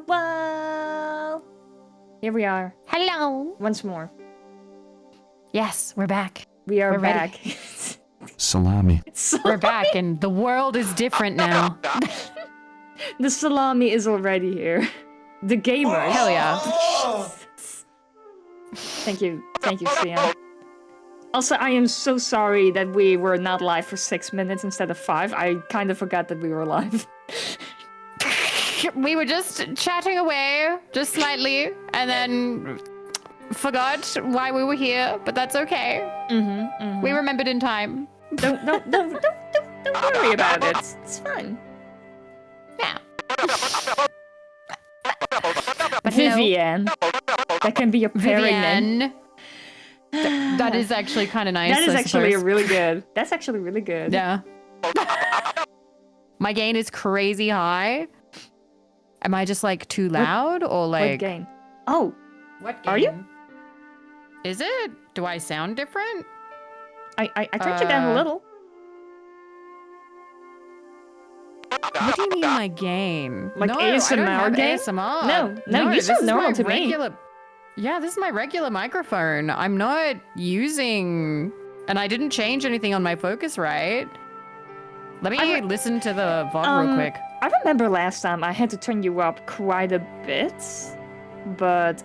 Well, here we are. Hello. Once more. Yes, we're back. We're back. Salami. We're back, and the world is different now. The salami is already here. The gamers. Hell yeah. Thank you, Sian. Also, I am so sorry that we were not live for 6 minutes instead of 5. I kind of forgot that we were live. We were just chatting away, just slightly, and then forgot why we were here, but that's okay. We remembered in time. Don't worry about it. It's fine. Yeah. But Vivienne. That can be your pairing name. That is actually kind of nice. That is I actually suppose. really good. That's actually really good. Yeah. My gain is crazy high. Am I just like too loud or like? What gain? Oh, What are you? gain? Is it? Do I sound different? I turned you down a little. What do you mean my gain? Like no, ASMR I don't have gain? ASMR. No, you this sound is normal my to me. regular... Yeah, this is my regular microphone. I'm not using... And I didn't change anything on my Focusrite. Let me listen to the VOD real quick. I remember last time I had to turn you up quite a bit, but...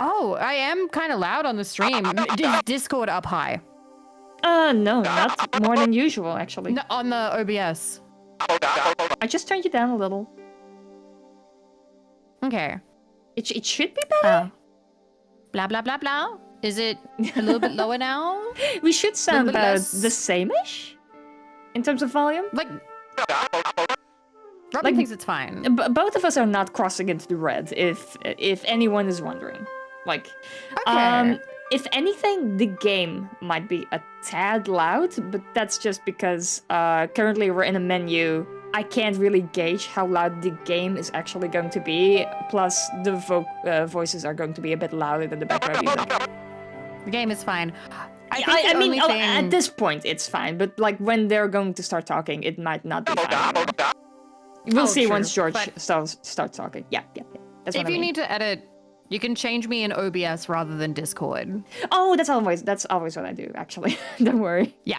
Oh, I am kind of loud on the stream. Is Discord up high? No, not more than usual, actually. No, on the OBS. I just turned you down a little. Okay. It should be better. Blah, blah, blah, blah. Is it a little bit lower now? We should sound bit about less. the same-ish in terms of volume. Like... Robin thinks it's fine. Both of us are not crossing into the red, if anyone is wondering. Like, Okay. if anything, the game might be a tad loud, but that's just because currently we're in a menu. I can't really gauge how loud the game is actually going to be. Plus, the voices are going to be a bit louder than the background music. The game is fine. I mean, at this point, it's fine. But like when they're going to start talking, it might not be fine anymore. We'll see true, once George but- starts talking. Yeah. That's what If I you mean. need to edit, you can change me in OBS rather than Discord. Oh, that's always what I do, actually. Don't worry. Yeah.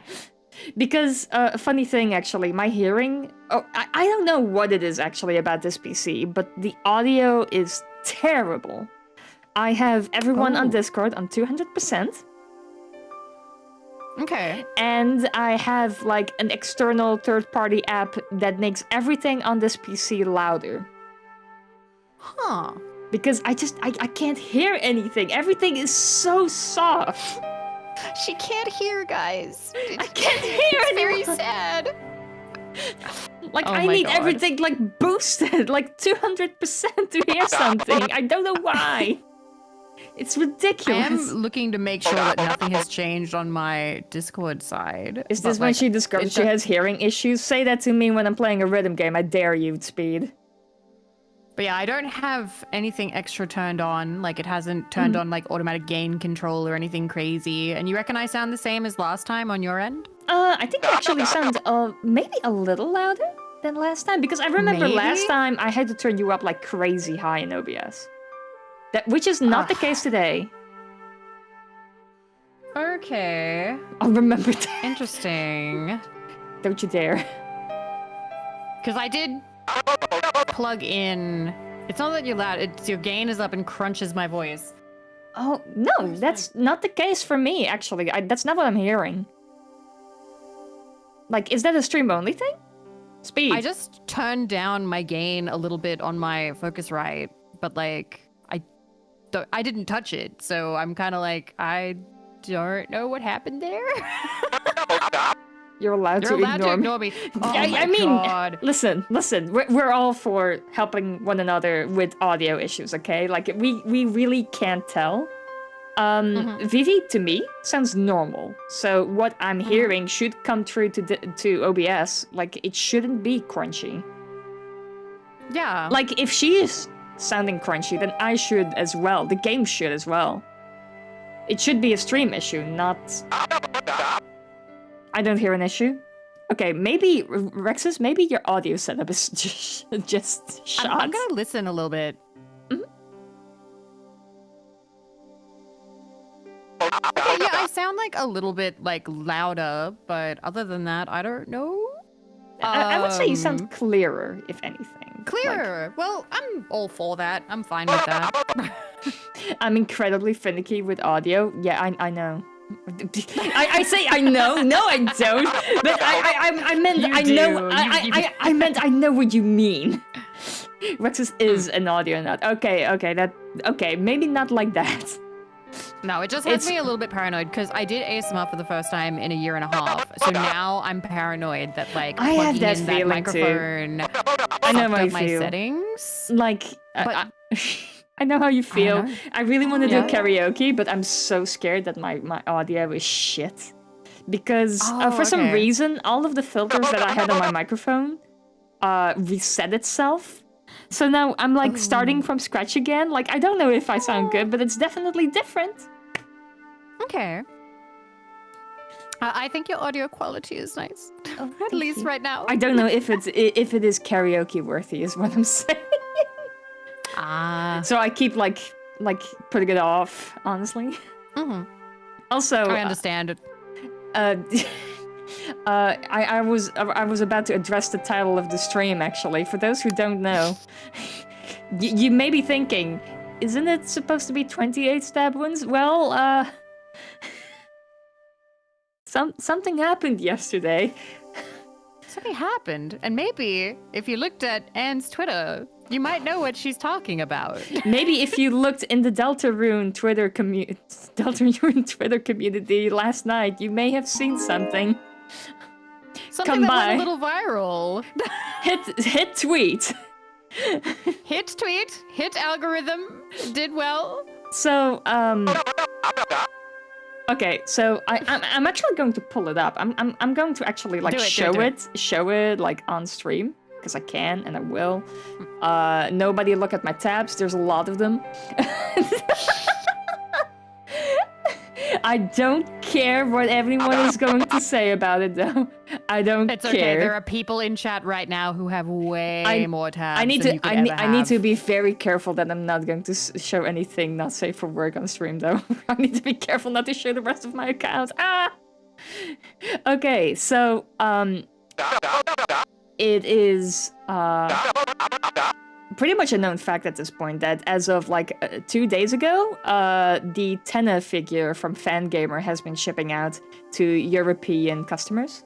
Because, funny thing, actually, my hearing... Oh, I don't know what it is, actually, about this PC, but the audio is terrible. I have everyone on Discord on 200%, Okay. and I have, like, an external third-party app that makes everything on this PC louder. Huh. Because I can't hear anything. Everything is so soft. She can't hear, guys. I can't hear It's very anyone. sad. Like, Oh I my need God. everything, like, boosted, like, 200% to hear something. I don't know why. It's I ridiculous. am looking to make sure that nothing has changed on my Discord side. Is but, this when like, she discovers it she does- has hearing issues? Say that to me when I'm playing a rhythm game. I dare you, Speed. But yeah, I don't have anything extra turned on. Like, it hasn't turned on, like, automatic gain control or anything crazy. And you reckon I sound the same as last time on your end? I think you actually sound maybe a little louder than last time. Because I remember last Maybe? time I had to turn you up, like, crazy high in OBS. Which is not the case today. Okay. I'll remember that. Interesting. Don't you dare. Because I did plug in. It's not that you're loud. It's your gain is up and crunches my voice. Oh, no, that's not the case for me, actually. That's not what I'm hearing. Like, is that a stream-only thing? Speed. I just turned down my gain a little bit on my Focusrite, but like I didn't touch it, so I'm kind of like I don't know what happened there. You're allowed You're to allowed to ignore me. ignore me. Oh I my mean, God. listen. We're all for helping one another with audio issues, okay? Like, we really can't tell. Vivi, to me, sounds normal. So what I'm hearing should come through to OBS. Like, it shouldn't be crunchy. Yeah. Like, if she is sounding crunchy, then I should as well. The game should as well. It should be a stream issue, not... I don't hear an issue. Okay, maybe Rexus, maybe your audio setup is just shot. I'm gonna listen a little bit. Okay, yeah, I sound like a little bit like louder, but other than that, I don't know. I would say you sound clearer, if anything. Clearer. Well, I'm all for that. I'm fine with that. I'm incredibly finicky with audio. Yeah, I know. I say I know. No, I don't. But I meant You I do. know. I meant I know what you mean. Rexus is an audio nut. Okay. Maybe not like that. No, it just has me a little bit paranoid because I did ASMR for the first time in a year and a half. So now I'm paranoid that like I have plugging that in feeling microphone I know fucked how up you my feel. settings. Like, I know how you feel. know. I really want to do Yeah. karaoke, but I'm so scared that my audio is shit. Because Oh, for some okay. reason, all of the filters that I had on my microphone reset itself. So now I'm like starting from scratch again. Like, I don't know if I sound good, but it's definitely different. Okay. I think your audio quality is nice. At least right now. I don't know if it is karaoke worthy, is what I'm saying. Ah. So I keep like putting it off, honestly. Mhm. Also, I understand it. I was about to address the title of the stream, actually. For those who don't know, you may be thinking, isn't it supposed to be 28 stab wounds? Well, something happened yesterday. Something happened, and maybe if you looked at Anne's Twitter, you might know what she's talking about. Maybe if you looked in the Deltarune Twitter community last night, you may have seen something. Something Come that by. went a little viral. Hit tweet. Hit tweet, hit algorithm, did well. So, okay, so I'm actually going to pull it up. I'm going to actually like Do it, show it like on stream because I can and I will. Nobody look at my tabs. There's a lot of them. I don't care what everyone is going to say about it, though. I don't It's care. okay. There are people in chat right now who have way more tabs. I need than to. you could I ever need to have. be very careful that I'm not going to show anything not safe for work on stream, though. I need to be careful not to show the rest of my account. Ah. Okay, so it is pretty much a known fact at this point that as of like 2 days ago, the Tenna figure from Fangamer has been shipping out to European customers.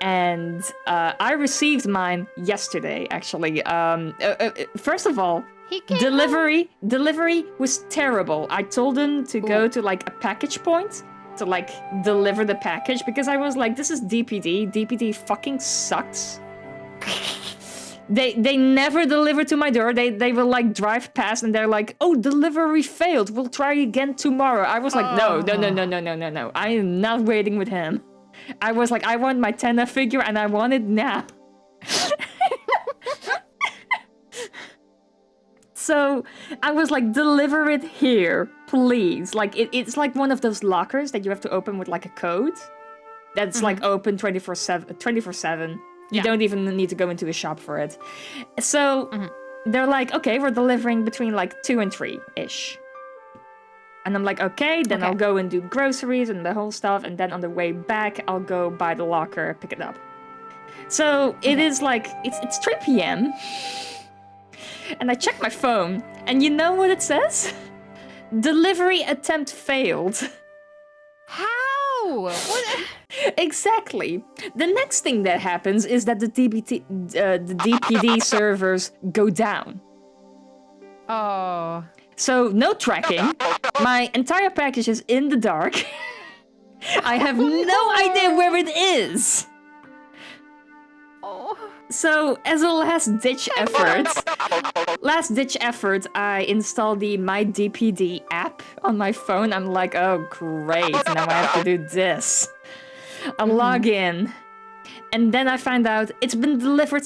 And I received mine yesterday, actually. First of all, delivery was terrible. I told them to go to like a package point to like deliver the package because I was like, this is DPD. DPD fucking sucks. They never deliver to my door. They will like drive past and they're like, oh, delivery failed. We'll try again tomorrow. I was like, no. I am not waiting with him. I was like, I want my Tenna figure and I want it now. So I was like, deliver it here, please. Like it's like one of those lockers that you have to open with like a code. That's like open 24/7. You don't even need to go into a shop for it. So they're like, okay, we're delivering between like 2 and 3-ish. And I'm like, okay, then I'll go and do groceries and the whole stuff. And then on the way back, I'll go buy the locker, pick it up. So it is like, it's 3 p.m. And I check my phone. And you know what it says? Delivery attempt failed. How? What? Exactly. The next thing that happens is that the DPD servers go down. Oh. So no tracking. My entire package is in the dark. I have no idea where it is. Oh. So as a last-ditch effort, I installed the My DPD app on my phone. I'm like, oh great, now I have to do this. I log in, and then I find out it's been delivered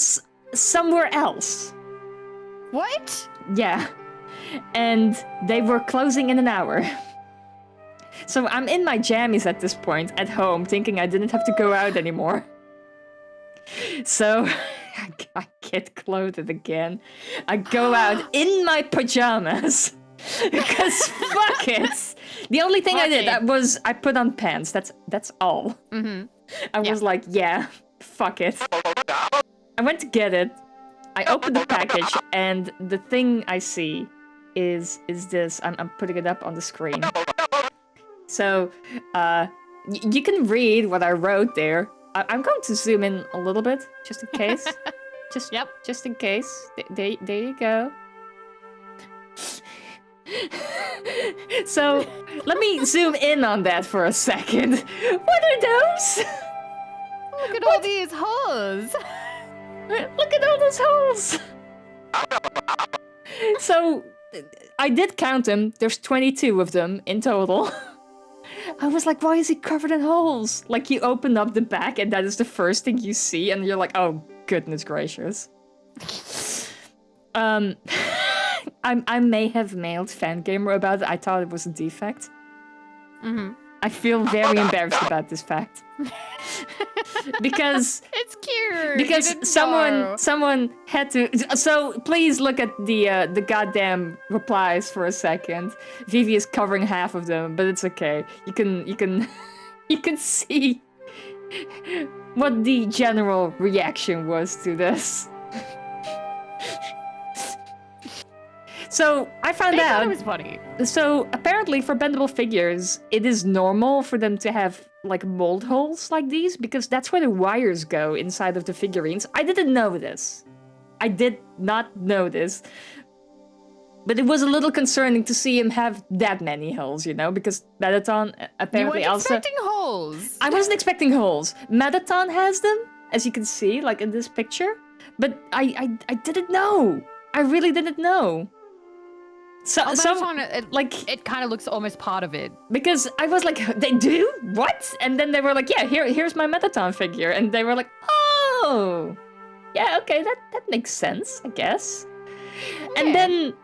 somewhere else. What? Yeah. And they were closing in an hour. So I'm in my jammies at this point at home, thinking I didn't have to go out anymore. So I get clothed again. I go out in my pajamas. Because fuck it. The only thing I did was I put on pants. That's all. I was like, yeah, fuck it. I went to get it. I opened the package, and the thing I see is this. I'm putting it up on the screen. So, you can read what I wrote there. I'm going to zoom in a little bit, just in case. Just in case. There you go. So, let me zoom in on that for a second. What are those? Look at all these holes. Look at all those holes. So, I did count them. There's 22 of them in total. I was like, why is he covered in holes? Like, you open up the back and that is the first thing you see, and you're like, oh, goodness gracious. I may have mailed Fangamer about it. I thought it was a defect. I feel very embarrassed about this fact. Because it's cute. Because someone had to. So please look at the goddamn replies for a second. Vivi is covering half of them, but it's okay. You can you can see what the general reaction was to this. So I found out it was funny. So apparently for bendable figures, it is normal for them to have like mold holes like these because that's where the wires go inside of the figurines. I didn't know this. I did not know this. But it was a little concerning to see him have that many holes, you know, because Metaton apparently you weren't also expecting holes. I wasn't expecting holes. Metaton has them, as you can see, like in this picture. But I didn't know. I really didn't know. So, it kind of looks almost part of it. Because I was like, they do? What? And then they were like, yeah, here's my Metaton figure. And they were like, oh, yeah, okay, that makes sense, I guess. Yeah. And then,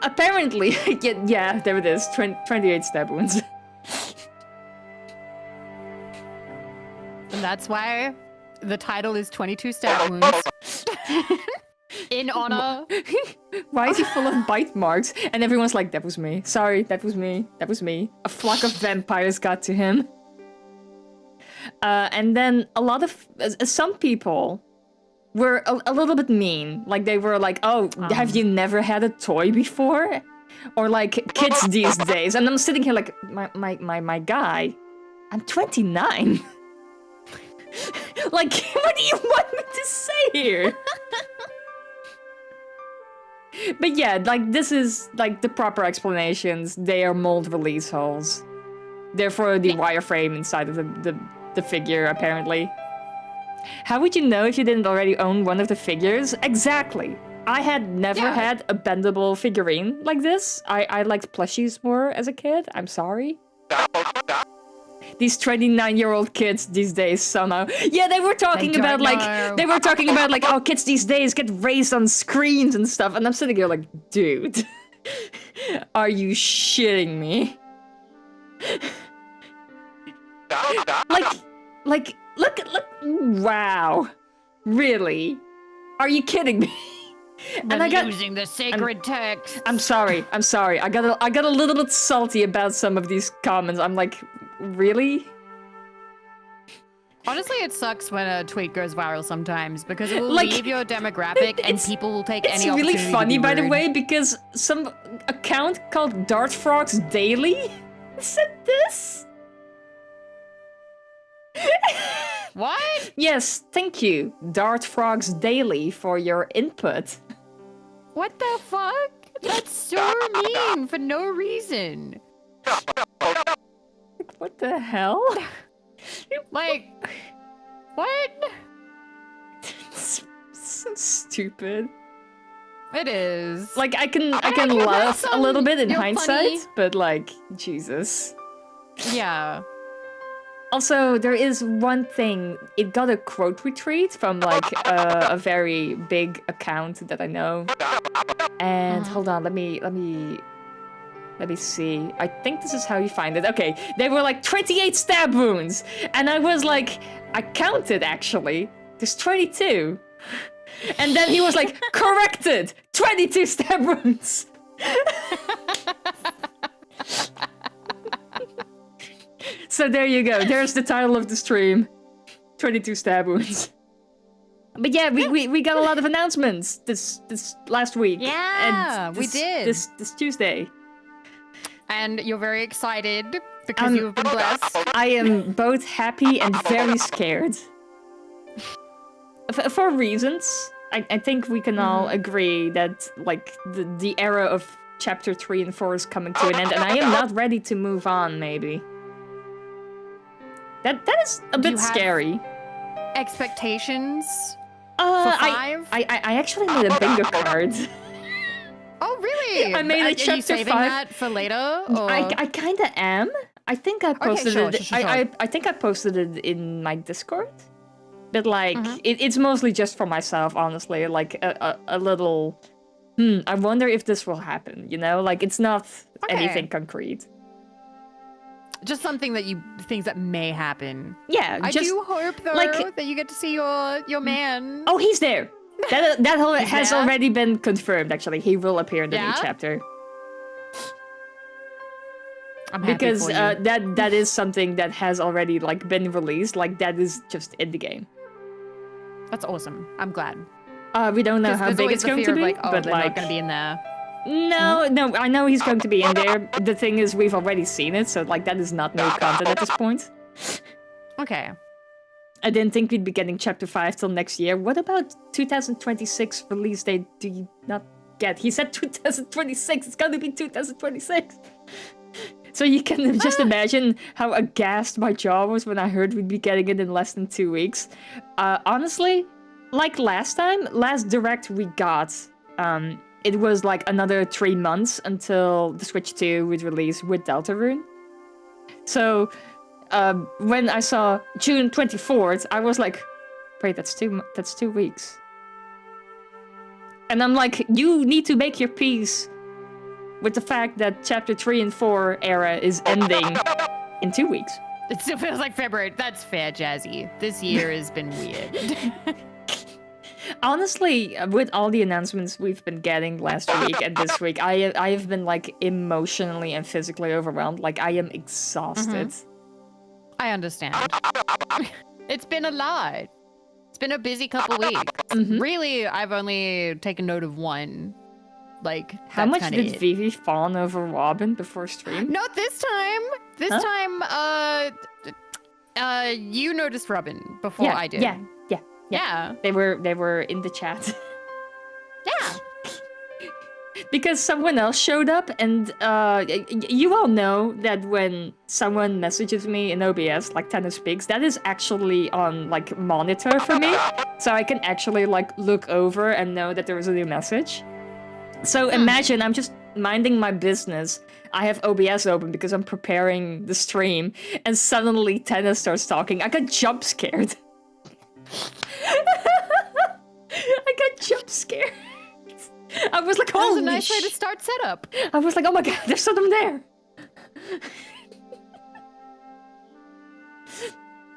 apparently, yeah, there it is, 28 stab wounds. And that's why the title is 22 stab wounds. In honor. Why is he full of bite marks? And everyone's like, that was me. Sorry, that was me. That was me. A flock of vampires got to him. And then a lot of... some people were a little bit mean. Like, they were like, oh, have you never had a toy before? Or like, kids these days. And I'm sitting here like, my guy, I'm 29. Like, what do you want me to say here? But yeah, like, this is, like, the proper explanations. They are mold release holes. Therefore, the wireframe inside of the figure, apparently. How would you know if you didn't already own one of the figures? Exactly. I had never had a bendable figurine like this. I liked plushies more as a kid. I'm sorry. These 29-year-old kids these days somehow. Yeah, they were talking about like, oh, kids these days get raised on screens and stuff. And I'm sitting here like, dude, are you shitting me? Like, look, wow. Really? Are you kidding me? And I got using the sacred text. I'm sorry. I got a little bit salty about some of these comments. I'm like, really? Honestly, it sucks when a tweet goes viral sometimes because it will leave your demographic and people will take any opportunity. It's really funny, by the way, because some account called Dartfrogs Daily said this. What? Yes, thank you, Dartfrogs Daily, for your input. What the fuck? That's so mean for no reason. What the hell? Like, what? It's so stupid. It is. Like, I can laugh a little bit in hindsight, but like, Jesus. Yeah. Also, there is one thing. It got a quote retweet from like a very big account that I know. And hold on, let me Let me see. I think this is how you find it. Okay, they were like 28 stab wounds. And I was like, I counted actually. There's 22. And then he was like, corrected! 22 stab wounds! So there you go. There's the title of the stream. 22 stab wounds. But yeah, we got a lot of announcements this last week. Yeah, and we did. This Tuesday. And you're very excited because you have been blessed. I am both happy and very scared. For reasons. I think we can all agree that like the era of chapter 3 and 4 is coming to an end, and I am not ready to move on, maybe. That is a bit scary. Expectations for 5? I actually made a bingo card. Oh, really? I made a chapter Are you saving 5. that for later? Or? I kind of am. I think I posted it. Sure. I think I posted it in my Discord. But like, it's mostly just for myself, honestly. Like a little. I wonder if this will happen. You know, like it's not anything concrete. Just something that things that may happen. Yeah, I do hope though that you get to see your man. Oh, he's there. That has already been confirmed. Actually, he will appear in the new chapter. I'm happy because for you. that is something that has already like been released. Like that is just in the game. That's awesome. I'm glad. We don't know how big it's going to be, but they're not going to be in there. No, I know he's going to be in there. The thing is, we've already seen it, so like that is not new content at this point. Okay. I didn't think we'd be getting chapter 5 till next year. What about 2026 release date do you not get? He said 2026, it's gonna be 2026. So you can just imagine how aghast my jaw was when I heard we'd be getting it in less than 2 weeks. Honestly, like last Direct we got, it was like another 3 months until the Switch 2 would release with Deltarune. So when I saw June 24th, I was like, wait, that's 2 weeks. And I'm like, you need to make your peace with the fact that chapter 3 and 4 era is ending in 2 weeks. It still feels like February. That's fair, Jazzy. This year has been weird. Honestly, with all the announcements we've been getting last week and this week, I have been like emotionally and physically overwhelmed. Like I am exhausted. I understand. It's been a lot. It's been a busy couple weeks. Really, I've only taken note of one. Like, how much did Vivi fawn over Robin before stream? Not this time. This time, you noticed Robin before I did. Yeah. They were in the chat. Yeah. Because someone else showed up, and you all know that when someone messages me in OBS, like Tennis Speaks, that is actually on like monitor for me, so I can actually like look over and know that there is a new message. So imagine I'm just minding my business. I have OBS open because I'm preparing the stream, and suddenly Tennis starts talking. I got jump scared. I got jump scared. I was like, holy That was a nice way to start setup. I was like, oh my god, there's something there.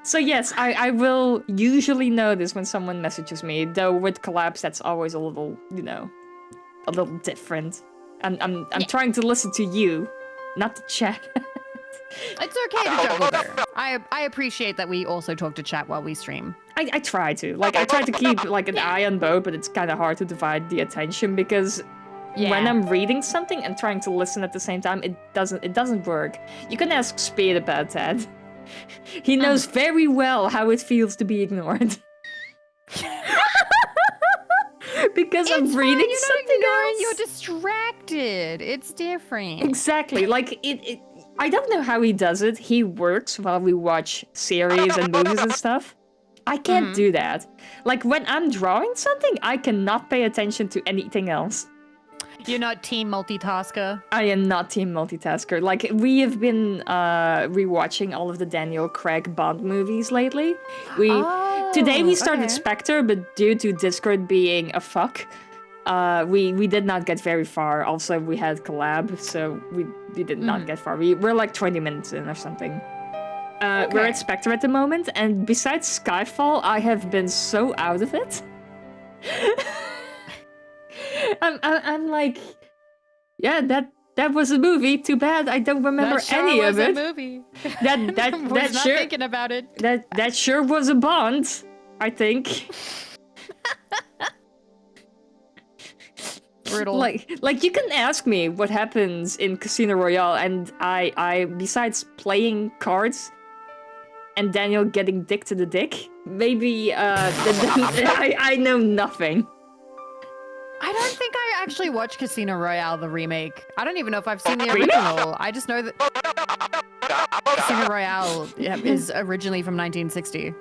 So yes, I will usually know this when someone messages me, though with collabs that's always a little, you know, a little different. I'm trying to listen to you, not the chat. It's okay to juggle though. I appreciate that we also talk to chat while we stream. I try to. Like, I try to keep like an eye on both, but it's kind of hard to divide the attention because when I'm reading something and trying to listen at the same time, it doesn't work. You can ask Speed about that. He knows very well how it feels to be ignored. Because I'm reading something else. You're distracted. It's different. Exactly. Like it I don't know how he does it. He works while we watch series and movies and stuff. I can't do that. Like when I'm drawing something, I cannot pay attention to anything else. You're not team multitasker? I am not team multitasker. Like we have been rewatching all of the Daniel Craig Bond movies lately. Today we started Spectre, but due to Discord being a fuck, We did not get very far. Also, we had collab, so we did not get far. We're like 20 minutes in or something. We're at Spectre at the moment, and besides Skyfall, I have been so out of it. I'm like, yeah, that was a movie. Too bad I don't remember any of it. That movie. That was not sure thinking about it. That sure was a Bond, I think. Brutal. Like you can ask me what happens in Casino Royale, and I besides playing cards and Daniel getting dick to the dick, maybe I know nothing. I don't think I actually watched Casino Royale, the remake. I don't even know if I've seen the original. I just know that Casino Royale is originally from 1960.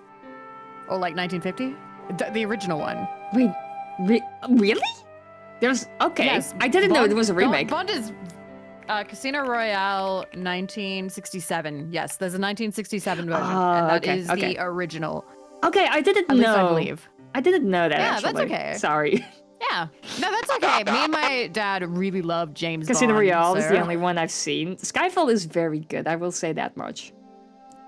Or like 1950? The original one. Wait, really? There's okay. Yes, I didn't know it was a remake. Bond is Casino Royale 1967. Yes, there's a 1967 version, and that is the original. Okay, I didn't know. At least I believe. I didn't know that. Yeah, actually. that's okay. Sorry. Yeah, no, that's okay. Me and my dad really loved James Bond. Casino Royale is the only one I've seen. Skyfall is very good. I will say that much.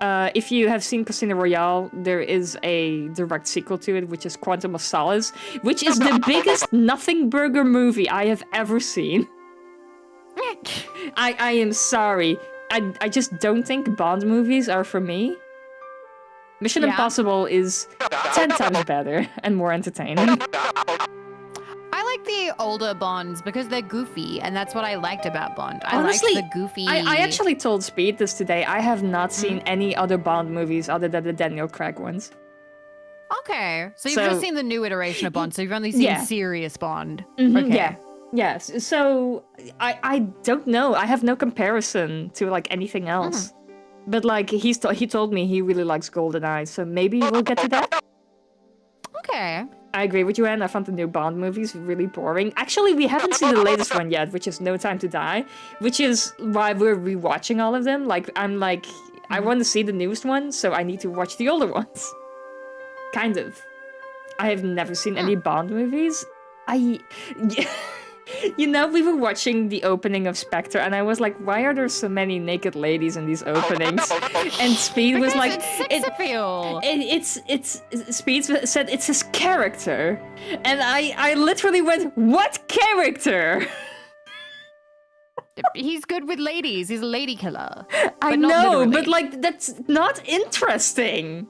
If you have seen Casino Royale, there is a direct sequel to it, which is Quantum of Solace, which is the biggest nothing burger movie I have ever seen. I am sorry. I just don't think Bond movies are for me. Mission Impossible is 10 times better and more entertaining. I like the older Bonds because they're goofy, and that's what I liked about Bond. Honestly, I liked the goofy... I actually told Speed this today. I have not seen any other Bond movies other than the Daniel Craig ones. Okay. So you've just seen the new iteration of Bond, so you've only seen serious Bond. Okay. Yeah. Yes. So I don't know. I have no comparison to like anything else. But like he told me he really likes GoldenEye, so maybe we'll get to that. Okay. I agree with you, Anne. I found the new Bond movies really boring. Actually, we haven't seen the latest one yet, which is No Time to Die, which is why we're rewatching all of them. Like, I'm like, I want to see the newest one, so I need to watch the older ones. Kind of. I have never seen any Bond movies. You know, we were watching the opening of Spectre, and I was like, why are there so many naked ladies in these openings? And Speed was like, it's sex appeal. Speed said it's his character. And I literally went, what character? He's good with ladies. He's a lady killer. I know, but like, that's not interesting.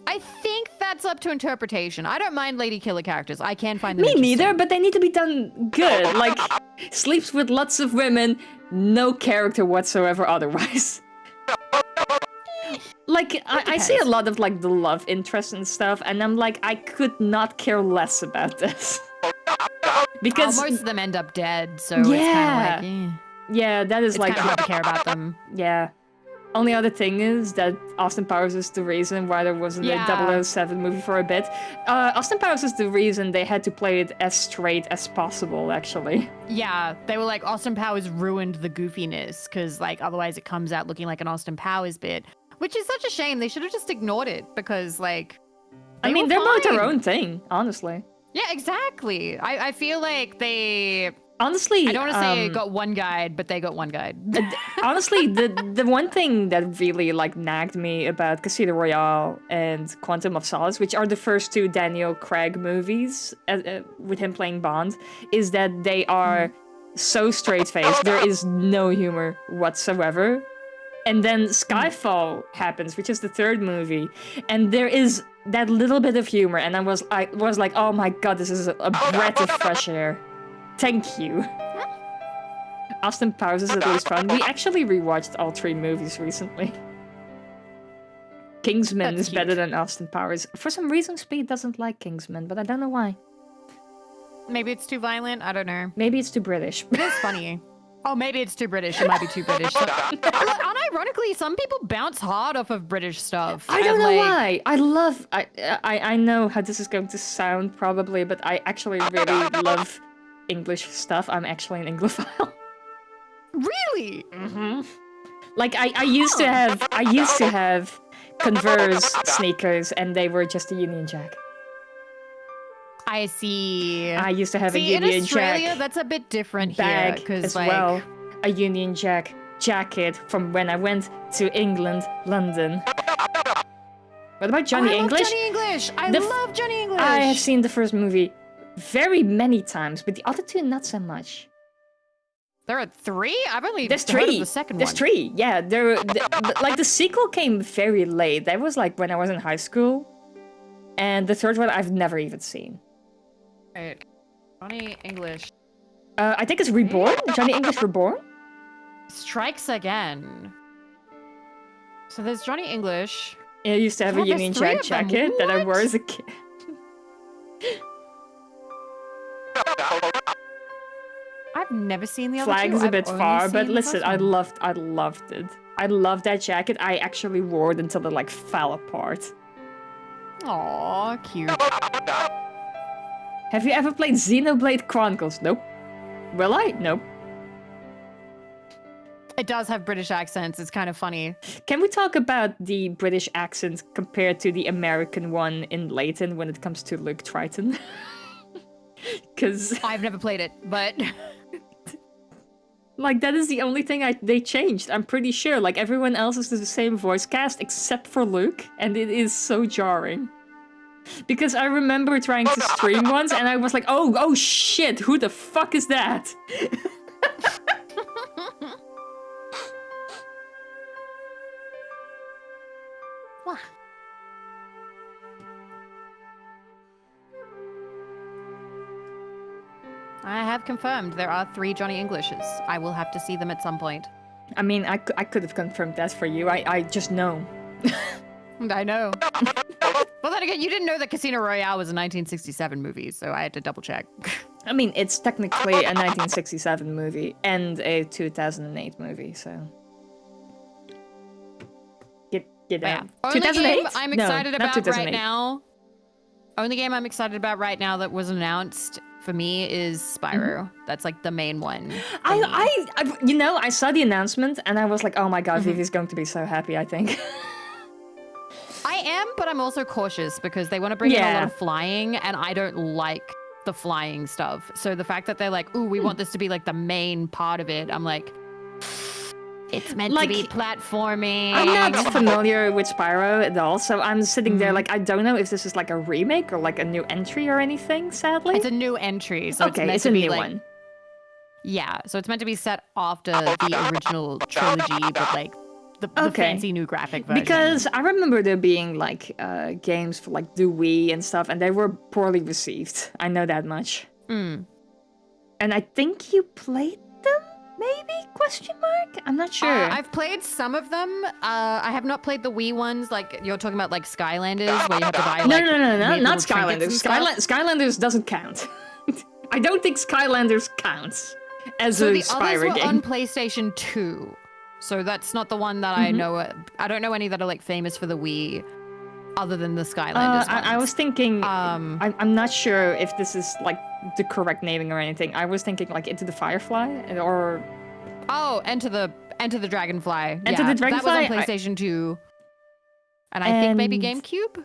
I think that's up to interpretation. I don't mind lady killer characters. I can find them Me neither, but they need to be done good. Like, sleeps with lots of women, no character whatsoever otherwise. Like, I see a lot of, like, the love interest and stuff, and I'm like, I could not care less about this. Because... most of them end up dead, so it's kind of like... Yeah, that is it's like... kind of hard to care about them. Yeah. Only other thing is that Austin Powers is the reason why there wasn't a 007 movie for a bit. Austin Powers is the reason they had to play it as straight as possible, actually. Yeah, they were like, Austin Powers ruined the goofiness, because like otherwise it comes out looking like an Austin Powers bit, which is such a shame. They should have just ignored it, because like... I mean, they're both their own thing, honestly. Yeah, exactly. I feel like they... Honestly, I don't want to say got one guide, but they got one guide. Honestly, the one thing that really like nagged me about Casino Royale and Quantum of Solace, which are the first two Daniel Craig movies with him playing Bond, is that they are so straight-faced. There is no humor whatsoever. And then Skyfall happens, which is the third movie, and there is that little bit of humor, and I was like, oh my god, this is a breath of fresh air. Thank you. Austin Powers is at least fun. We actually rewatched all three movies recently. Kingsman is better than Austin Powers. For some reason, Speed doesn't like Kingsman, but I don't know why. Maybe it's too violent? I don't know. Maybe it's too British. It's funny. Oh, maybe it's too British. It might be too British. So, unironically, some people bounce hard off of British stuff. I don't know why. I know how this is going to sound probably, but I actually really love English stuff. I'm actually an Anglophile. Really? Mm-hmm. Like I used to have Converse sneakers, and they were just a Union Jack. I see. I used to have a in Union Australia, Jack that's a bit different bag here because as like well. A Union Jack jacket from when I went to England, London. What about Johnny English? Love Johnny English. I love Johnny English. I have seen the first movie very many times, but the other two not so much. There are 3? I've only There's heard 3. of the second There's one. 3. Yeah, like the sequel came very late. That was like when I was in high school, and the third one I've never even seen. Right. Johnny English I think it's Reborn. Johnny English Reborn. strikes again. So there's Johnny English. I used to have a God, there's Union 3 Jack of them. jacket that I wore What? as a kid. I've never seen the other Flag two. is a I've bit only far, but seen the listen, first I one. loved it. I loved that jacket. I actually wore it until it like fell apart. Aw, cute. Have you ever played Xenoblade Chronicles? Nope. Will I? Nope. It does have British accents. It's kind of funny. Can we talk about the British accent compared to the American one in Layton when it comes to Luke Triton? Because I've never played it, but like that is the only thing they changed. I'm pretty sure. Like everyone else is the same voice cast except for Luke, and it is so jarring. Because I remember trying to stream once, and I was like, oh shit, who the fuck is that? I have confirmed there are 3 Johnny Englishes. I will have to see them at some point. I mean, I could have confirmed that for you. I just know. I know. Well, then again, you didn't know that Casino Royale was a 1967 movie, so I had to double check. I mean, it's technically a 1967 movie and a 2008 movie, so... Get Yeah. out. Only 2008? game I'm excited no, not about 2008. right now. Only game I'm excited about right now that was announced for me is Spyro. That's like the main one. I saw the announcement and I was like, oh my god, Vivi's going to be so happy, I think. I am, but I'm also cautious because they want to bring in a lot of flying, and I don't like the flying stuff. So the fact that they're like, ooh, we want this to be like the main part of it, I'm like, it's meant to be platforming. I'm not familiar with Spyro at all, so I'm sitting there like, I don't know if this is like a remake or like a new entry or anything, sadly. It's a new entry, so okay, it's meant it's to a be new like, one. Yeah, so it's meant to be set after the original trilogy, but like the fancy new graphic version. Because I remember there being like games for like the Wii and stuff, and they were poorly received. I know that much. And I think you played them? Maybe? Question mark? I'm not sure. I've played some of them. I have not played the Wii ones. Like you're talking about, like Skylanders, where you have to buy like No, not trinkets and Skylanders. stuff. Skylanders doesn't count. I don't think Skylanders counts as So a the others Spyro were game. on PlayStation 2. So that's not the one that I know. I don't know any that are like famous for the Wii, other than the Skylanders ones. I was thinking. I'm not sure if this is like the correct naming or anything. I was thinking like Into the Firefly or. Oh, Enter the Dragonfly. Enter the Dragonfly. That was on PlayStation 2, and I think maybe GameCube.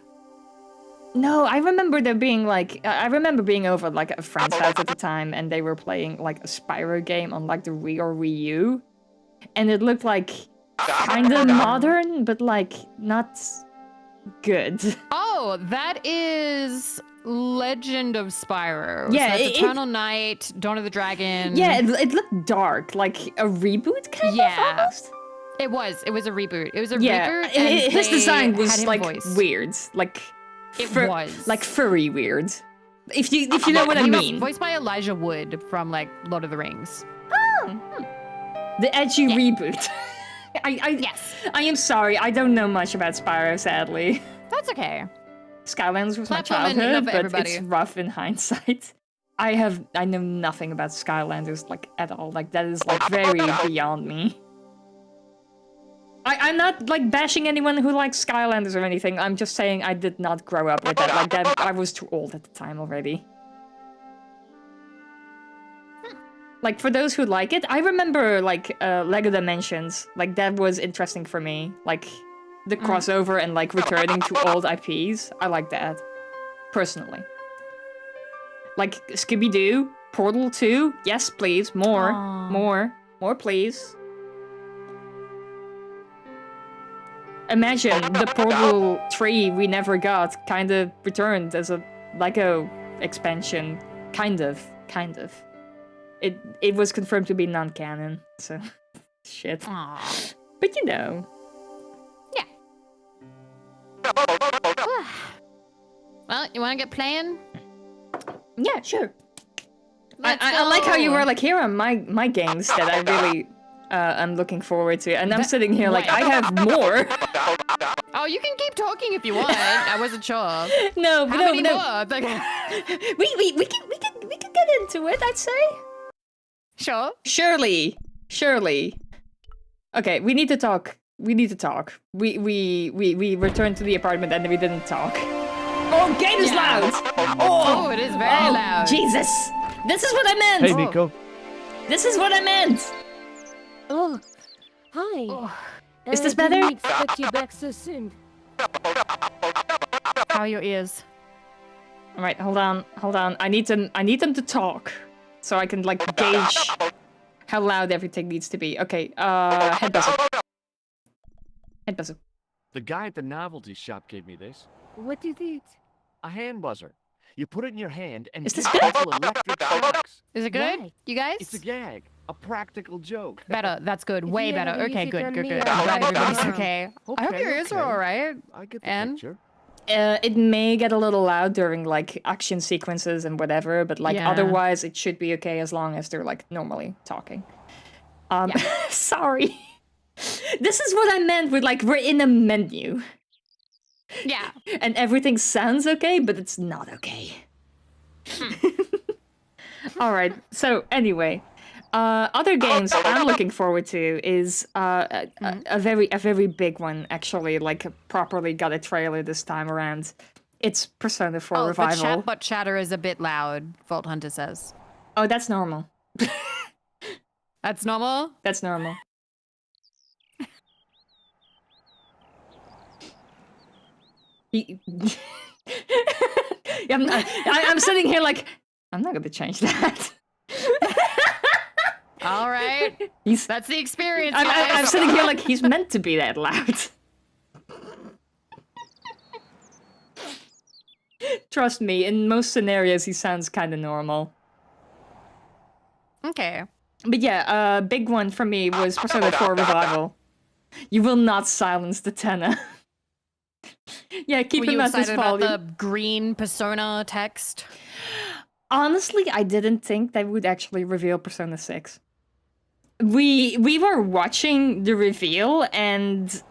No, I remember there being like I remember being over at, like a friend's house at the time, and they were playing like a Spyro game on like the Wii or Wii U, and it looked like kind of modern, but like not good. Oh, that is Legend of Spyro. Yeah, so that's Eternal Night, Dawn of the Dragon. Yeah, it looked dark, like a reboot kind of almost. It was a reboot. It was a reboot. Yeah, and his design was had him like voiced. weird, like It was like furry weweird. If you know what I He mean. was voiced by Elijah Wood from like Lord of the Rings. The edgy reboot. Yes. I am sorry, I don't know much about Spyro, sadly. That's okay. Skylanders was my Platforming, childhood, enough for but everybody. it's rough in hindsight. I know nothing about Skylanders like at all. Like that is like very beyond me. I'm not like bashing anyone who likes Skylanders or anything. I'm just saying I did not grow up with that. Like that, I was too old at the time already. Like for those who like it, I remember like Lego Dimensions. Like that was interesting for me. Like the crossover and like returning to old IPs. I like that personally. Like Scooby-Doo, Portal 2. Yes, please. More. Aw. More, please. Imagine the Portal 3 we never got kind of returned as a Lego expansion. Kind of. It was confirmed to be non-canon, so shit. Aw. But you know. Yeah. Well, you want to get playing? Yeah, sure. Let's I like how you go. were like, here are my games that I really am looking forward to, and I'm sitting here like, I have more. Oh, you can keep talking if you want. I wasn't sure. No, How no, many no. more? We can get into it, I'd say. Sure. Surely. Okay, we need to talk. We returned to the apartment and we didn't talk. Oh, game is Yeah. loud! Oh, it is very loud. Jesus! This is what I meant! Hey, Nico. This is what I meant! Oh, hi. Oh. Is this Didn't better? expect you back so soon. How are your ears? Alright, hold on. I need them to talk. So I can, like, gauge how loud everything needs to be. Okay, head buzzer. Head buzzer. The guy at the novelty shop gave me this. What is it? A hand buzzer. You put it in your hand and Is give this good? people electric shocks. Is it good? Why? You guys? It's a gag. A practical joke. Better. That's good. If Way you better. ever use Okay, it good. on I'm me, glad I'll everybody's have okay. I hope your ears are alright. I get the And? picture. It may get a little loud during, like, action sequences and whatever, but, like, Yeah. otherwise it should be okay as long as they're, like, normally talking. Yeah. Sorry. This is what I meant with, like, we're in a menu. Yeah. And everything sounds okay, but it's not okay. Alright, so anyway. Other games I'm looking forward to is a very big one, actually, like properly got a trailer this time around. It's Persona 4 Oh, the Revival. chatbot chatter is a bit loud, Vault Hunter says. Oh, that's normal. That's normal? That's normal. I'm sitting here like, I'm not going to change that. All right. He's, That's the experience, I'm guys. sitting here like, he's meant to be that loud. Trust me, in most scenarios, he sounds kind of normal. Okay. But yeah, big one for me was Persona 4 Revival. You will not silence the tenor. Yeah, keep Were him you at this excited about volume. the green Persona text? Honestly, I didn't think they would actually reveal Persona 6. We were watching the reveal, and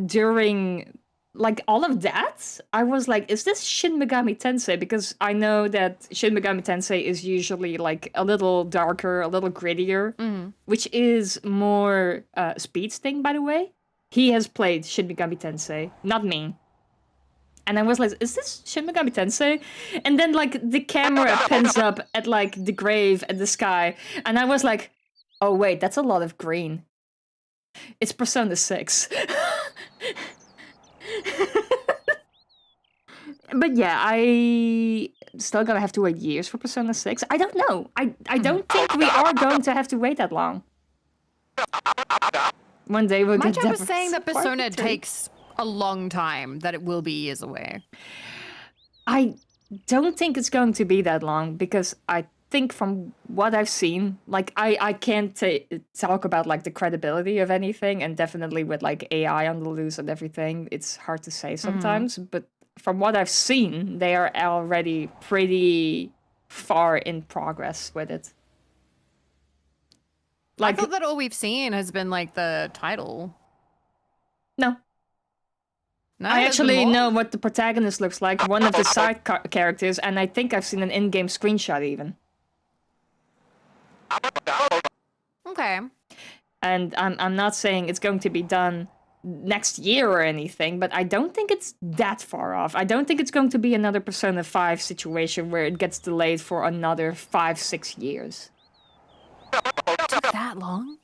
during like all of that, I was like, is this Shin Megami Tensei? Because I know that Shin Megami Tensei is usually like a little darker, a little grittier, which is more Speed's thing, by the way. He has played Shin Megami Tensei, not me. And I was like, is this Shin Megami Tensei? And then like the camera pans up at like the grave and the sky, and I was like, oh wait, that's a lot of green. It's Persona 6. But yeah, I still gonna have to wait years for Persona 6. I don't know. I don't think we are going to have to wait that long. One day we'll My get job was Devil's saying that Persona Part 3. takes a long time, that it will be years away. I don't think it's going to be that long, because I think from what I've seen, like I can't talk about like the credibility of anything, and definitely with like AI on the loose and everything, it's hard to say sometimes, but from what I've seen, they are already pretty far in progress with it. I thought that all we've seen has been like the title. No. No, I there's actually more? know what the protagonist looks like, one of the side characters, and I think I've seen an in-game screenshot even. Okay. And I'm not saying it's going to be done next year or anything, but I don't think it's that far off. I don't think it's going to be another Persona 5 situation where it gets delayed for another 5-6 years. That long?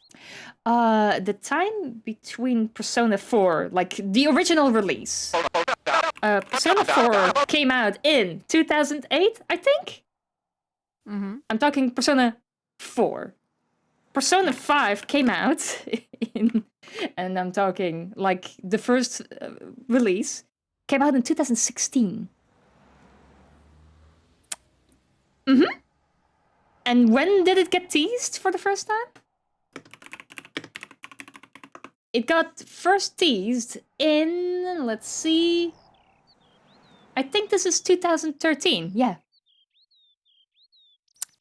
The time between Persona 4, like the original release, Persona 4 came out in 2008, I think? I'm talking Persona 4. Persona 5 came out and I'm talking like the first release came out in 2016. And when did it get teased for the first time? It got first teased in, let's see, I think this is 2013, yeah.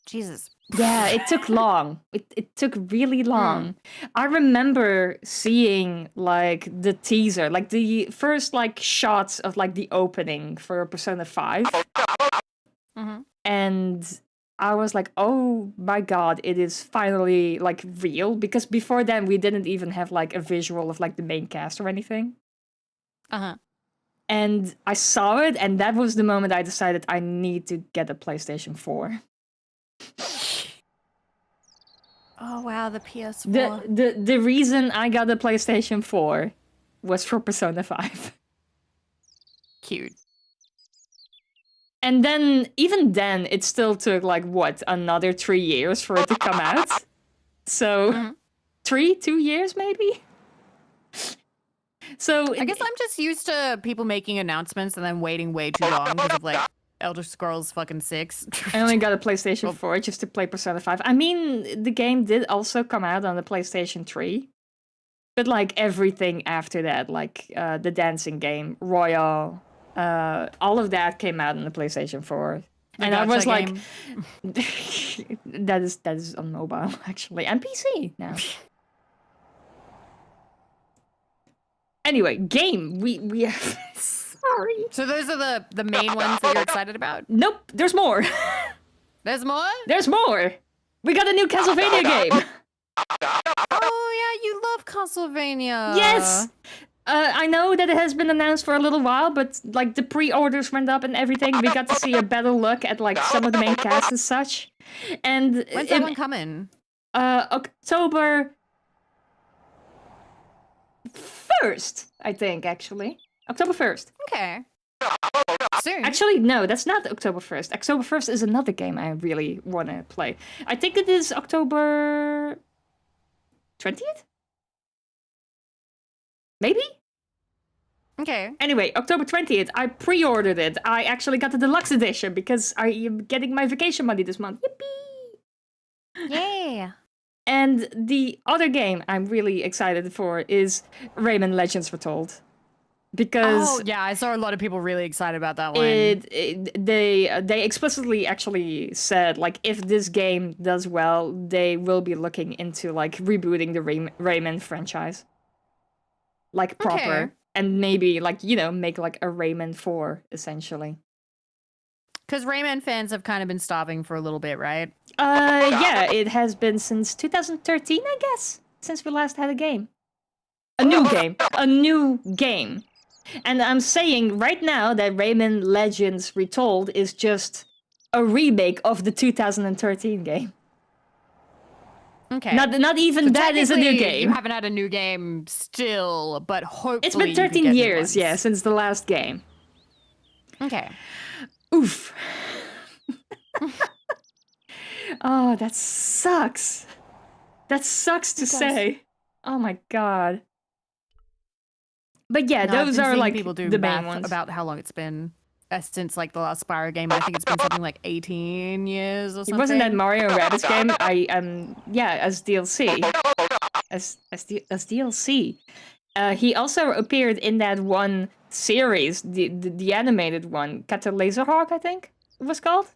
Jesus. Yeah, it took long. It took really long. I remember seeing like the teaser, like the first like shots of like the opening for Persona 5. And I was like, oh my god, it is finally like real. Because before then we didn't even have like a visual of like the main cast or anything. And I saw it, and that was the moment I decided I need to get a PlayStation 4. Oh wow, the PS4. The reason I got a PlayStation 4 was for Persona 5. Cute. And then, even then, it still took like, what, another 3 years for it to come out? So, 2 years maybe? So I guess I'm just used to people making announcements and then waiting way too long because of like Elder Scrolls fucking 6. I only got a PlayStation 4 just to play Persona 5. I mean, the game did also come out on the PlayStation 3. But like everything after that, like the dancing game, Royal, all of that came out on the PlayStation 4. And I was like, that is on mobile, actually. And PC now. Anyway, game. We have... Sorry. So those are the main ones that you're excited about? Nope, there's more. There's more? There's more. We got a new Castlevania game. Oh yeah, you love Castlevania. Yes. I know that it has been announced for a little while, but like the pre-orders went up and everything. We got to see a better look at like some of the main cast and such. And when's that one coming? October 1st, I think, actually. October 1st. Okay. Soon. Actually, no, that's not October 1st. October 1st is another game I really want to play. I think it is October 20th? Maybe? Okay. Anyway, October 20th, I pre-ordered it. I actually got the deluxe edition because I am getting my vacation money this month. Yippee! Yeah. And the other game I'm really excited for is Rayman Legends Retold. Because oh yeah, I saw a lot of people really excited about that one. They explicitly actually said like if this game does well, they will be looking into like rebooting the Rayman franchise, like proper, and maybe like make like a Rayman 4 essentially. Because Rayman fans have kind of been stopping for a little bit, right? Yeah, it has been since 2013, I guess, since we last had a game. A new game. And I'm saying right now that Rayman Legends Retold is just a remake of the 2013 game. Okay. Not even so that is a new game. You haven't had a new game still, but hopefully it's been 13 years, yeah, since the last game. Okay. Oof. Oh, that sucks. That sucks to say. Oh my god. But yeah, those are like people do the main ones. About how long it's been since like the last Spyro game. I think it's been something like 18 years or something. It wasn't that Mario and Rabbids game. As DLC. As DLC. He also appeared in that one series, the animated one, Kato Laserhawk, I think it was called.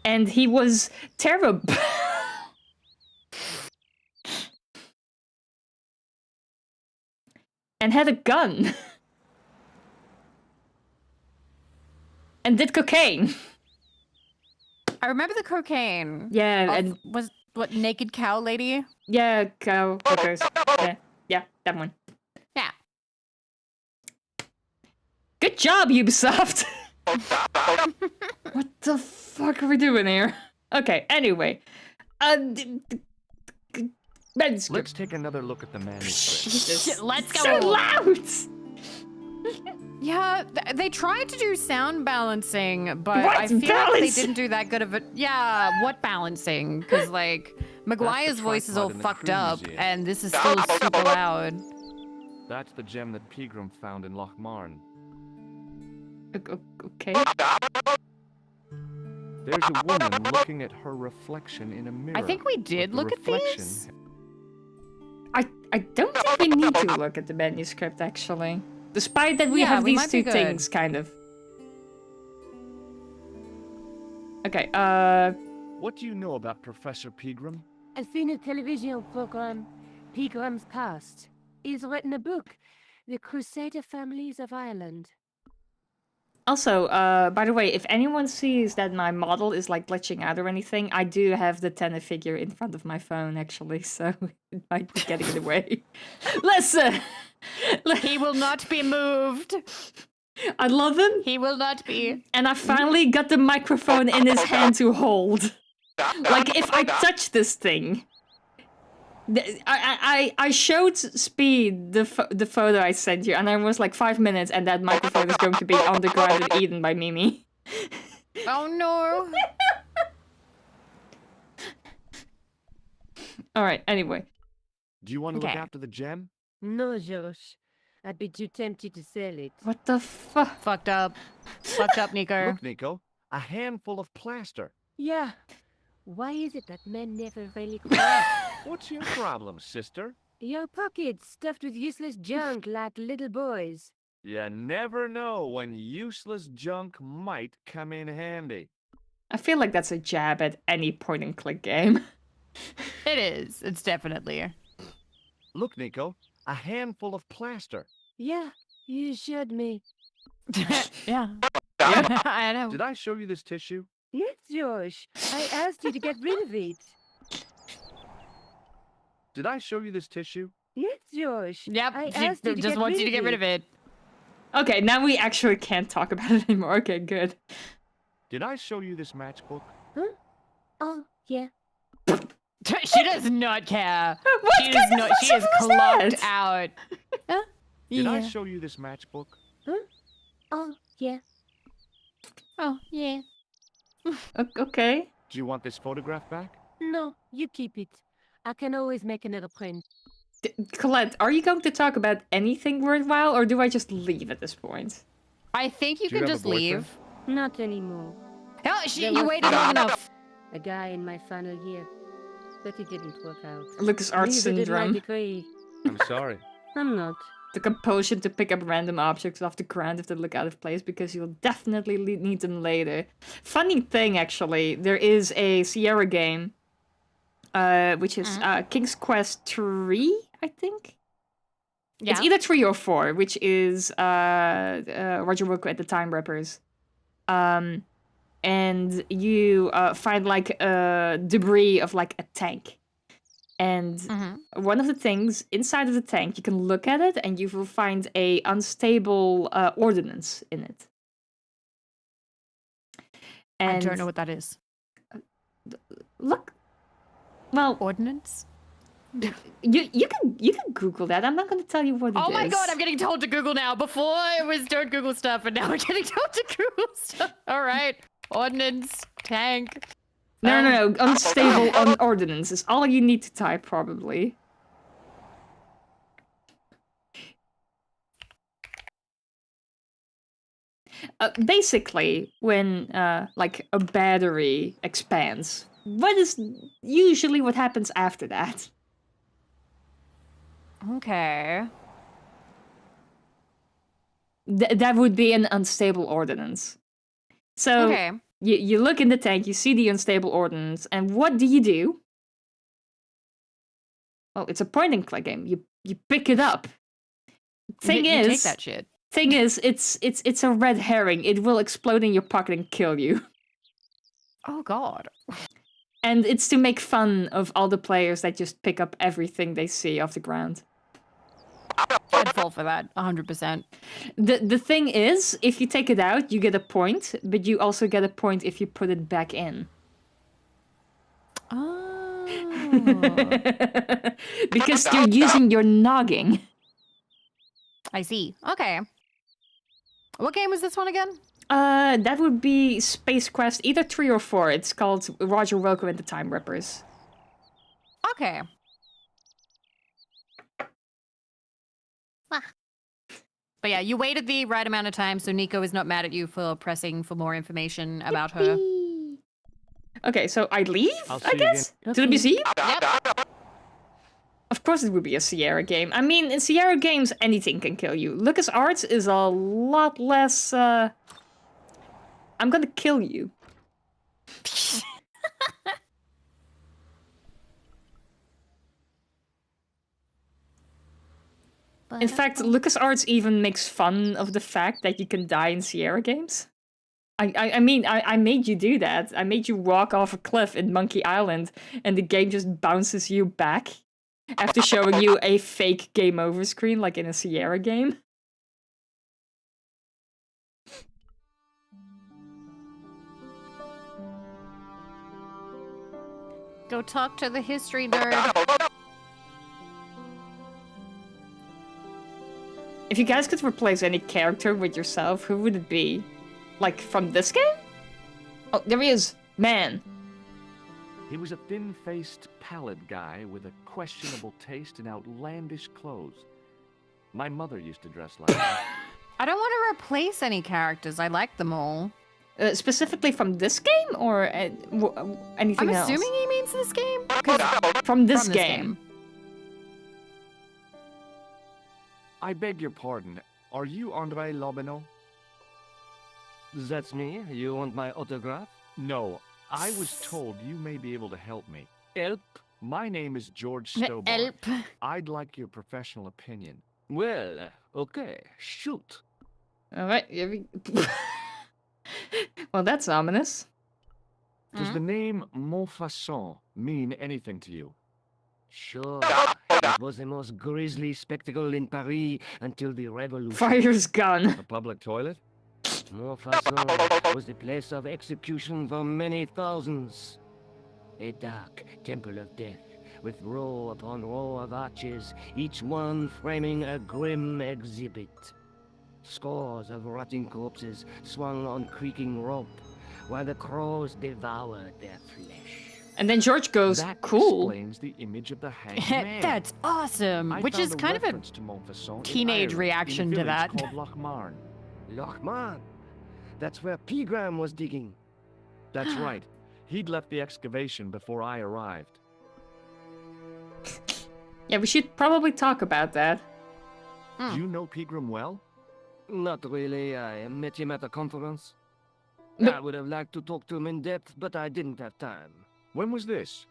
And he was terrible. And had a gun. And did cocaine. I remember the cocaine. Yeah, and was what Naked Cow Lady? Yeah, cow hookers. Yeah, that one. Yeah. Good job, Ubisoft. What the fuck are we doing here? Okay, anyway. Let's take another look at the manuscript. Jesus. Let's go. So loud! Yeah, they tried to do sound balancing, but What I feel like they balance? didn't do that good of it. Yeah, what balancing? Because, like, Maguire's voice is all tripod in the fucked crew up, museum. and this is still super loud. That's the gem that Pegram found in Lochmarn. Okay. There's a woman looking at her reflection in a mirror. I think we but did the look at reflection these. I don't think we need to look at the manuscript, actually. Despite that we Yeah, have we these might be two good. things, kind of. Okay, What do you know about Professor Pegram? I've seen a television program, Pegram's Past. He's written a book, The Crusader Families of Ireland. also, by the way, if anyone sees that my model is like glitching out or anything, I do have the tenor figure in front of my phone, actually, so it might be getting in the way. Listen! He will not be moved. I love him, He will not be. and I finally got the microphone in his hand to hold. Like, if I touch this thing... I showed Speed the photo I sent you, and I was like 5 minutes, and that microphone is going to be on the ground and eaten by Mimi. Oh no. Alright, anyway. Do you want to look Okay. after the gem? No, Josh. I'd be too tempted to sell it. What the fuck? Fucked up. Fucked up, Nico. Look, Nico, a handful of plaster. Yeah. Why is it that men never really cry? What's your problem, sister? Your pockets stuffed with useless junk like little boys. You never know when useless junk might come in handy. I feel like that's a jab at any point-and-click game. It is. It's definitely. Look, Nico, a handful of plaster. Yeah, you showed me. Yeah. I know. Did I show you this tissue? Yes, Josh. I asked you to get rid of it. Did I show you this tissue? Yes, Josh. Yep. I She asked you to just get wants rid you to of get rid of it. Okay, now we actually can't talk about it anymore. Okay, good. Did I show you this matchbook? Oh, yeah. She does not care. What She kind does of not. She question is was clocked that? out. Huh? Did I Yeah. show you this matchbook? Oh, yeah. Oh, yeah. Okay. Do you want this photograph back? No, you keep it. I can always make another print. Colette, are you going to talk about anything worthwhile, or do I just leave at this point? I think you Do you can have a just boyfriend? leave. Not anymore. Hell, There you was waited long enough. a guy in my final year, but it didn't work out. Lucas Arts Neither did my syndrome. degree. I'm sorry. I'm not. The compulsion to pick up random objects off the ground if they look out of place, because you'll definitely need them later. Funny thing, actually, there is a Sierra game, which is King's Quest 3, I think? Yeah. It's either 3 or 4, which is Roger Wilco at the Time Rippers. And you find like debris of like a tank. And one of the things inside of the tank, you can look at it and you will find a unstable ordnance in it. I And don't know what that is. look, well, Ordnance? you can Google that. I'm not going to tell you what it is. Oh my god, I'm getting told to Google now. Before it was don't Google stuff, and now we're getting told to Google stuff. All right. Ordnance, tank. No. Unstable ordnance is all you need to type, probably. Basically, when like a battery expands, what is usually what happens after that? Okay. That would be an unstable ordnance. So Okay. you look in the tank, you see the unstable ordnance, and what do? Well, it's a point-and-click game. You pick it up. Thing you is, take that shit. it's a red herring. It will explode in your pocket and kill you. Oh god. And it's to make fun of all the players that just pick up everything they see off the ground. I'd fall for that 100%. The thing is, if you take it out, you get a point, but you also get a point if you put it back in. Oh. Because you're using your noggin. I see. Okay. What game was this one again? That would be Space Quest, either 3 or 4. It's called Roger Welcome and the Time Rippers. Okay. But yeah, you waited the right amount of time, so Nico is not mad at you for pressing for more information about her. Okay, so I leave, I guess? To the museum? Yep. Of course it would be a Sierra game. I mean, in Sierra games, anything can kill you. LucasArts is a lot less, I'm gonna kill you. In fact, LucasArts even makes fun of the fact that you can die in Sierra games. I mean, I made you do that. I made you walk off a cliff in Monkey Island, and the game just bounces you back after showing you a fake game over screen, like in a Sierra game. Go talk to the history nerd. If you guys could replace any character with yourself, who would it be? Like, from this game? Oh, there he is. Man. He was a thin-faced, pallid guy with a questionable taste in outlandish clothes. My mother used to dress like that. I don't want to replace any characters. I like them all. Specifically from this game, or anything else? I'm assuming he means this game? From this game. I beg your pardon. Are you Andre Lobineau? That's me. You want my autograph? No. I was told you may be able to help me. Help? My name is George Stobart. Help. I'd like your professional opinion. Well, okay. Shoot. Alright, well, that's ominous. Does the name Montfaucon mean anything to you? Sure. It was the most grisly spectacle in Paris until the revolution. Fire's gun. A public toilet? Montfaucon was the place of execution for many thousands. A dark temple of death, with row upon row of arches, each one framing a grim exhibit. Scores of rotting corpses swung on creaking rope, while the crows devoured their flesh. And then George goes, That cool. explains the image of the hanged man. That's awesome. Which is kind of a to Montfaucon in teenage Ireland, reaction in a to village that. called Lochmarn. Lochmarn. That's where Pegram was digging. That's right. He'd left the excavation before I arrived. Yeah, we should probably talk about that. Do you know Pegram well? Not really. I met him at a conference. No. I would have liked to talk to him in depth, but I didn't have time. When was this?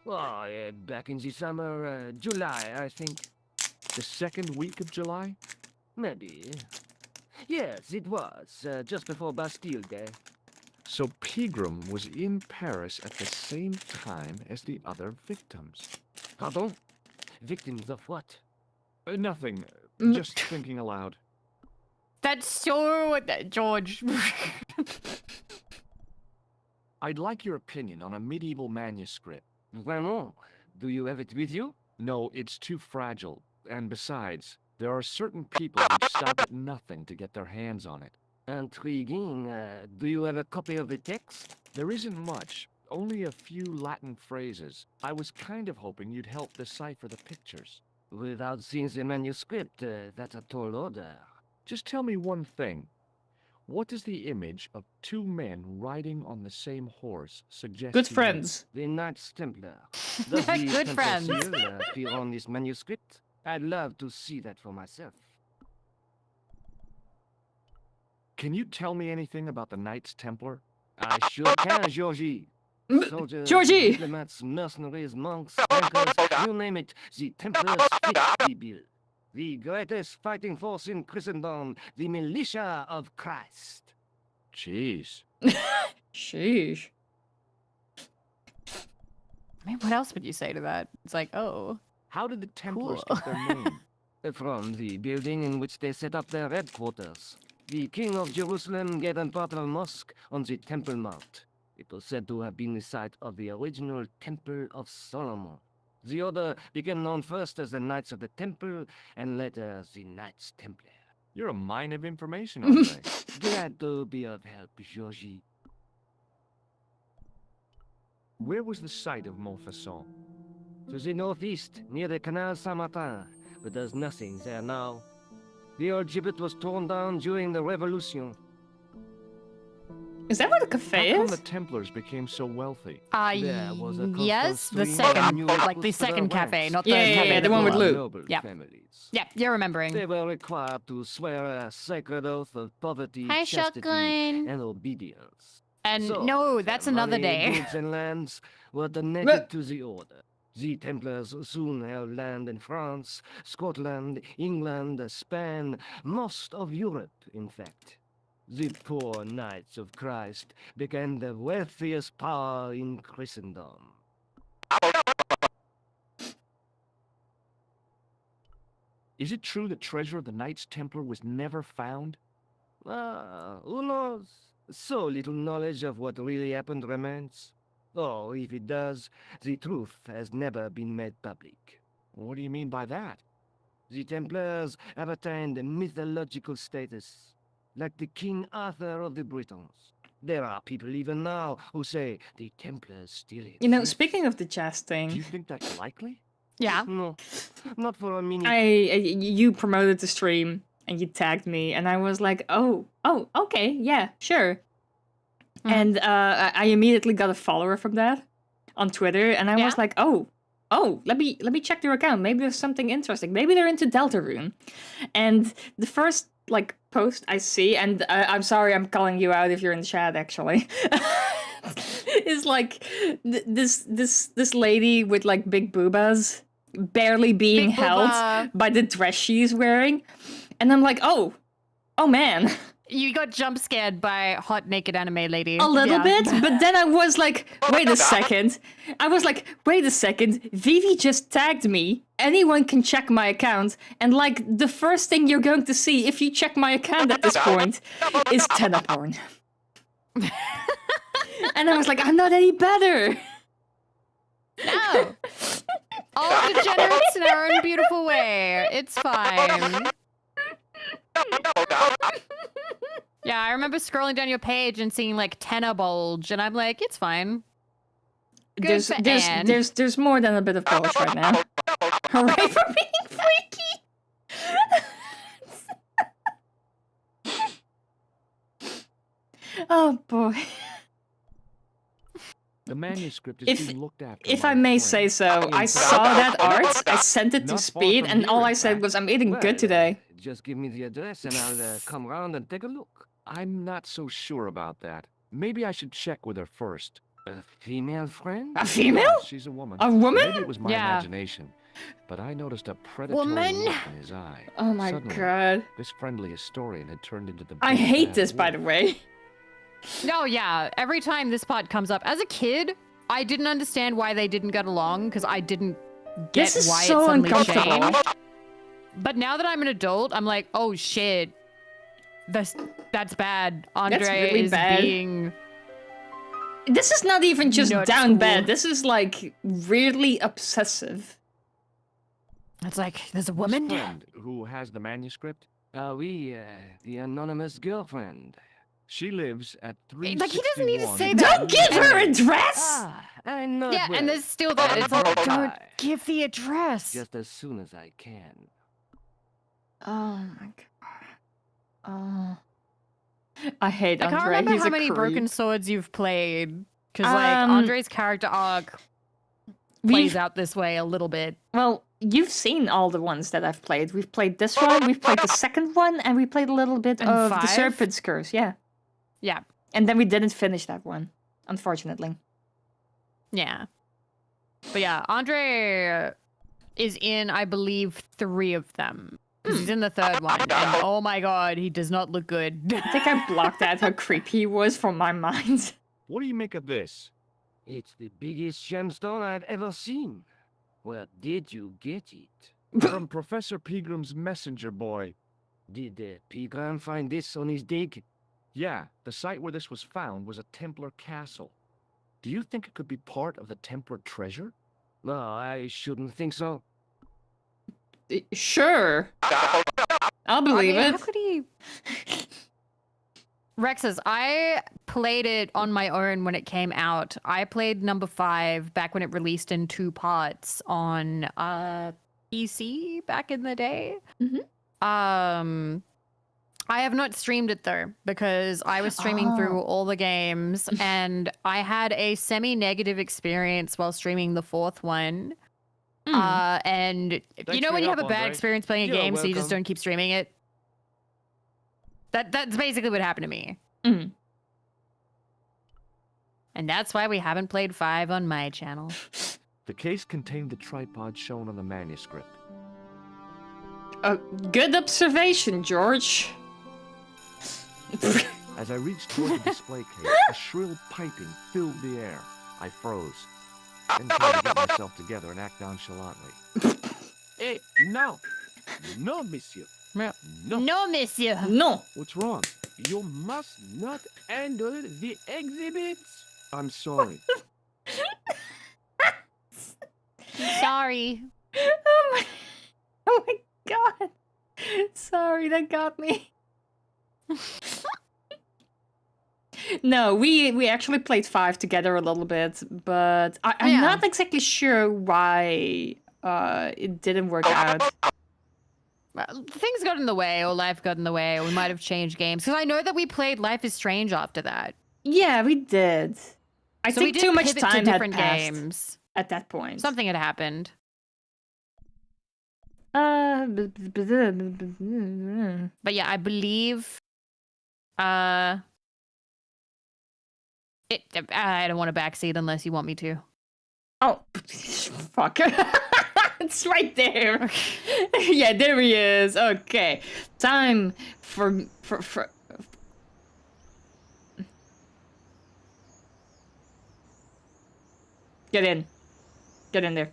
Oh, back in the summer, July, I think. The second week of July? Maybe. Yes, it was, just before Bastille Day. So Pegram was in Paris at the same time as the other victims. Pardon? Victims of what? Nothing. Just thinking aloud. That's so George. I'd like your opinion on a medieval manuscript. Vraiment? Do you have it with you? No, it's too fragile. And besides, there are certain people who stop at nothing to get their hands on it. Intriguing. Do you have a copy of the text? There isn't much. Only a few Latin phrases. I was kind of hoping you'd help decipher the pictures. Without seeing the manuscript, that's a tall order. Just tell me one thing. What does the image of two men riding on the same horse suggest? Good to you? friends. The Knights Templar. Does the Good Templar friends. seal appear on this manuscript? I'd love to see that for myself. Can you tell me anything about the Knights Templar? I sure can, Georgie. Soldiers, Georgie! diplomats, mercenaries, monks, bankers, you name it, the Templars fit the bill. The greatest fighting force in Christendom, the militia of Christ. Jeez. Sheesh. I mean, what else would you say to that? It's like, oh. How did the Templars Cool. get their name? From the building in which they set up their headquarters. The King of Jerusalem gave them part of a mosque on the Temple Mount. It was said to have been the site of the original Temple of Solomon. The order became known first as the Knights of the Temple, and later as the Knights Templar. You're a mine of information, Andre. Glad to be of help, Georgie. Where was the site of Montfaucon? To the northeast, near the Canal Saint-Martin, but there's nothing there now. The old gibbet was torn down during the Revolution. Is that what a How cafe come is? the Templars became so wealthy? There was a yes, the constant stream of second, new like the recruits to second their cafe, ranks. not the Yeah, cafe. the one with before. Lou. Noble Yep. families. Yeah, you're remembering. They were required to swear a sacred oath of poverty, Hi, chastity, shotgun. and obedience. And So, no, their that's another money, day. goods and lands were donated to the order. The Templars soon held land in France, Scotland, England, Spain, most of Europe, in fact. The poor Knights of Christ became the wealthiest power in Christendom. Is it true that treasure of the Knights Templar was never found? Who knows? So little knowledge of what really happened remains. Oh, if it does, the truth has never been made public. What do you mean by that? The Templars have attained a mythological status, like the King Arthur of the Britons. There are people even now who say the Templars still exist. You know, speaking of the chest Do you thing, think that's likely? Yeah. No, not for a minute. you promoted the stream and you tagged me, and I was like, oh, okay, yeah, sure. And I immediately got a follower from that on Twitter, and I was like, oh, let me check their account. Maybe there's something interesting. Maybe they're into Deltarune. And the first like post I see, and I'm sorry, I'm calling you out if you're in the chat actually, is like this lady with like big boobas barely being Big held booba. by the dress she's wearing, and I'm like, oh man. You got jump scared by hot naked anime lady. A little Yeah. bit, but then I was like, wait a second. Vivi just tagged me. Anyone can check my account. And like, the first thing you're going to see if you check my account at this point is tenna porn. And I was like, I'm not any better. No. All degenerates in our own beautiful way. It's fine. Yeah, I remember scrolling down your page and seeing like tenna bulge, and I'm like, it's fine. Good for Anne. There's more than a bit of bulge right now. Hooray for being freaky! Oh boy. The manuscript is If- being looked after. If by I a may friend. say so, I saw that art, I sent it to Not far Speed, from and all here, I in said fact. was, I'm eating Well, good today. Just give me the address and I'll come round and take a look. I'm not so sure about that. Maybe I should check with her first. A female friend? A female? Yeah, she's a woman. A woman? Maybe it was my Yeah. imagination, but I noticed a predatory Woman? look in his eye. Oh my Suddenly, god. This friendly historian had turned into the. I big hate bad this, by wolf. the way. No, yeah. Every time this part comes up, as a kid, I didn't understand why they didn't get along because I didn't get This is why so it suddenly uncomfortable. changed. But now that I'm an adult, I'm like, oh shit, that's bad. Andre really is bad. being. This is not even just Not down cool. bad. This is like weirdly obsessive. It's like there's a This woman. friend who has the manuscript. The anonymous girlfriend. She lives at 361. Like, he doesn't need to say that. Don't give her address! Ah, I know it Yeah, well. and there's still that. It's like, Bye. don't give the address. Just as soon as I can. Oh my god. Oh. I hate I can't Andre. remember He's how a many creep. Broken Swords you've played, because like Um, Andre's character arc plays out this way a little bit. Well, you've seen all the ones that I've played. We've played this one, we've played the second one, and we played a little bit And of the 5? Serpent's Curse, yeah. Yeah, And then we didn't finish that one, unfortunately. yeah, but yeah, Andre is in, I believe, 3 of them. 'Cause he's in the 3rd one, and oh my god, he does not look good. I think I blocked out how creepy he was from my mind. What do you make of this? It's the biggest gemstone I've ever seen. Where did you get it? From Professor Pilgrim's messenger boy. Did Pegram find this on his dig? Yeah, the site where this was found was a Templar castle. Do you think it could be part of the Templar treasure? No, I shouldn't think so. Sure. I'll believe How it. could he? Rexus, I played it on my own when it came out. I played number 5 back when it released in 2 parts on PC back in the day. Mhm. I have not streamed it though because I was streaming through all the games and I had a semi-negative experience while streaming the 4th one. And you know for when you your have a help, bad Andre. experience playing a You're game, so you just welcome. don't keep streaming it? That's basically what happened to me. Mm. And that's why we haven't played 5 on my channel. The case contained the tripod shown on the manuscript. Good observation, George. As I reached toward the display case, a shrill piping filled the air. I froze. Then tried to get myself together and act nonchalantly. Hey, no! No, monsieur. No. No, monsieur. No. What's wrong? You must not handle the exhibits. I'm sorry. Sorry. Oh my god. Sorry, that got me. No, we actually played 5 together a little bit, but I'm Yeah. not exactly sure why it didn't work out. Things got in the way, or life got in the way, or we might have changed games. Because I know that we played Life is Strange after that. Yeah, we did. I So we think did too much pivot to time had different passed games. at that point. Something had happened. But But yeah, I believe I don't want to backseat unless you want me to. oh, fuck. It's right there. Yeah, there he is. Okay. Time for Get in. Get in there.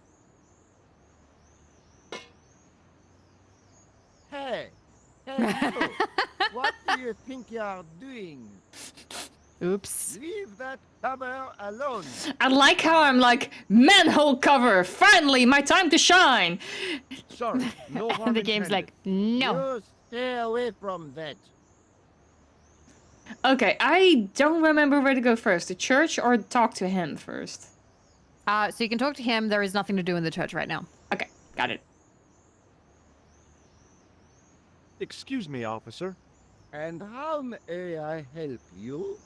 Hey! Hey, you! What do you think you're doing? Oops. Leave that hammer alone. I like how I'm like, manhole cover! Finally, my time to shine! Sorry, no harm And the game's like, no. You stay away from that. Okay, I don't remember where to go first. The church or talk to him first? So you can talk to him. There is nothing to do in the church right now. Okay, got it. Excuse me, officer. And how may I help you?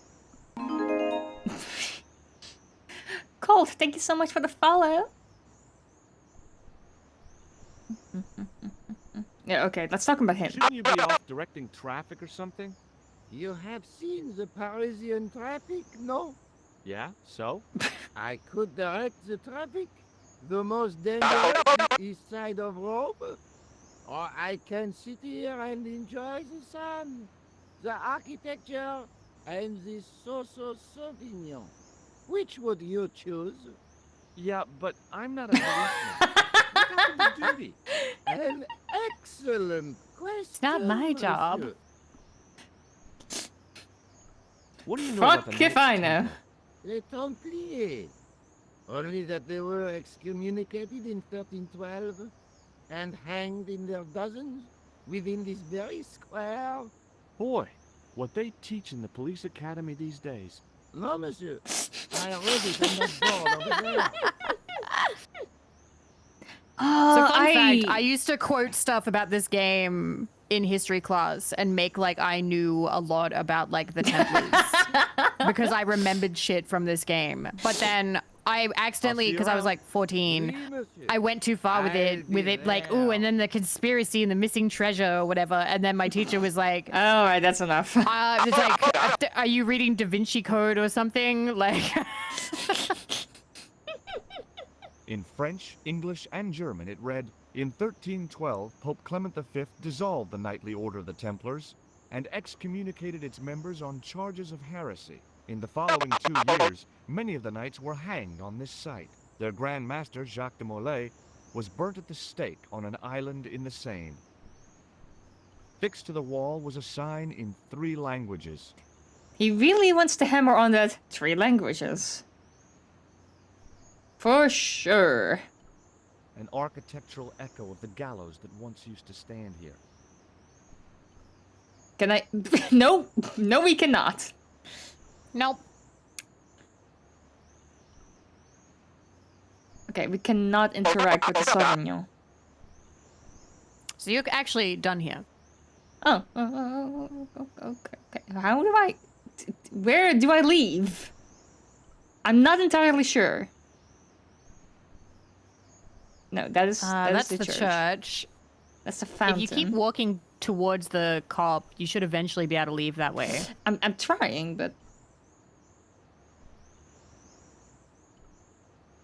Colt, thank you so much for the follow. Yeah, okay, let's talk about him. Shouldn't you be off directing traffic or something? You have seen the Parisian traffic, no? Yeah, so? I could direct the traffic. The most dangerous east side of Rome. Or I can sit here and enjoy the sun, the architecture, and the Sauvignon. Which would you choose? Yeah, but I'm not a policeman. What happened to duty? An excellent question. It's not my job. monsieur. What do you know about the Fuck if Knights I know. Templar? Les Templiers. Only that they were excommunicated in 1312 and hanged in their dozens within this very square. Boy, what they teach in the police academy these days. No, monsieur. I read it on that board over there. So fun fact, I used to quote stuff about this game in history class and make like I knew a lot about like the Templars because I remembered shit from this game. But then I accidentally, because I was like 14, Oui, monsieur. I went too far with it like, ooh, and then the conspiracy and the missing treasure or whatever. And then my teacher was like, Alright, that's enough. it's like, are you reading Da Vinci Code or something? Like, In French, English, and German it read, in 1312, Pope Clement V dissolved the knightly order of the Templars and excommunicated its members on charges of heresy. In the following 2 years, many of the knights were hanged on this site. Their Grand Master, Jacques de Molay, was burnt at the stake on an island in the Seine. Fixed to the wall was a sign in 3 languages. He really wants to hammer on that 3 languages. For sure. An architectural echo of the gallows that once used to stand here. Can I? No, no, we cannot. Nope. Okay, we cannot interact with the Sauvignon. So you're actually done here. Oh, okay. How do I? Where do I leave? I'm not entirely sure. No, that's the the church. church. That's the fountain. If you keep walking towards the cop, you should eventually be able to leave that way. I'm trying, but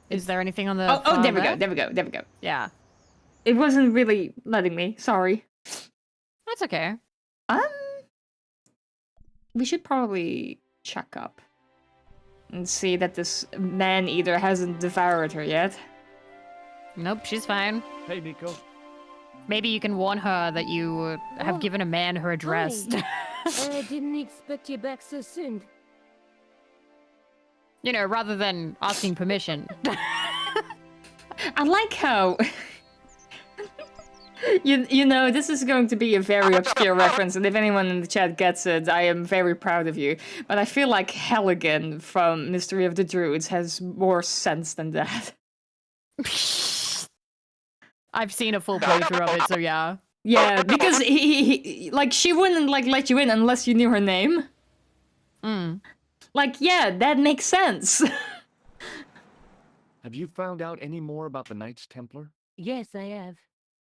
Is there anything on the? oh, there we far go. There we go. There we go. Yeah, It wasn't really letting me. Sorry. that's okay. We should probably check up and see that this man-eater hasn't devoured her yet. Nope, she's fine. Hey, Nico. Maybe you can warn her that you have given a man her address. I didn't expect you back so soon. You know, rather than asking permission. I like how you know, this is going to be a very obscure reference, and if anyone in the chat gets it, I am very proud of you. But I feel like Halligan from Mystery of the Druids has more sense than that. I've seen a full playthrough of it, so yeah. Yeah, because he like she wouldn't like let you in unless you knew her name. Like, yeah, that makes sense. Have you found out any more about the Knights Templar? Yes, I have.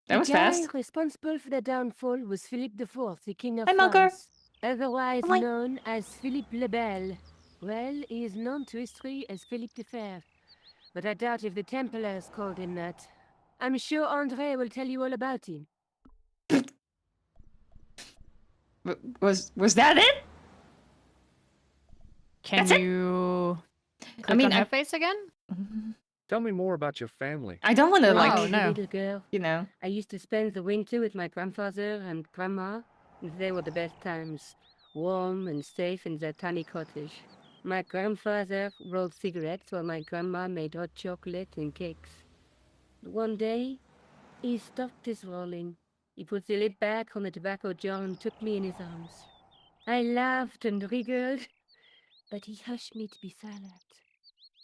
That was the guy fast. responsible for the downfall was Philippe IV, the King of Hi, Mulker. France, otherwise Hi. known as Philippe le Bel. Well, he is known to history as Philippe the Fair, but I doubt if the Templars called him that. I'm sure André will tell you all about him. Was that it? Can That's it? you click I mean, on her face again? Tell me more about your family. I don't want to When I like, was a no. little girl, you know. I used to spend the winter with my grandfather and grandma, and they were the best times, warm and safe in their tiny cottage. My grandfather rolled cigarettes while my grandma made hot chocolate and cakes. One day, he stopped his rolling. He put the lid back on the tobacco jar and took me in his arms. I laughed and wriggled, but he hushed me to be silent.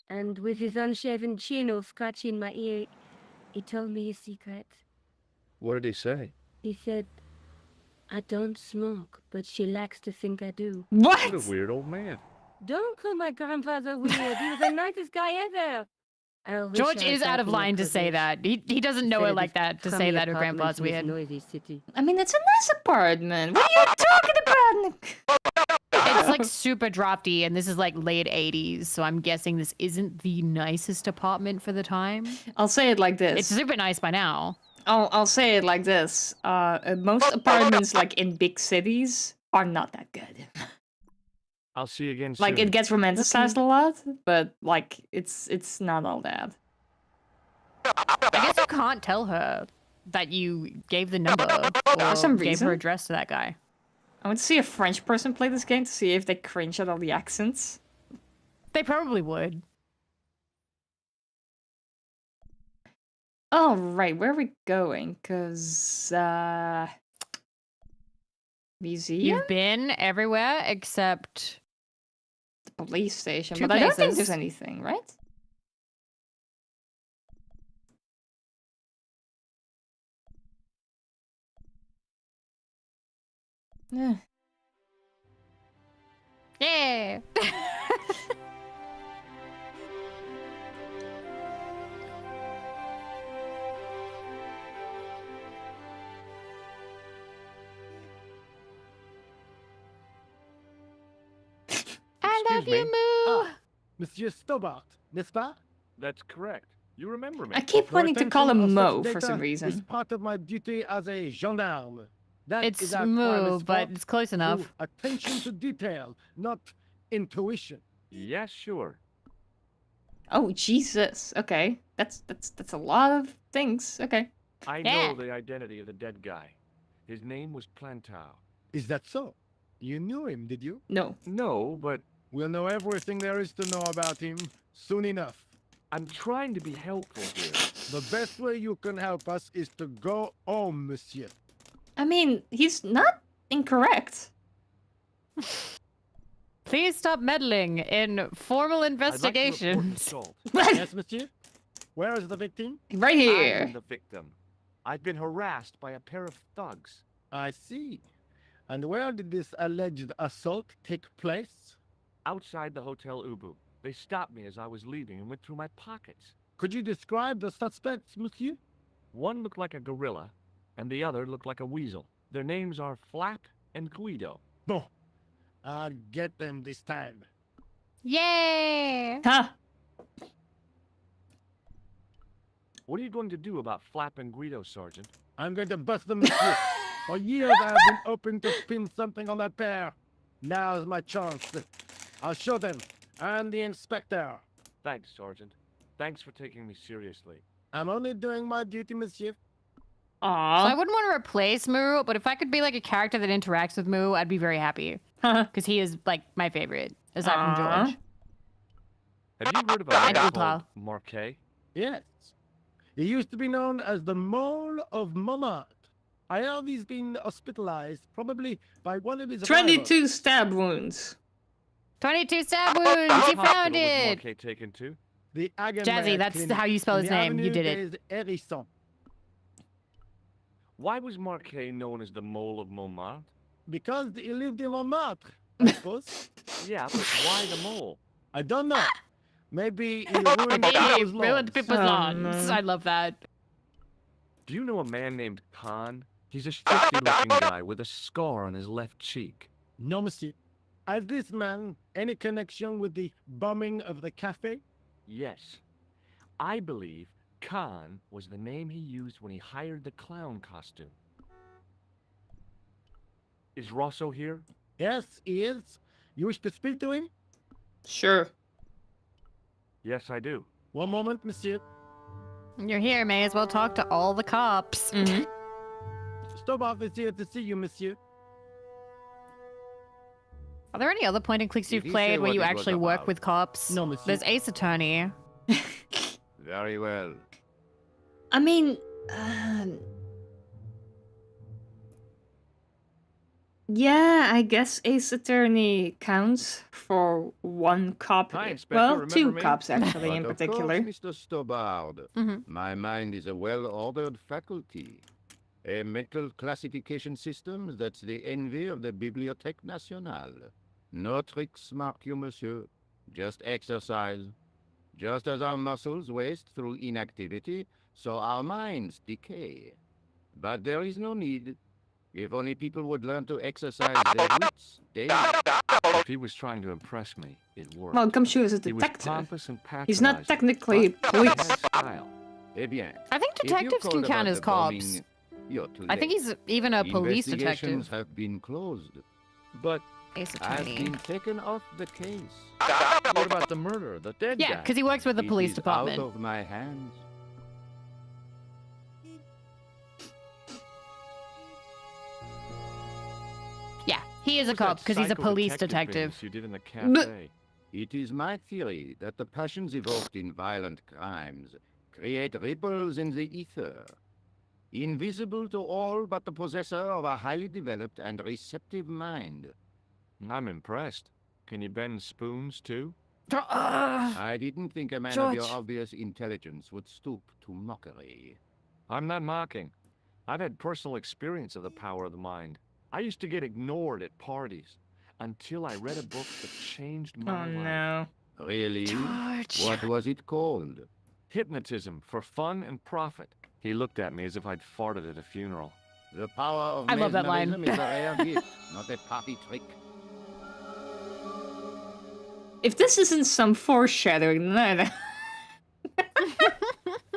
And with his unshaven chin all scratchy in my ear, he told me his secret. What did he say? He said, I don't smoke, but she likes to think I do. What? weird old man. Don't call my grandfather weird. He was the nicest guy ever. I wish George I was is out back of in my line to say cottage that. He doesn't know instead it of like this that to say crummy that her apartment grandpa's in this weird. noisy city. I mean, it's a nice apartment. What are you talking about, Nick? It's like super drafty, and this is like late 80s, so I'm guessing this isn't the nicest apartment for the time. I'll say it like this. It's super nice by now. I'll say it like this. Most apartments, like in big cities, are not that good. I'll see you again soon. Like it gets romanticized a lot, but like it's not all that. I guess you can't tell her that you gave the number or some gave reason. her address to that guy. I want to see a French person play this game to see if they cringe at all the accents. They probably would. All right, where are we going? Cause museum, You've been everywhere except the police station, two but I don't think places. there's anything, right? Yeah. yeah. I love Excuse you, me. Moo. Monsieur Stobart, n'est-ce pas? That's correct. You remember me. I keep The wanting to call retention him of such Mo for some data is reason. part of my duty as a gendarme. That is It's our Moo, private but sport it's close through enough. attention to detail, not intuition. Yes, sure. Oh Jesus. Okay, that's a lot of things. Okay. I Yeah. know the identity of the dead guy. His name was Plantow. Is that so? You knew him, did you? No. No, but We'll know everything there is to know about him soon enough. I'm trying to be helpful here. The best way you can help us is to go home, monsieur. I mean, he's not incorrect. Please stop meddling in formal I'd like to report an investigations. assault. Yes, monsieur? Where is the victim? Right I'm here. the victim. I've been harassed by a pair of thugs. I see. And where did this alleged assault take place? Outside the Hotel Ubu. They stopped me as I was leaving and went through my pockets. Could you describe the suspects, monsieur? One looked like a gorilla, and the other looked like a weasel. Their names are Flap and Guido. Bon. I'll get them this time. Yay! Huh. What are you going to do about Flap and Guido, Sergeant? I'm going to bust them, monsieur. For years I have been hoping to pin something on that pair. Now's my chance. I'll show them. And the inspector. Thanks, Sergeant. Thanks for taking me seriously. I'm only doing my duty, monsieur. So I Aww. wouldn't want to replace Moo, but if I could be like a character that interacts with Moo, I'd be very happy. Because he is like my favorite, aside from Aw. George. Have you heard of a And man Ultra. called Marquet? Yes. He used to be known as the Mole of Montmartre. I heard he's been hospitalized, probably by one of his rivals. 22 stab wounds. 22 stab wounds! Which You hospital found was it! Marquet taken to? The Hagenmeyer Jazzy, that's Clinic how you spell in his the name. You Avenue did it. des Hérissons. Why was Marquet known as the Mole of Montmartre? Because he lived in Montmartre, I suppose. Yeah, but why the mole? I don't know. Maybe he ruined He people's ruined lives. people's Oh, lawns. no. I love that. Do you know a man named Khan? He's a shifty-looking guy with a scar on his left cheek. No, monsieur. Has this man any connection with the bombing of the cafe? Yes. I believe Khan was the name he used when he hired the clown costume. Is Rosso here? Yes, he is. You wish to speak to him? Sure. Yes, I do. One moment, monsieur. You're here, may as well talk to all the cops. Mm-hmm. Stobart is here to see you, monsieur. Are there any other point and clicks Did you've he say played where what you it was actually work about? with cops? No, monsieur. There's Ace Attorney. Very well. I mean, yeah, I guess Ace Attorney counts for one cop. Hi, Inspector, Well, remember 2 me? cops actually But in of particular. course, Mr. Stobart. Mhm. My mind is a well-ordered faculty. A mental classification system that's the envy of the Bibliothèque Nationale. No tricks mark you, monsieur. Just exercise. Just as our muscles waste through inactivity, so our minds decay. But there is no need. If only people would learn to exercise their wits daily. If he was trying to impress me, it worked. Well, Gumshoe is a He was detective. pompous and He's not patronizing, technically but he had police. style. Eh bien, I think if you detectives can called count about as the cops. bombing, you're too I think late. he's even a police Investigations detective. have been closed, but Ace I've Attorney. been taken off the case. What about the murderer, the dead Yeah, guy? because he works with the It police is department. out of my hands. Yeah, he is a What was cop that because he's a police psycho-detective detective. business you did in the cafe? It is my theory that the passions evoked in violent crimes create ripples in the ether, invisible to all but the possessor of a highly developed and receptive mind. I'm impressed. Can you bend spoons, too? I didn't think a man of your George. obvious intelligence would stoop to mockery. I'm not mocking. I've had personal experience of the power of the mind. I used to get ignored at parties until I read a book that changed my Oh life. no. Really? George. What was it called? Hypnotism for fun and profit. He looked at me as if I'd farted at a funeral. The power of I love that line. mesmerism is a rare gift, not a party trick. If this isn't some foreshadowing, then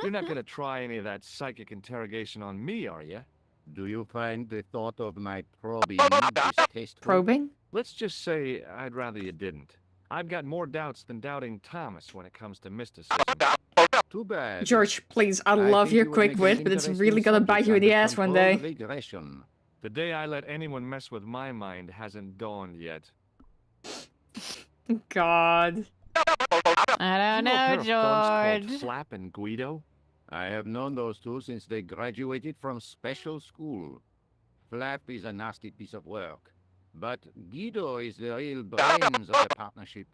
You're not going to try any of that psychic interrogation on me, are you? Do you find the thought of my probing distasteful? probing? Let's just say I'd rather you didn't. I've got more doubts than doubting Thomas when it comes to mysticism. Too bad. George, please, I I love think your you would quick make an wit, but it's interesting really gonna subject bite you in the under ass one controlled day. regression. The day I let anyone mess with my mind hasn't dawned yet. God. I don't You a pair know, of thugs called George. Flap and Guido? I have known those two since they graduated from special school. Flap is a nasty piece of work, But Guido is the real brains of the partnership.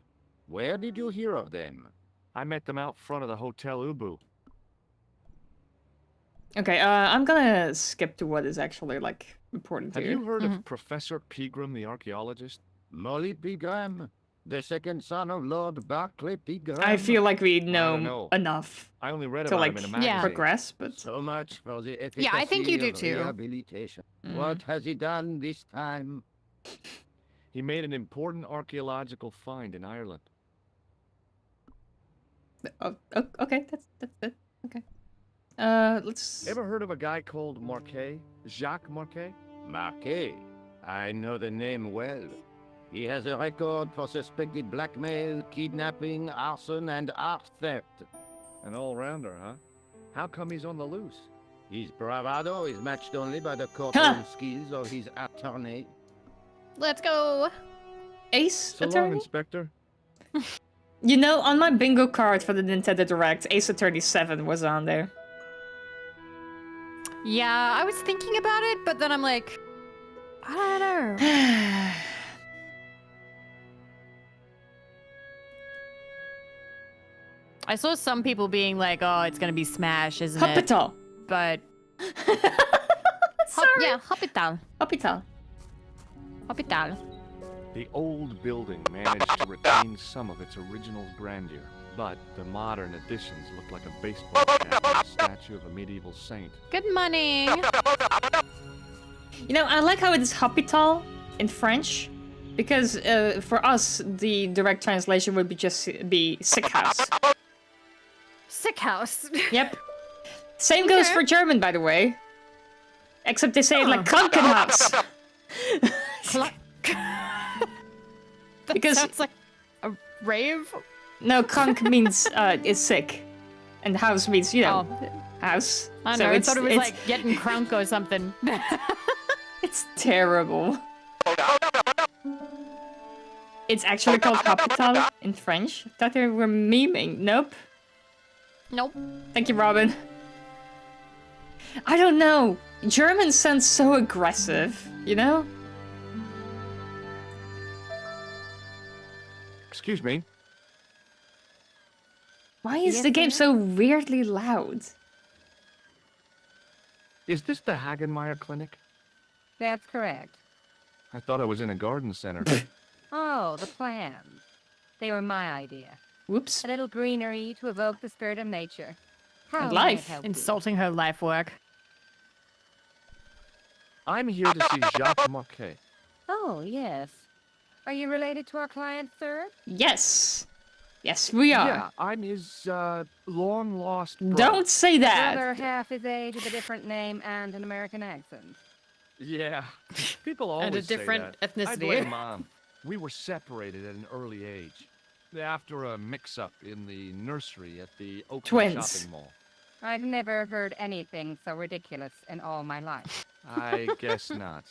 Where did you hear of them? I met them out front of the Hotel Ubu. Okay, I'm gonna skip to what is actually like important Have here. you heard of Professor Pegram, the archaeologist? Molly Pegram, the second son of Lord Barclay Pegram. I feel like we don't know know. enough I only read to about like him in a magazine. progress, but So much for the efficacy Yeah, I think you do of too. rehabilitation. What has he done this time? He made an important archaeological find in Ireland. oh, okay, that's it. Okay. Let's. Ever heard of a guy called Marquet? Jacques Marquet? Marquet. I know the name well. He has a record for suspected blackmail, kidnapping, arson, and art theft. An all-rounder, huh? How come he's on the loose? His bravado is matched only by the courtroom skills of his attorney. Let's go. Ace So long, Attorney? Inspector. You know, on my bingo card for the Nintendo Direct, Ace Attorney 7 was on there. Yeah, I was thinking about it, but then I'm like, I don't know. I saw some people being like, "Oh, it's gonna be Smash, isn't it?" Hospital. But Sorry. yeah, Hospital. Hospital. Hospital. The old building managed to retain some of its original grandeur, but the modern additions look like a baseball cap and a statue of a medieval saint. Good morning. You know, I like how it is Hospital in French, because for us, the direct translation would be sick house. Sick house. Yep. Same goes for German, by the way. Except they say it like Krankenhaus. Because sounds like a rave. no, krank means is sick, and house means, you know, house. I So know. I thought it was like getting crunk or something. It's terrible. It's actually called Hospital in French. I thought they were memeing. Nope. Nope. Thank you, Robin. I don't know. German sounds so aggressive, you know? Excuse me. Why is Yes, the game ma'am? so weirdly loud? Is this the Hagenmeyer Clinic? That's correct. I thought I was in a garden center. Oh, the plans. They were my idea. Whoops. A little greenery to evoke the spirit of nature. How And may I life. help you? Insulting her life work. I'm here to see Jacques Marquet. Oh, yes. Are you related to our client, sir? Yes. Yes, we are. Yeah, I'm his long-lost brother. Don't say The that. other half is age with a different name and an American accent. Yeah, people always different say that. I ethnicity. blame Mom. We were separated at an early age. After a mix-up in the nursery at the Oakland Twins. shopping mall. I've never heard anything so ridiculous in all my life. I guess not.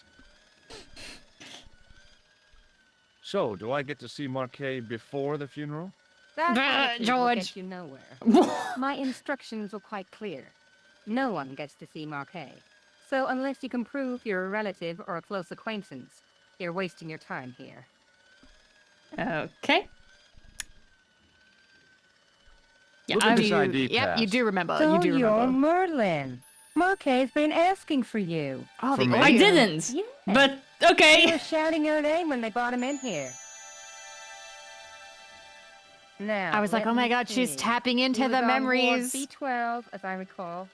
So, do I get to see Marquet before the funeral? That attitude will George. get you nowhere. My instructions were quite clear. No one gets to see Marquet. So unless you can prove you're a relative or a close acquaintance, you're wasting your time here. Okay. Yeah, Look at this ID Yep, pass. you do remember. So you do you're remember. Merlin. Marquet's been asking for you. Oh, For the me? I audio. didn't. Yeah. But They okay. were shouting your name when they brought him in here. Now, I was like, let oh my me god, she's see. tapping He into was the on Ward memories. B12, as I recall.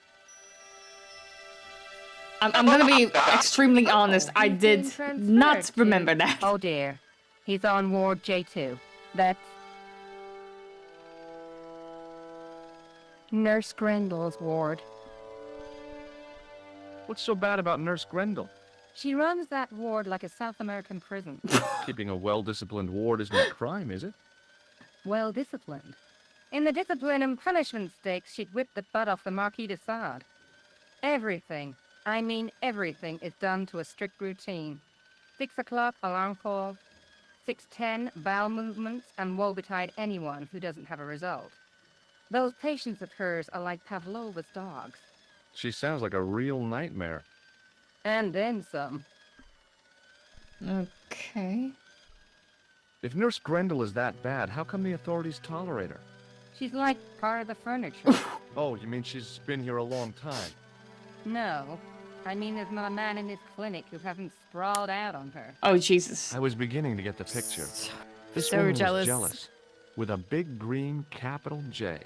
I'm gonna be extremely honest. I he's being did transferred not to- remember that. Oh dear. He's on Ward J2. That's Nurse Grendel's ward. What's so bad about Nurse Grendel? She runs that ward like a South American prison. Keeping a well-disciplined ward isn't a crime, is it? Well disciplined. In the discipline and punishment stakes, she'd whip the butt off the Marquis de Sade. Everything, I mean everything, is done to a strict routine. 6 o'clock, alarm call. 6:10, bowel movements, and woe betide anyone who doesn't have a result. Those patients of hers are like Pavlova's dogs. She sounds like a real nightmare. And then some. Okay. If Nurse Grendel is that bad, how come the authorities tolerate her? She's like part of the furniture. Oh, you mean she's been here a long time? No. I mean, there's not a man in this clinic who hasn't sprawled out on her. Oh, Jesus. I was beginning to get the picture. This So woman jealous. was jealous. With a big green capital J.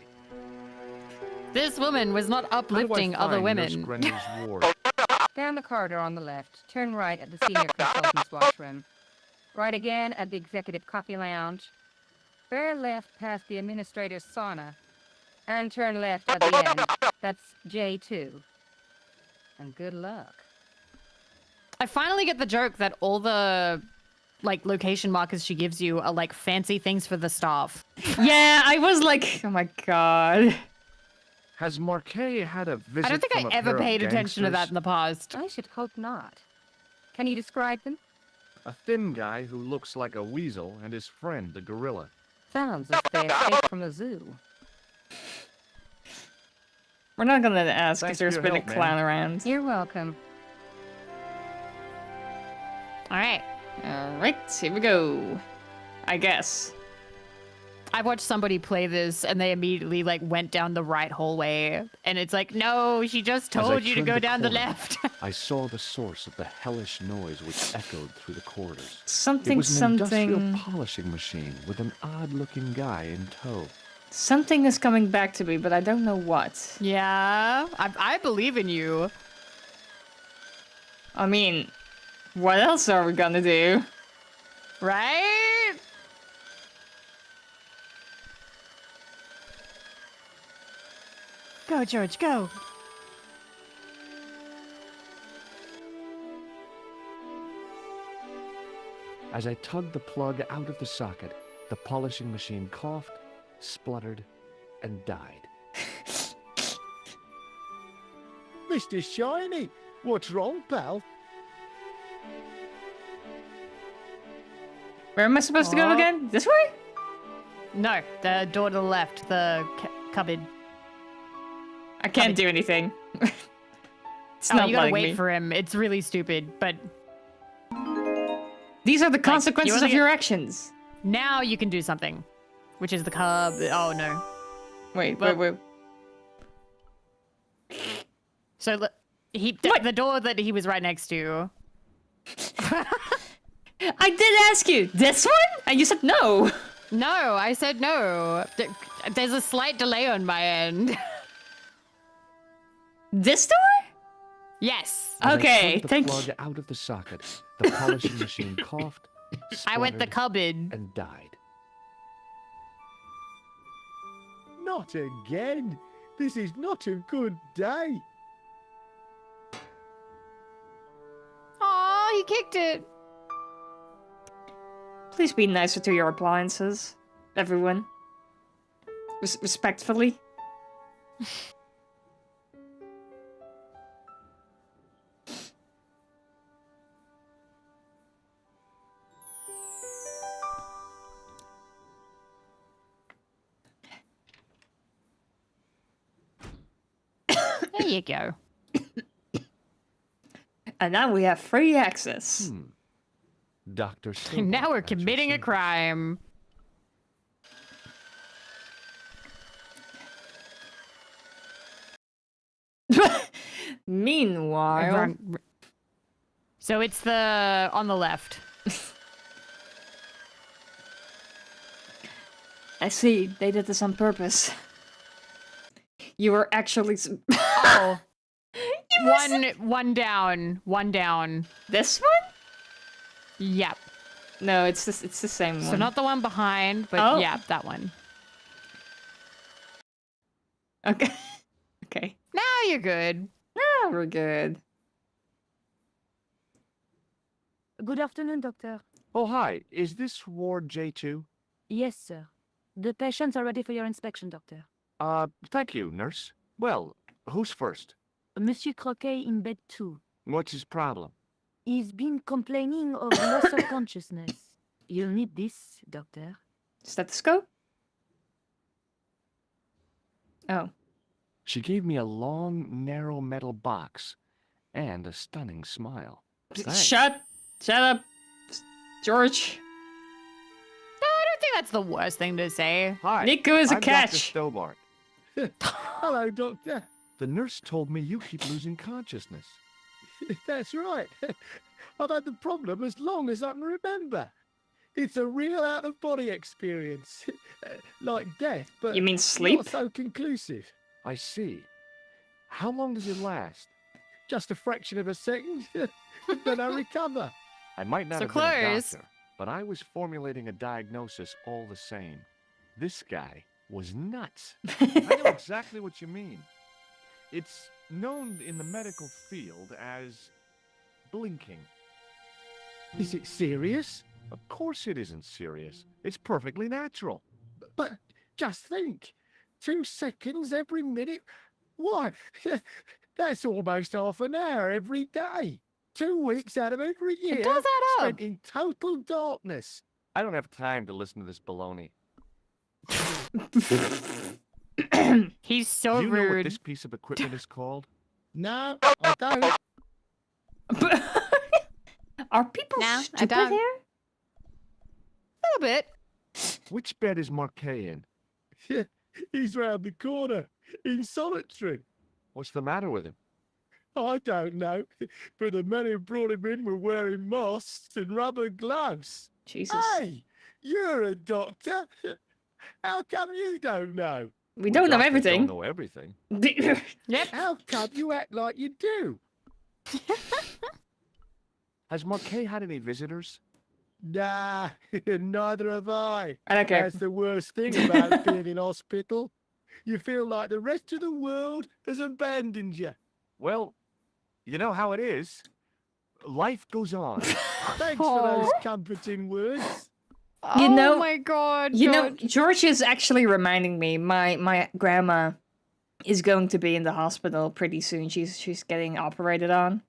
This woman was not How do I uplifting other find Nurse women. Grendel's ward? Down the corridor on the left, turn right at the senior consultant's washroom. Right again at the executive coffee lounge. Bear left past the administrator's sauna. And turn left at the end. That's J2. And good luck. I finally get the joke that all the like location markers she gives you are like fancy things for the staff. Yeah, I was like, oh my god. Has Marquet had a visit I don't think from I a ever pair of paid attention to that in gangsters? the past. I should hope not. Can you describe them? A thin guy who looks like a weasel and his friend, the gorilla. Sounds like they escaped from the zoo. We're not gonna ask Thanks if there's for been your a help, man. clown around. You're welcome. Alright. Alright, here we go. I guess. I watched somebody play this and they immediately like went down the right hallway and it's like, no, she just As I told you to turned go the down the corner, left. I saw the source of the hellish noise which echoed through the corridors. It Something, was an industrial something. polishing machine with an odd-looking guy in tow. Something is coming back to me, but I don't know what. Yeah, I believe in you. I mean, what else are we gonna do? Right? Go, George, go. As I tugged the plug out of the socket, the polishing machine coughed, spluttered, and died. Mr. Shiny, what's wrong, pal? Where am I supposed to go Oh. again? This way? No, the door to the left, the cupboard. I can't do anything. It's Oh, not you gotta letting wait me. for him. It's really stupid, but These are the consequences only of your actions. now you can do something, which is the cub. Oh no. Wait, Well- wait. So the door that he was right next to. I did ask you this one, and you said no. No, I said no. There's a slight delay on my end. This door? Yes. As Okay, I tugged the thank plug out of the socket, the polishing machine coughed, I went the spluttered, cupboard. and died. Not again. This is not a good day. Aw, he kicked it. Please be nicer to your appliances, everyone. Respectfully. There you go. And now we have free access. Dr. Now we're committing a crime. Meanwhile, So it's the on the left. I see they did this on purpose. You were actually Oh. One down. this one? Yep. No, it's the same one. So not the one behind, but Oh. yeah, that one. Okay. Okay. Now you're good. Now we're good. Good afternoon, doctor. Oh, hi. Is this Ward J2? Yes, sir. The patients are ready for your inspection, doctor. Thank you, nurse. Well, who's first? Monsieur Croquet in bed 2. What's his problem? He's been complaining of loss of consciousness. You'll need this, doctor. Stethoscope? Oh. She gave me a long, narrow metal box and a stunning smile. Thanks. Shut up. George. No, I don't think that's the worst thing to say. Hi, Nico is a I'm catch. Dr. Stobart. Hello, Doctor. The nurse told me you keep losing consciousness. That's right. I've had the problem as long as I can remember. It's a real out-of-body experience. Like death, but You mean sleep? not so conclusive. I see. How long does it last? Just a fraction of a second, then I recover. I might not So have been a close. doctor, but I was formulating a diagnosis all the same. This guy was nuts. I know exactly what you mean. It's known in the medical field as blinking. Is it serious? Of course it isn't serious. It's perfectly natural. But just think, 2 seconds every minute. Why? That's almost half an hour every day. 2 weeks out of every year. It does add up. spent in total darkness. I don't have time to listen to this baloney. He's so Do you know what rude. this piece of equipment is called? No, I don't. Are people No, I stupid don't. here? A little bit. Which bed is Marquet in? He's round the corner, in solitary. What's the matter with him? I don't know, but the men who brought him in were wearing masks and rubber gloves. Jesus. Hey, you're a doctor. How come you don't know? We don't know Doctors everything. Don't know everything. Yep. How come you act like you do? Has Marquet had any visitors? Nah, neither have I. I don't care. That's the worst thing about being in hospital. You feel like the rest of the world has abandoned you. Well, you know how it is. Life goes on. Thanks for those comforting words. You know- Oh my god. You know, George. George is actually reminding me. My grandma is going to be in the hospital pretty soon. She's getting operated on,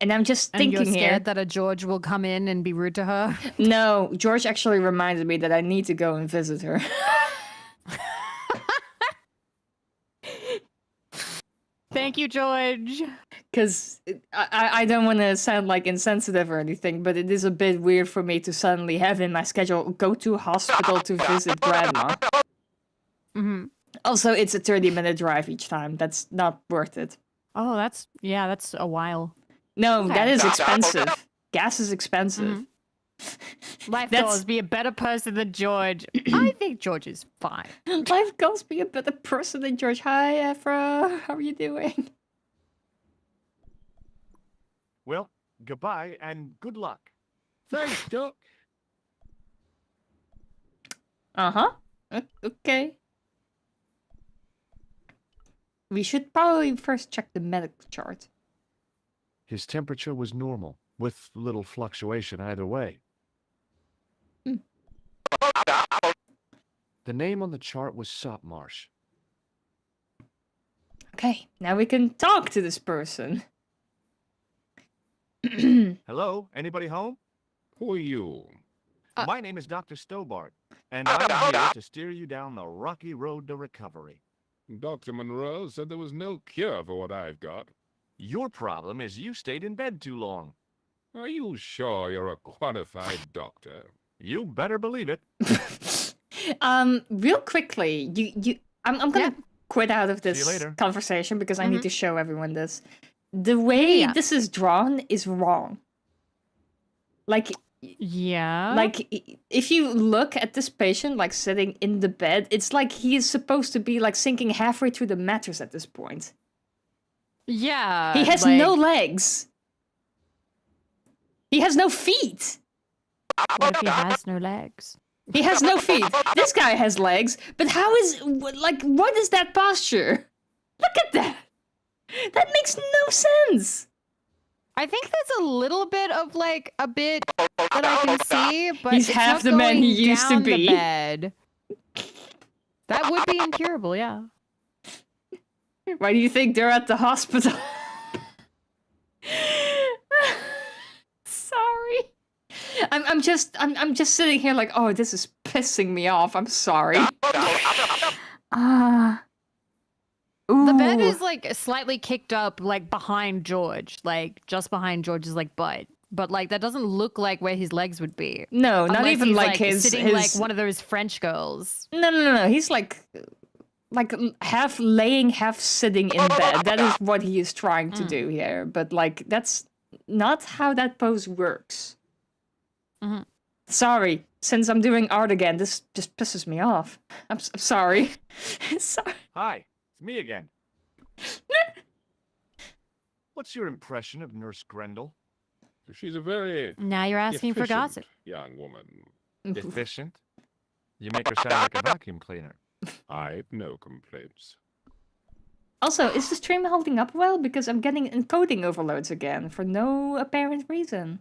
and I'm just And you're thinking scared here. that a George will come in and be rude to her? No, George actually reminded me that I need to go and visit her. Thank you, George. Because I don't want to sound like insensitive or anything, but it is a bit weird for me to suddenly have in my schedule go to hospital to visit grandma. Hmm. Also, it's a 30-minute drive each time. That's not worth it. Oh, that's a while. No, Okay. that is expensive. Gas is expensive. Mhm. Life That's- goals, be a better person than George. I think George is fine. Life goals be a better person than George. Hi, Afra. How are you doing? Well, goodbye and good luck. Thanks, Doc. Uh-huh. Okay. We should probably first check the medical chart. His temperature was normal, with little fluctuation either way. Hmm. The name on the chart was Sopmarsh. Okay, now we can talk to this person. Hello, anybody home? Who are you? My name is Dr. Stobart, and I'm here to steer you down the rocky road to recovery. Dr. Monroe said there was no cure for what I've got. Your problem is you stayed in bed too long. Are you sure you're a qualified doctor? You better believe it. Real quickly, I'm gonna quit out of you this later. conversation because I need to show everyone this. The way Yeah. this is drawn is wrong. Like, Yeah. if you look at this patient like sitting in the bed, it's like he is supposed to be like sinking halfway through the mattress at this point. yeah. He has no legs. He has no feet. What if he has no legs? He has no feet. This guy has legs, but how is what is that posture? Look at that. That makes no sense. I think that's a little bit of like a bit that I can see, but He's it's half not the man he going used to down the be. bed. That would be incurable, yeah. Why do you think they're at the hospital? Sorry. I'm just sitting here like, oh, this is pissing me off. I'm sorry. The bed Ooh. is like slightly kicked up, like behind George, like just behind George's like butt. but like that doesn't look like where his legs would be. No, not Unless even he's, like his sitting his. like one of those French girls. No. He's like half laying, half sitting in bed. That is what he is trying to do here. But like that's not how that pose works. Sorry, since I'm doing art again, this just pisses me off. I'm sorry. Sorry. Hi, it's me again. What's your impression of Nurse Grendel? She's a very Now you're asking for efficient gossip. young woman. Efficient? You make her sound like a vacuum cleaner. I've no complaints. Also, is the stream holding up well? Because I'm getting encoding overloads again for no apparent reason.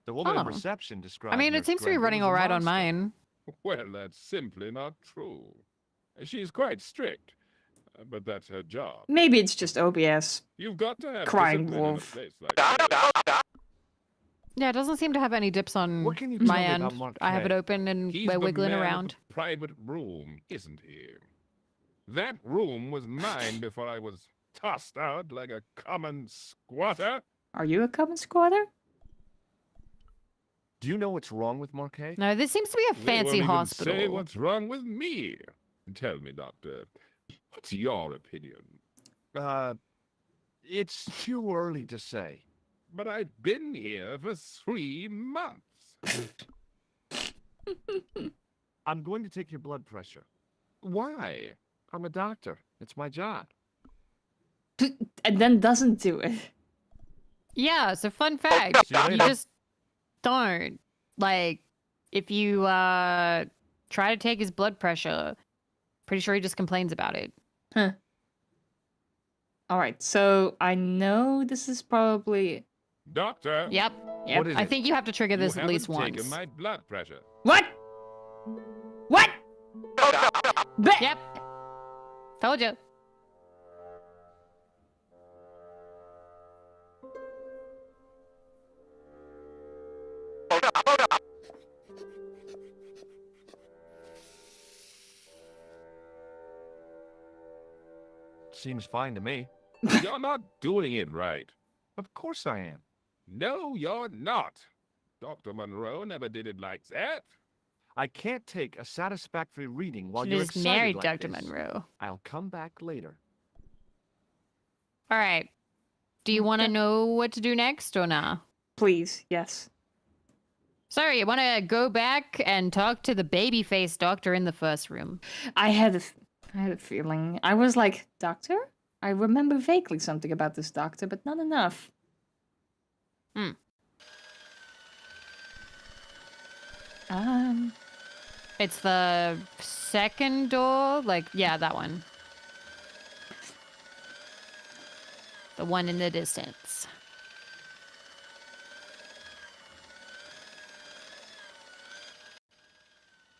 The woman in Oh. reception described I mean, it Nurse seems to be Grendel running as a all right on monster. mine. Well, that's simply not true. She's quite strict, but that's her job. Maybe it's just OBS. You've got to have Crying discipline wolf. in a place like this. Yeah, it doesn't seem to have any dips on What can you my tell me end. about Mark I have it Kay? open and He's we're the wiggling man with around. the private room, isn't he? That room was mine before I was tossed out like a common squatter. Are you a common squatter? Do you know what's wrong with Marquet? No, this seems to be a They fancy won't even hospital. Say what's wrong with me. Tell me, doctor. What's your opinion? It's too early to say. But I've been here for 3 months. I'm going to take your blood pressure. Why? I'm a doctor. It's my job. And then doesn't do it. Yeah, so fun fact. See you You later. just don't. Like, if you try to take his blood pressure, pretty sure he just complains about it. Huh. Alright, so I know this is probably... Doctor. Yep. What is I it? think you have to trigger this you at least haven't once. taken my blood pressure. What? What? Bleh! Yep. Told you. Seems fine to me. You're not doing it right. Of course I am. No, you're not. Dr. Monroe never did it like that. I can't take a satisfactory reading while Should you're have just excited married like Dr. this. Monroe. I'll come back later. All right. Do you want to know what to do next or nah? Please, yes. Sorry, you want to go back and talk to the baby-faced doctor in the first room. I had a feeling. I was like, doctor? I remember vaguely something about this doctor, but not enough. It's the second door, like, yeah, that one. The one in the distance.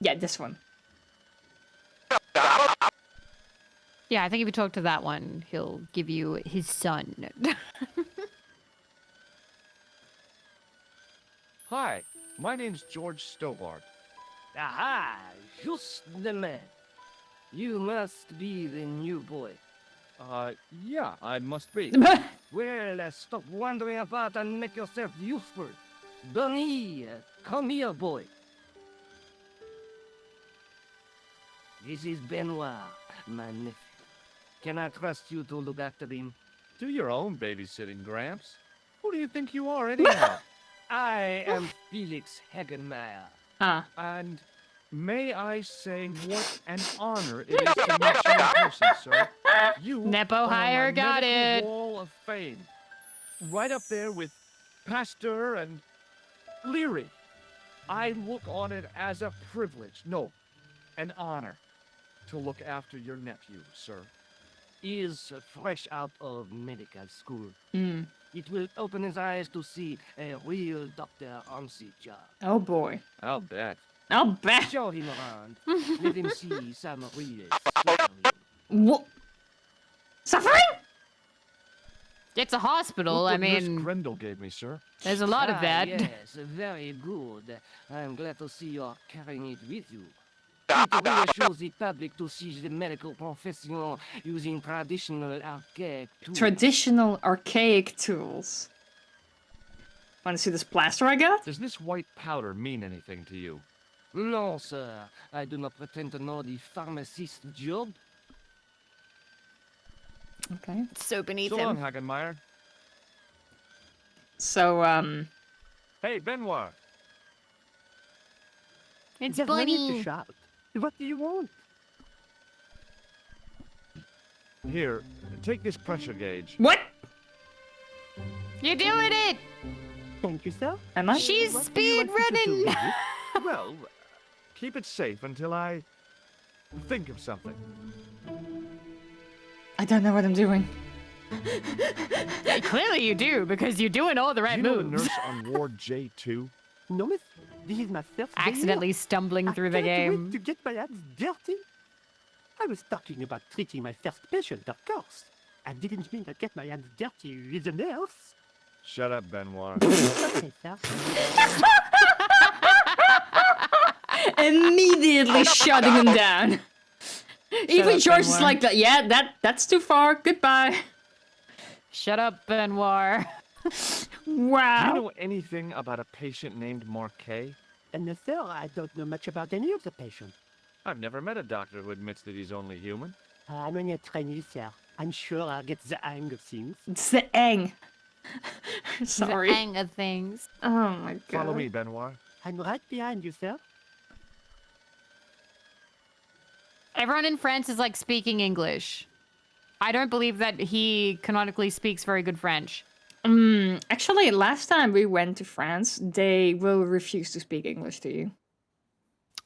Yeah, this one. Yeah, I think if you talk to that one, he'll give you his son. Hi, my name's George Stobart. Aha! Just the man. You must be the new boy. Yeah, I must be. Well, stop wandering about and make yourself useful. Donnie, come here, boy. This is Benoit, my nephew. Can I trust you to look after him? Do your own babysitting, Gramps. Who do you think you are, anyhow? I am Felix Hagenmeyer. Ah. And may I say what an honor it is to meet you in person, sir. You Nepo are on hire my got medical it. Wall of Fame. Right up there with Pasteur and Leary. I look on it as a privilege, no, an honor, to look after your nephew, sir. He is fresh out of medical school. Mm. It will open his eyes to see a real doctor on the job. Oh boy. I'll bet. I'll bet. Show him around. Let him see some real suffering. What? Suffering? It's a hospital. Look I what Nurse mean, Grendel gave me, sir. there's a lot of that. Yes, very good. I'm glad to see you're carrying it with you. It reassures the public to see the medical professional using traditional archaic tools. Traditional archaic tools. Want to see this plaster I got? Does this white powder mean anything to you? No, sir. I do not pretend to know the pharmacist's job. Okay. So beneath So him. long, Hagenmeyer. So, Hey, Benoit. It's There's no need to Bunny. shout. What do you want? Here, take this pressure gauge. what? You're doing it! Thank you, sir. Am I? She's What do you speed want me to do running! with it? Well, keep it safe until I think of something. I don't know what I'm doing. Yeah, clearly you do, because you're doing all the right Do you know the moves. nurse on Ward J2? No, miss. This is my first day Accidentally here. stumbling I through the can't wait game. to get my hands dirty. I was talking about treating my first patient, of course. I didn't mean to get my hands dirty with a nurse. Shut up, Benoit. Okay, sir. Immediately shutting him down. Even up, George is Benoit. like that. Yeah, that's too far. Goodbye. Shut up, Benoit. Do you Wow. know anything about a patient named Marquet? And sir, I don't know much about any of the patients. I've never met a doctor who admits that he's only human. I'm only a trainee, sir. I'm sure I'll get the hang of things. It's the Eng. Sorry. The hang of things. Oh my god. Follow me, Benoit. I'm right behind you, sir. Everyone in France is like speaking English. I don't believe that he canonically speaks very good French. Actually, last time we went to France, they will refuse to speak English to you.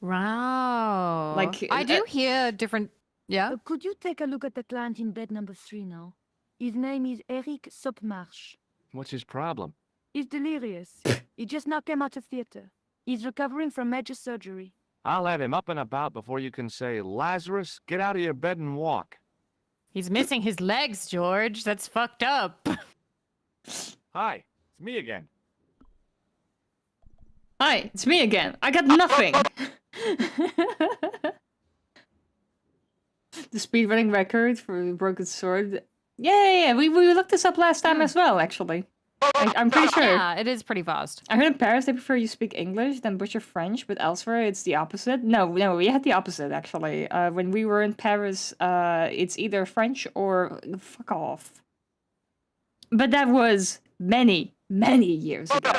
Wow. Like, I do hear different. Yeah. Could you take a look at the client in bed number 3 now? His name is Eric Sopmarsh. What's his problem? He's delirious. He just now came out of theater. He's recovering from major surgery. I'll have him up and about before you can say, Lazarus, get out of your bed and walk. He's missing his legs, George. That's fucked up. Hi, it's me again. Hi, it's me again. I got nothing. The speedrunning record for Broken Sword. Yeah. We looked this up last time as well, actually. I'm pretty sure. Yeah, it is pretty fast. I heard in Paris they prefer you speak English than butcher French, but elsewhere it's the opposite. No, we had the opposite actually. When we were in Paris, it's either French or fuck off. But that was many years ago.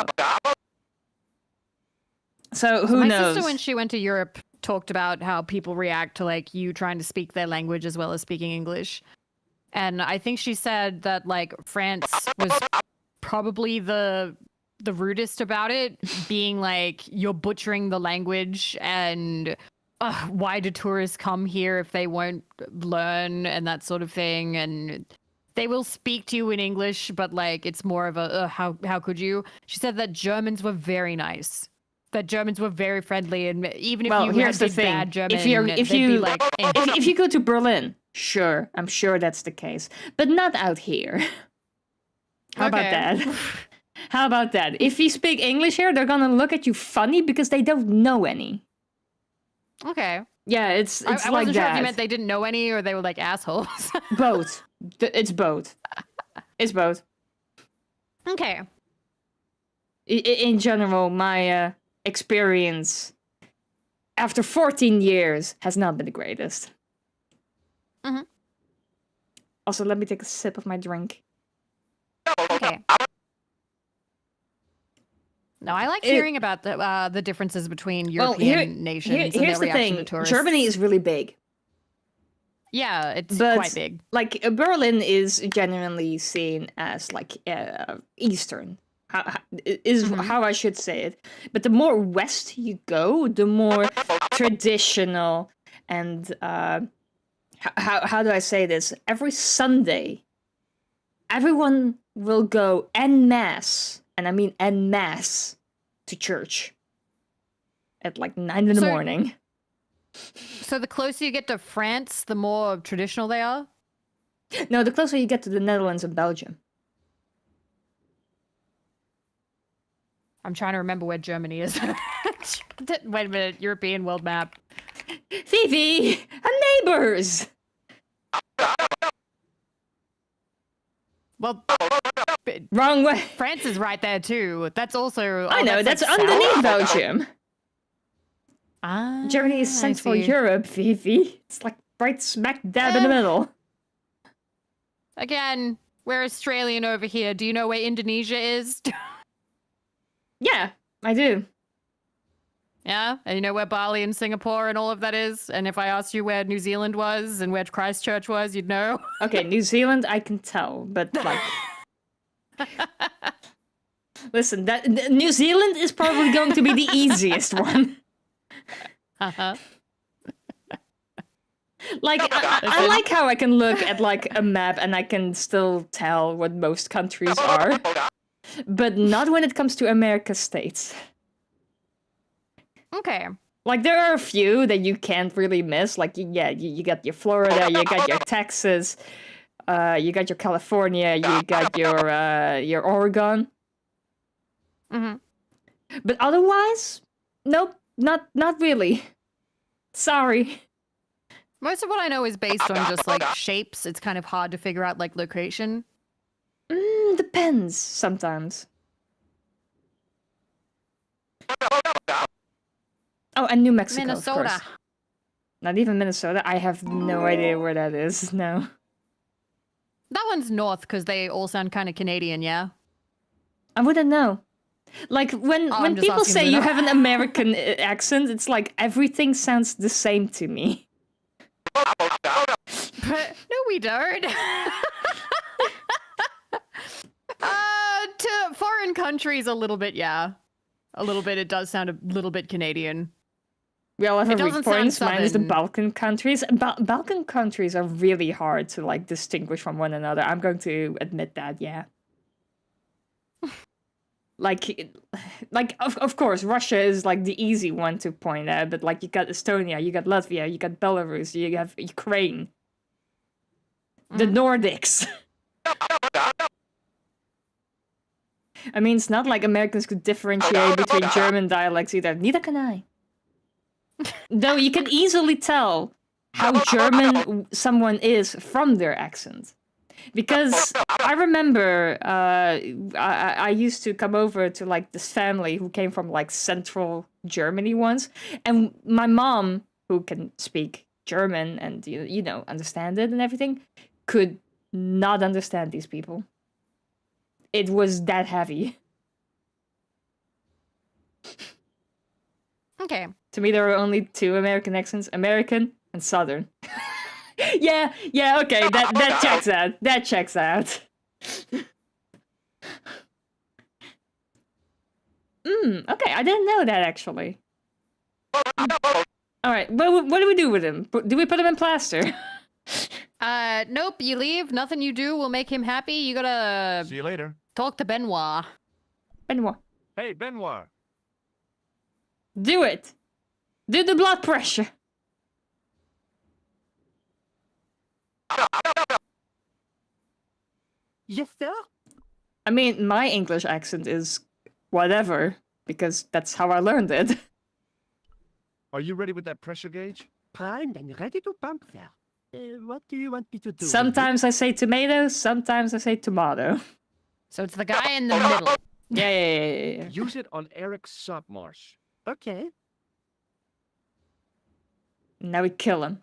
So who My knows? sister, when she went to Europe, talked about how people react to like you trying to speak their language as well as speaking English. And I think she said that like France was probably the rudest about it, being like you're butchering the language and why do tourists come here if they won't learn and that sort of thing. And they will speak to you in English, but like it's more of a how could you? She said that Germans were very nice. That Germans were very friendly, and even if you here's the did thing. bad German, if they'd you be like, if you go to Berlin, sure, I'm sure that's the case, but not out here. How about that? How about that? If you speak English here, they're gonna look at you funny because they don't know any. Okay. Yeah, it's I like wasn't sure if that. you meant they didn't know any or they were like assholes. Both. It's both. It's both. Okay. In general, my experience after 14 years has not been the greatest. Mhm. Also, let me take a sip of my drink. Okay. No, I like hearing about the differences between European nations and here's their the reaction to thing. tourists. Germany is really big. Yeah, it's But, quite big. Like, Berlin is genuinely seen as, like, Eastern. How I should say it. But the more west you go, the more traditional and, how do I say this? Every Sunday, everyone will go en masse, and I mean en masse, to church at like 9 in the morning. So the closer you get to France, the more traditional they are? No, the closer you get to the Netherlands and Belgium. I'm trying to remember where Germany is. Wait a minute, European world map. Fifi! Our neighbors! Well, Wrong way. France is right there too. That's also. I know, that's like underneath south. Belgium. Ah, Germany is I Central see. Europe, Vivi. It's like right smack dab in the middle. Again, we're Australian over here. Do you know where Indonesia is? Yeah, I do. Yeah? And you know where Bali and Singapore and all of that is? And if I asked you where New Zealand was and where Christchurch was, you'd know? Okay, New Zealand, I can tell, but like... Listen, New Zealand is probably going to be the easiest one. Uh-huh. Like, I like how I can look at, like, a map and I can still tell what most countries are. But not when it comes to America's states. Okay. Like, there are a few that you can't really miss. Like, yeah, you got your Florida, you got your Texas, you got your California, you got your Oregon. Mm-hmm. But otherwise, nope, not really. Sorry. Most of what I know is based on just, like, shapes. It's kind of hard to figure out, like, location. Depends, sometimes. Oh, and New Mexico, Minnesota. of course. Not even Minnesota. I have no idea where that is, no. That one's north, because they all sound kind of Canadian, yeah? I wouldn't know. Like, when I'm just people asking say you Luna. have an American accent, it's like everything sounds the same to me. No, we don't. To foreign countries, a little bit, yeah. A little bit, it does sound a little bit Canadian. We all have It our weak doesn't sound points. Mine is the southern. Balkan countries. Balkan countries are really hard to, like, distinguish from one another. I'm going to admit that, yeah. Like, of course, Russia is, like, the easy one to point out, but, like, you got Estonia, you got Latvia, you got Belarus, you have Ukraine. The Nordics. I mean, it's not like Americans could differentiate between German dialects either. Neither can I. Though you can easily tell how German someone is from their accent. Because I remember I used to come over to, like, this family who came from, like, central Germany once. And my mom, who can speak German and, you know, understand it and everything, could not understand these people. It was that heavy. Okay. To me, there are only two American accents, American and Southern. yeah, okay, that checks out. That checks out. Okay, I didn't know that, actually. Alright, what do we do with him? Do we put him in plaster? Nope, you leave. Nothing you do will make him happy. You gotta See you later. talk to Benoit. Benoit. Hey, Benoit. Do it! Do the blood pressure! Yes, sir? I mean, my English accent is whatever, because that's how I learned it. Are you ready with that pressure gauge? Primed and ready to pump, sir. What do you want me to do? Sometimes I say tomato, sometimes I say tomato. So it's the guy in the middle. Yeah. Use it on Eric Sopmarsh. Okay. Now we kill him.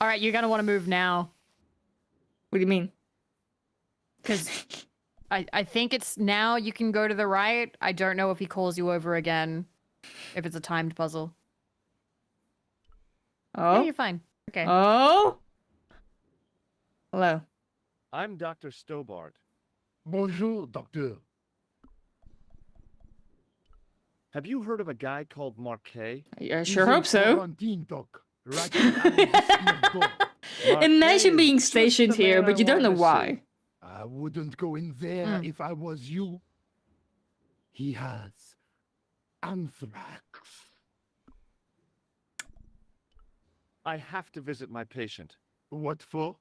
All right, you're gonna want to move now. What do you mean? Because I think it's now you can go to the right. I don't know if he calls you over again. If it's a timed puzzle. Oh? Yeah, you're fine. Okay. Oh? Hello. I'm Dr. Stobart. Bonjour, doctor. Have you heard of a guy called Marquet? I sure hope so. Quarantine, doc. Right behind the door. Imagine being Just the stationed here, man but I you don't know wanted to why. I wouldn't go in there if I was you. He has anthrax. I have to visit my patient. What for?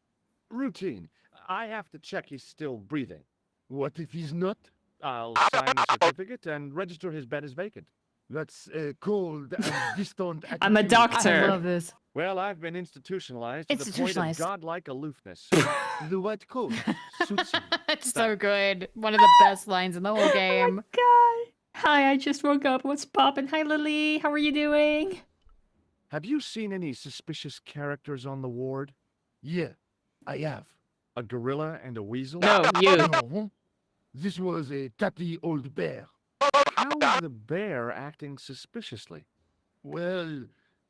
Routine. I have to check he's still breathing. What if he's not? I'll sign the certificate and register his bed as vacant. That's a cold and distant I'm a attitude. doctor. I love this. Well, I've been institutionalized to the point of Institutionalized. godlike aloofness. The white coat suits you. It's so good. One of the best lines in the whole game. God. Hi, I just woke up. What's poppin'? Hi, Lily. How are you doing? Have you seen any suspicious characters on the ward? Yeah, I have. A gorilla and a weasel? No, you. No, this was a tatty old bear. How is the bear acting suspiciously? Well,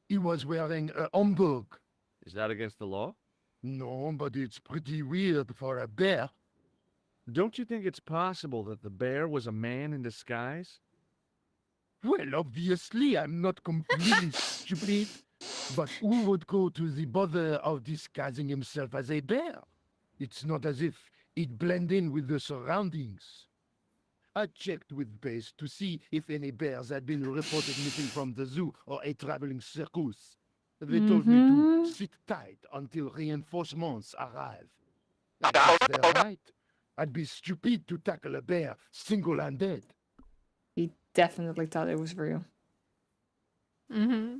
he was wearing a homburg. Is that against the law? No, but it's pretty weird for a bear. Don't you think it's possible that the bear was a man in disguise? Well, obviously, I'm not completely stupid. But who would go to the bother of disguising himself as a bear? It's not as if he'd blend in with the surroundings. I checked with base to see if any bears had been reported missing from the zoo or a traveling circus. They told me to sit tight until reinforcements arrive. I guess they're right. I'd be stupid to tackle a bear single-handed. He definitely thought it was real. I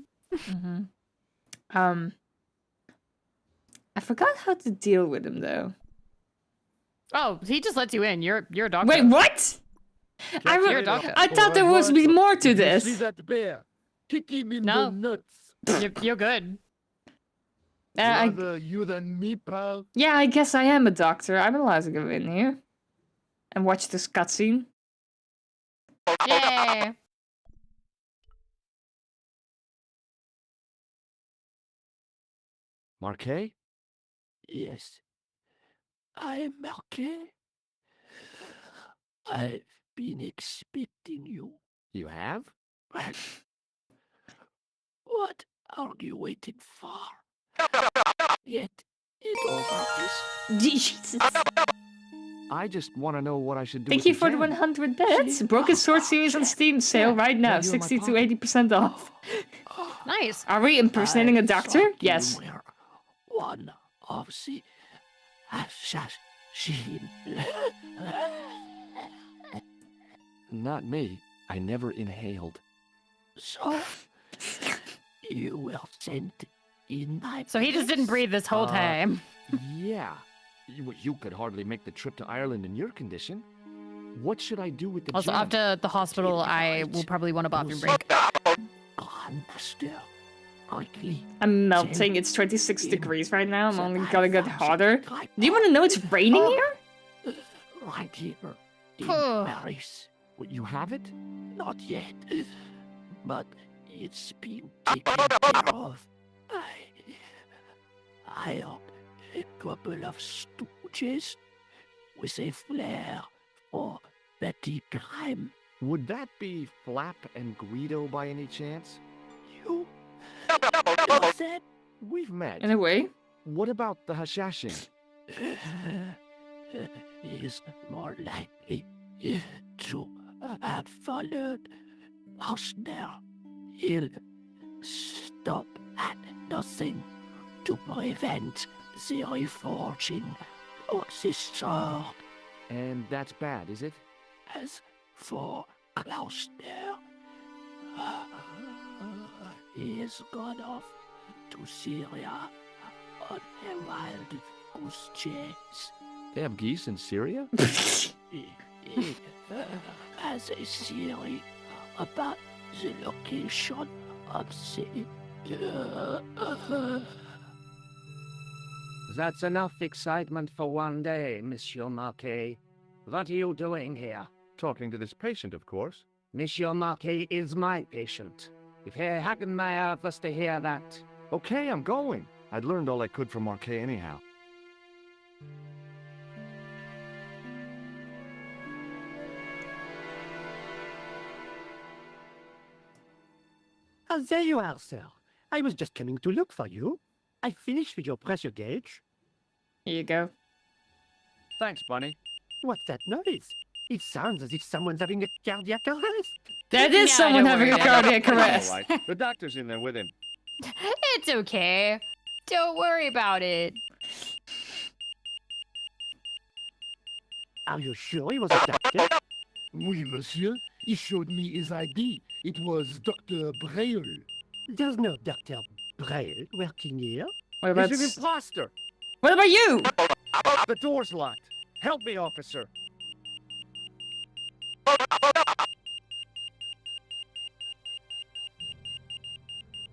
forgot how to deal with him though. Oh, he just lets you in. You're a doctor. Wait, what? You're a doctor. I thought there was be more to You this. see that bear? Kick him in No. the nuts. You're good. Rather you than me, pal. Yeah, I guess I am a doctor. I'm allowed to go in here and watch this cutscene. Yay. Marquet? Yes. I'm Marquet. I've been expecting you. You have? What are you waiting for? Get it over this. Jesus. I just want to know what I should do. Thank with you the for the gem. 100 bits. Broken Sword series on Steam sale right now, Yeah, you're in my 60 to pocket. 80% off. Nice. Are we impersonating a I doctor? thought Yes. you were one of the assassin. Not me. I never inhaled. So you were sent in my So he just didn't breathe this whole time. Yeah. You could hardly make the trip to Ireland in your condition. What should I do with the Also, gem? after the hospital, I will probably want a bathroom break. Grandmaster. Quickly. I'm melting. It's 26 degrees right now. I'm only gonna get hotter. Do you want to know it's raining here? Right here in Oh. Paris. What, you have it? Not yet. But it's been taken care of. I hired a couple of stooges with a flair for petty crime. Would that be Flap and Guido by any chance? You know that? We've met. In a way. What about the Hashashin? Is more likely to have followed Hausner. He'll stop at nothing to prevent the reforging of this sword. And that's bad, is it? As for Klausner, he has gone off to Syria on a wild goose chase. They have geese in Syria? He has a theory about the location of the... That's enough excitement for one day, Monsieur Marquet. What are you doing here? Talking to this patient, of course. Monsieur Marquet is my patient. If Herr Hagenmeyer was to hear that... Okay, I'm going. I'd learned all I could from Marquet anyhow. There you are, sir. I was just coming to look for you. I finished with your pressure gauge. Here you go. Thanks, Bunny. What's that noise? It sounds as if someone's having a cardiac arrest. That is Yeah, someone don't having a worry. cardiac All arrest. right. The doctor's in there with him. It's okay. Don't worry about it. Are you sure he was a doctor? Oui, monsieur. He showed me his ID. It was Dr. Braille. There's no Dr. Braille, working here. What about He's an imposter. what about you? The door's locked. Help me, officer.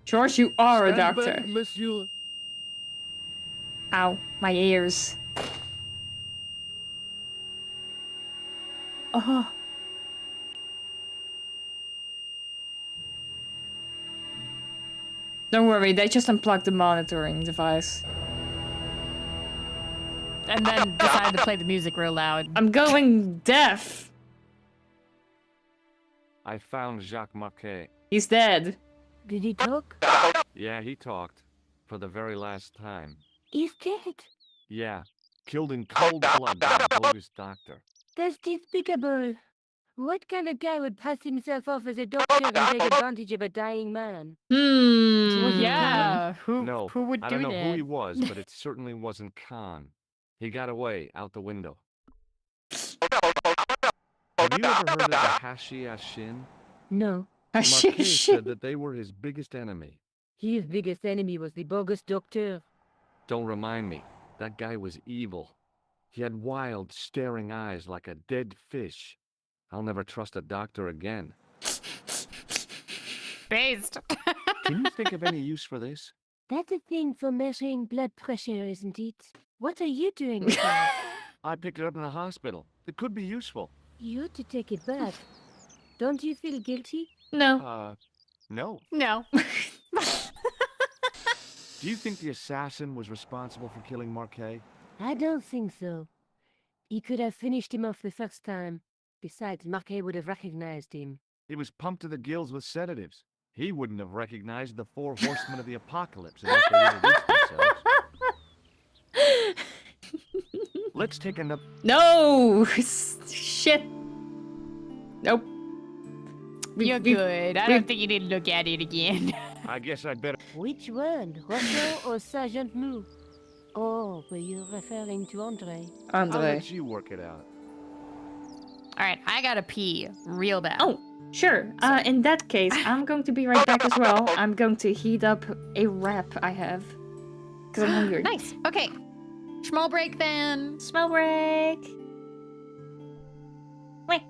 George, you are a Stand doctor. back, monsieur. Ow, my ears. Oh. Don't worry, they just unplugged the monitoring device. And then decided to play the music real loud. I'm going deaf. I found Jacques Marquet. He's dead. Did he talk? Yeah, he talked. For the very last time. He's dead. Yeah, killed in cold blood by a bogus doctor. That's despicable. What kind of guy would pass himself off as a doctor and take advantage of a dying man? Yeah, No, who would I do don't know that? who he was, but it certainly wasn't Khan. He got away out the window. Have you ever heard of the Hashiashin? No. Marquet said that they were his biggest enemy. His biggest enemy was the bogus doctor. Don't remind me. That guy was evil. He had wild, staring eyes like a dead fish. I'll never trust a doctor again. Based. Can you think of any use for this? That's a thing for measuring blood pressure, isn't it? What are you doing with that? I picked it up in the hospital. It could be useful. You ought to take it back. Don't you feel guilty? No. No. No. Do you think the assassin was responsible for killing Marquet? I don't think so. He could have finished him off the first time. Besides, Marquet would have recognized him. He was pumped to the gills with sedatives. He wouldn't have recognized the 4 horsemen of the apocalypse unless they introduced themselves. Let's take another... No! Shit. Nope. You're good. I don't think you need to look at it again. I guess I'd better... Which one? Rosso or Sergeant Mou? Oh, were you referring to Andre? I'll Andre. let you work it out. Alright, I gotta pee real bad. Oh, sure. In that case, I'm going to be right back as well. I'm going to heat up a wrap I have. Because I'm hungry. Nice. Okay. Small break then. Smell break. Wait.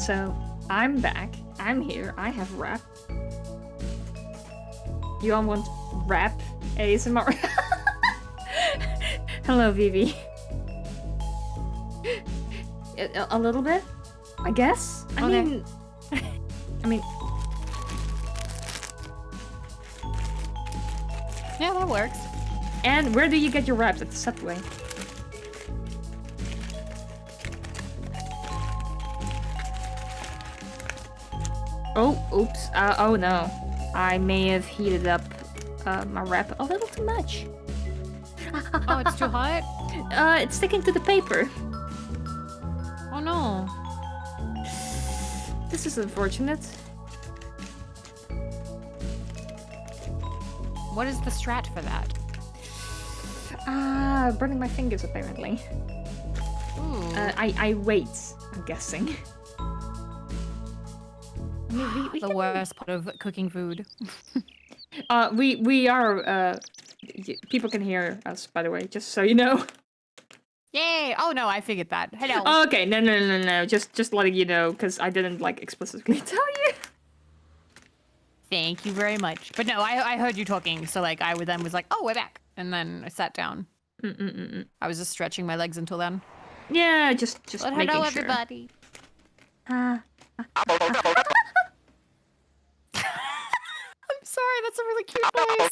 So I'm back. I'm here. I have rap. You all want rap ASMR? Hello, Vivi. A little bit, I guess. I mean, Yeah, that works. And where do you get your wraps? At the Subway? Oh, oops. Oh no. I may have heated up my wrap a little too much. Oh, it's too hot? It's sticking to the paper. Oh no. This is unfortunate. What is the strat for that? Burning my fingers apparently. Ooh. I wait, I'm guessing. I mean, we the can... worst part of cooking food. We are, people can hear us, by the way, just so you know. Yay! Oh no, I figured that. Hello. Okay, no. Just letting you know, because I didn't, like, explicitly tell you. Thank you very much. But no, I heard you talking, so, like, I then was like, oh, we're back. And then I sat down. I was just stretching my legs until then. Yeah, just but making hello, sure. everybody. I'm sorry, that's a really cute noise.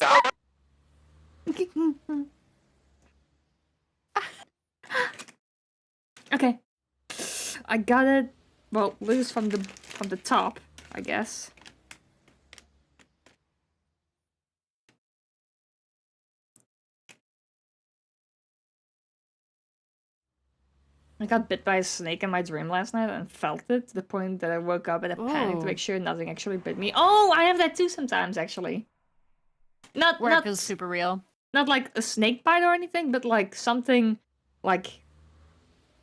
Okay. I got it, well, loose from the top, I guess. I got bit by a snake in my dream last night and felt it to the point that I woke up in a panic to make sure nothing actually bit me. Oh, I have that too sometimes, actually. Not it feels super real. Not like a snake bite or anything, but like something like,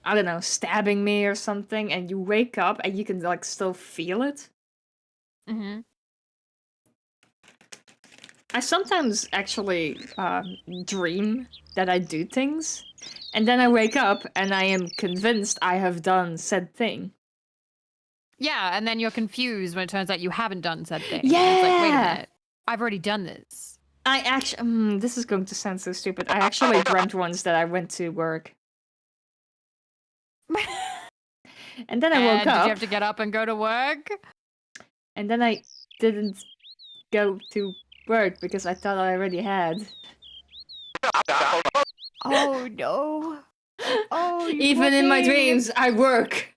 I don't know, stabbing me or something, and you wake up and you can like still feel it. Mm-hmm. I sometimes actually dream that I do things, and then I wake up and I am convinced I have done said thing. Yeah, and then you're confused when it turns out you haven't done said thing. Yeah! It's like, wait a minute, I've already done this. I actually, this is going to sound so stupid. I actually dreamt once that I went to work. And then I woke up. Did you have to get up and go to work? And then I didn't go to work because I thought I already had. Oh no. Oh, you Even in my dreams, I work.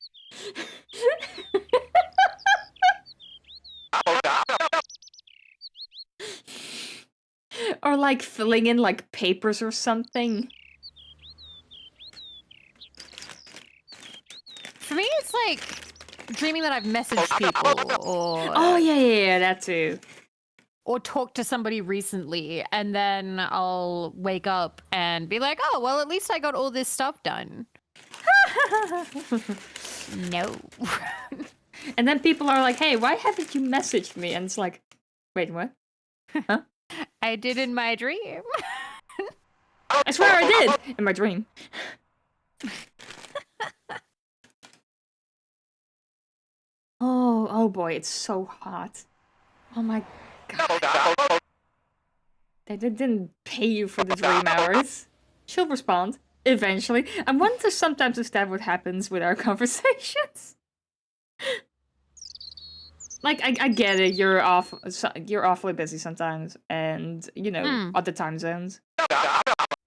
Or like filling in like papers or something. For me, it's like dreaming that I've messaged people or... Oh, yeah, that too. Or talked to somebody recently, and then I'll wake up and be like, oh, well, at least I got all this stuff done. No. And then people are like, hey, why haven't you messaged me? And it's like, wait, what? Huh? I did in my dream. I swear I did in my dream. Oh boy, it's so hot. Oh my god. They didn't pay you for the dream hours. She'll respond, eventually. I wonder sometimes if that what happens with our conversations. Like, I get it, you're awfully busy sometimes, and, you know, other time zones.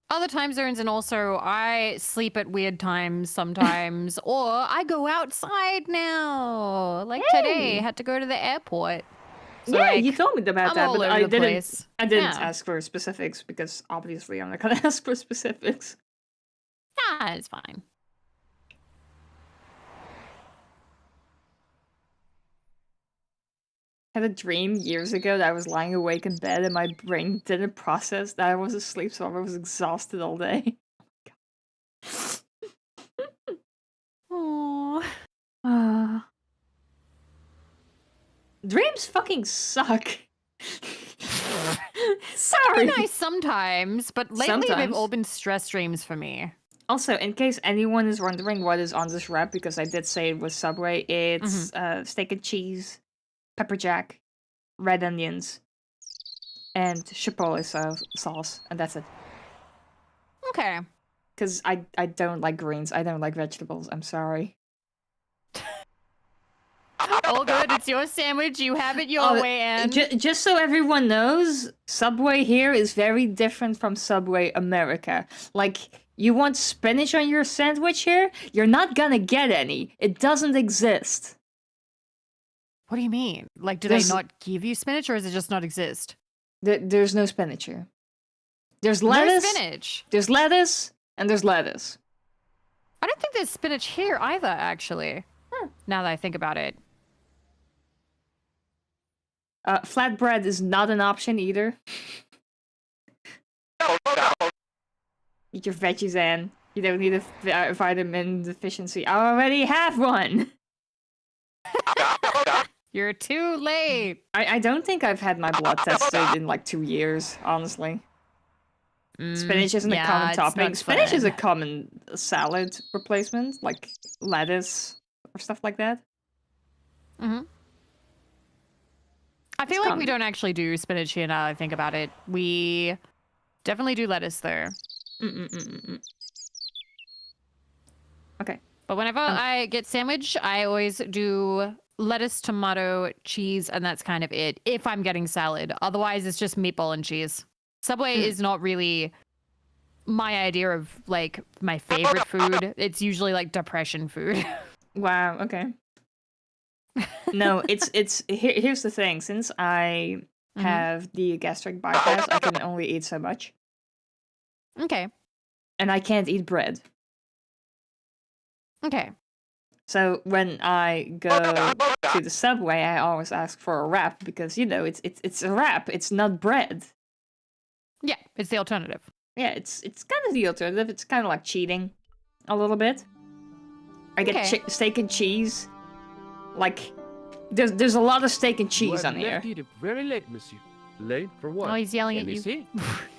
Other time zones, and also I sleep at weird times sometimes, or I go outside now. Like today, I had to go to the airport. So yeah, like, you told me about I'm that, all but over I the didn't. place. I didn't Yeah. ask for specifics because obviously I'm not gonna ask for specifics. Nah, it's fine. I had a dream years ago that I was lying awake in bed and my brain didn't process that I was asleep, so I was exhausted all day. Oh. Dreams fucking suck. Sorry. Nice sometimes, but lately they've all been stress dreams for me. Also, in case anyone is wondering what is on this wrap, because I did say it was Subway, it's steak and cheese, pepper jack, red onions, and chipotle sauce, and that's it. Okay. Because I don't like greens. I don't like vegetables. I'm sorry. All good. It's your sandwich. You have it your way, and just so everyone knows, Subway here is very different from Subway America. Like, you want spinach on your sandwich here? You're not gonna get any. It doesn't exist. What do you mean? Like, do they not give you spinach, or does it just not exist? There's no spinach here. There's lettuce. No spinach. There's lettuce, and there's lettuce. I don't think there's spinach here either, actually. Now that I think about it. Flatbread is not an option either. Eat your veggies, Anne. You don't need a vitamin deficiency. I already have one! You're too late! I don't think I've had my blood tested in like 2 years, honestly. Spinach isn't a common topping. Spinach is a common salad replacement, like lettuce or stuff like that. I feel like we don't actually do spinach here now that I think about it. We definitely do lettuce there. Okay. But whenever I get sandwich, I always do lettuce, tomato, cheese, and that's kind of it. If I'm getting salad. Otherwise, it's just meatball and cheese. Subway is not really my idea of, like, my favorite food. It's usually, like, depression food. Wow, okay. No, here's the thing. Since I have the gastric bypass, I can only eat so much. Okay. And I can't eat bread. Okay. So when I go to the Subway, I always ask for a wrap because, you know, it's a wrap. It's not bread. Yeah, it's the alternative. Yeah, it's kind of the alternative. It's kind of like cheating a little bit. I get steak and cheese. Like, there's a lot of steak and cheese on here. You are very late, monsieur. Late for what? Oh, he's yelling at you. See?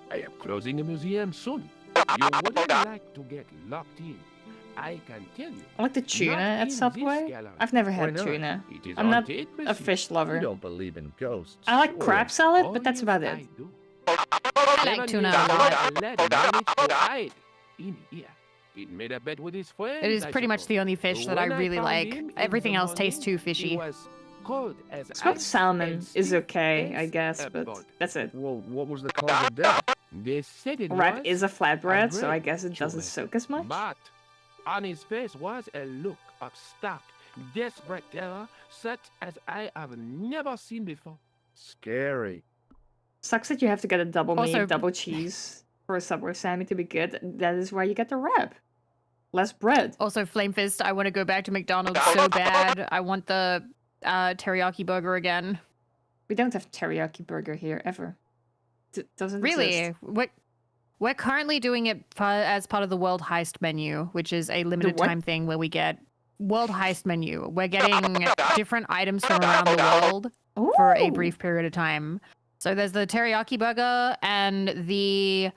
I am closing the museum soon. You wouldn't like to get locked in. I can tell you. I like the tuna at Subway. I've never had tuna. I'm not a fish lover. You don't believe in ghosts. I like crab salad, but that's about it. I like tuna a lot. He made a bet with his friend. It is pretty much the only fish that I really like. Everything else tastes too fishy. Smoked salmon is okay, I guess, but that's it. Well, what was the cause of death? They said it Wrap was is a flatbread, so I bread guess it doesn't soak as much. But on his face was a look of stark, desperate terror, such as I have never seen before. Scary. Sucks that you have to get a double Also- meat, double cheese for a Subway Sammy to be good. That is why you get the wrap. Less bread. Also, Flame Fist, I want to go back to McDonald's so bad. I want the teriyaki burger again. We don't have teriyaki burger here ever. Doesn't Really? exist. We're currently doing it as part of the World Heist menu, which is a limited what? time thing where we get World Heist menu. We're getting different items from around the world for a Ooh. brief period of time. So there's the teriyaki burger and the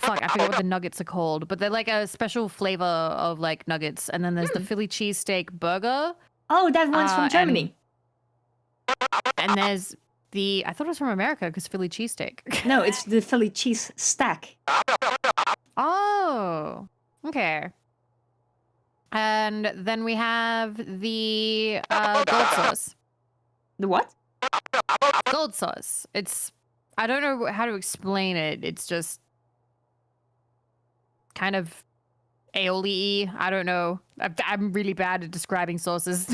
fuck, I forget what the nuggets are called, but they're like a special flavor of like nuggets. And then there's the Philly cheesesteak burger. Oh, that one's from Germany. And there's I thought it was from America because Philly cheesesteak. No, it's the Philly cheese stack. Oh, okay. And then we have the gold sauce. The what? Gold sauce. I don't know how to explain it. It's just kind of aioli-y. I don't know. I'm really bad at describing sauces.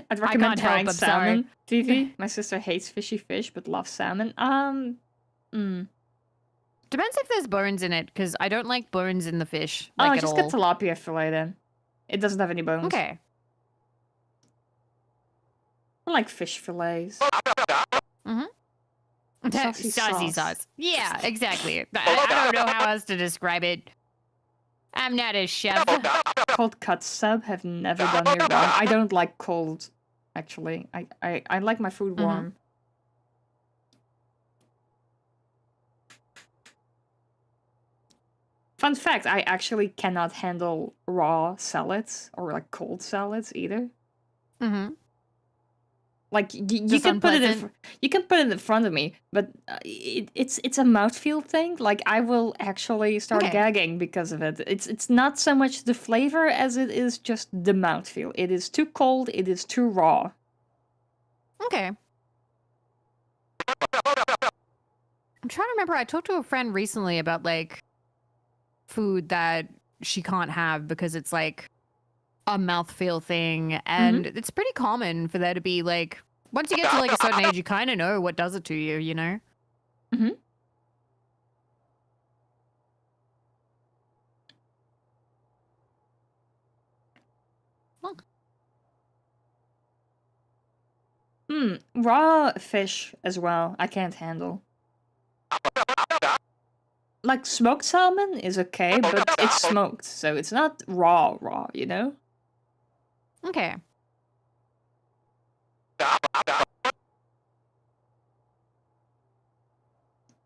I'd recommend can't help, trying I'm salmon. Vivi, my sister hates fishy fish but loves salmon. Depends if there's bones in it, because I don't like bones in the fish. Like, just at get all. tilapia fillet then. It doesn't have any bones. Okay. I like fish fillets. Saucy Saucy sauce. sauce. Yeah, exactly. I don't know how else to describe it. I'm not a chef. Cold cut sub have never done me wrong. I don't like cold, actually. I like my food warm. Fun fact, I actually cannot handle raw salads or like cold salads either. Mm-hmm. Like you Just can put it unpleasant? you can put it in front of me, but it's a mouthfeel thing. Like I will actually start Okay. gagging because of it. It's not so much the flavor as it is just the mouthfeel. It is too cold. It is too raw. Okay. I'm trying to remember. I talked to a friend recently about like food that she can't have because it's like a mouthfeel thing, and it's pretty common for there to be like once you get to like a certain age, you kind of know what does it to you, you know? Raw fish as well. I can't handle. Like smoked salmon is okay, but it's smoked, so it's not raw, you know? Okay.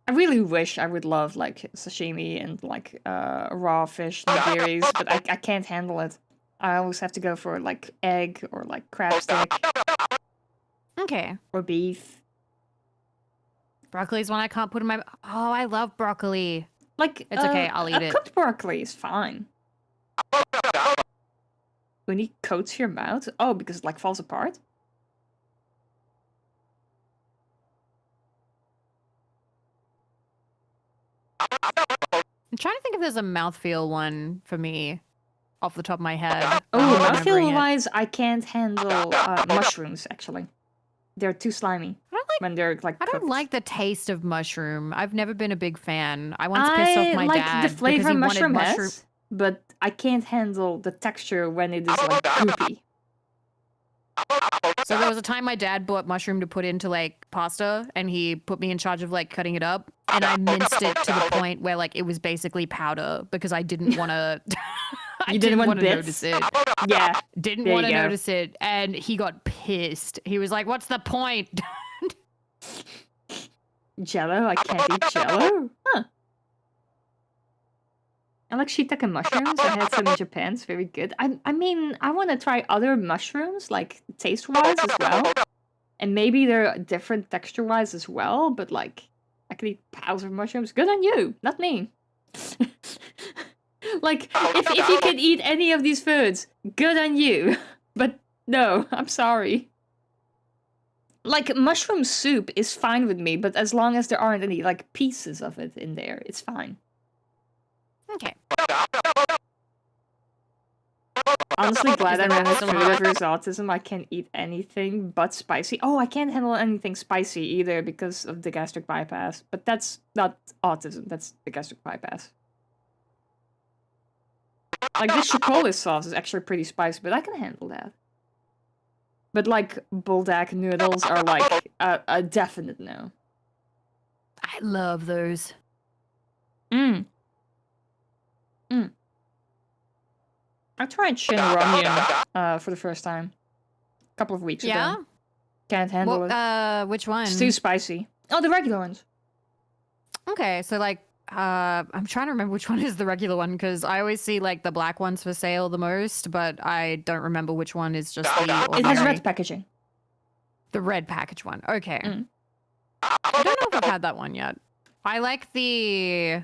I really wish I would love like sashimi and like raw fish nigiris, but I can't handle it. I always have to go for like egg or like crab stick Okay. or beef. Broccoli's one I can't put in my. Oh, I love broccoli. Like It's okay, I'll eat it. Cooked broccoli is fine. When it coats your mouth, oh, because it like falls apart. I'm trying to think if there's a mouthfeel one for me off the top of my head. Oh, I'm not remembering it. mouthfeel-wise, I can't handle mushrooms, actually. They're too slimy when they're like I don't cooked. like the taste of mushroom. I've never been a big fan. I once pissed off my like dad the flavor because he mushroom wanted has, mushroom. but I can't handle the texture when it is like goopy. So there was a time my dad bought mushroom to put into like pasta, and he put me in charge of like cutting it up, and I minced it to the point where like it was basically powder because I didn't want to. You didn't want to bits? notice it. Yeah, Didn't there want to you go. notice it, and he got pissed. He was like, "What's the point?" Jello? I can't eat jello? Huh. I like shiitake mushrooms. I had some in Japan. It's very good. I mean, I want to try other mushrooms, like taste-wise as well. And maybe they're different texture-wise as well, but like, I can eat piles of mushrooms. Good on you, not me. Like, if you can eat any of these foods, good on you. But no, I'm sorry. Like, mushroom soup is fine with me, but as long as there aren't any, like, pieces of it in there, it's fine. Okay. Honestly, glad Is I'm there in this some food hot? versus autism. I can't eat anything but spicy. Oh, I can't handle anything spicy either because of the gastric bypass. But that's not autism, that's the gastric bypass. Like, this chipotle sauce is actually pretty spicy, but I can handle that. But, like, buldak noodles are, like, a definite no. I love those. I tried shin ramyun for the first time. A couple of weeks Yeah? ago. Can't handle it. Which one? It's too spicy. Oh, the regular ones. Okay, so like, I'm trying to remember which one is the regular one because I always see like the black ones for sale the most, but I don't remember which one is just the ordinary. It has red packaging. The red package one. Okay. Mm. I don't know if I've had that one yet. I like the.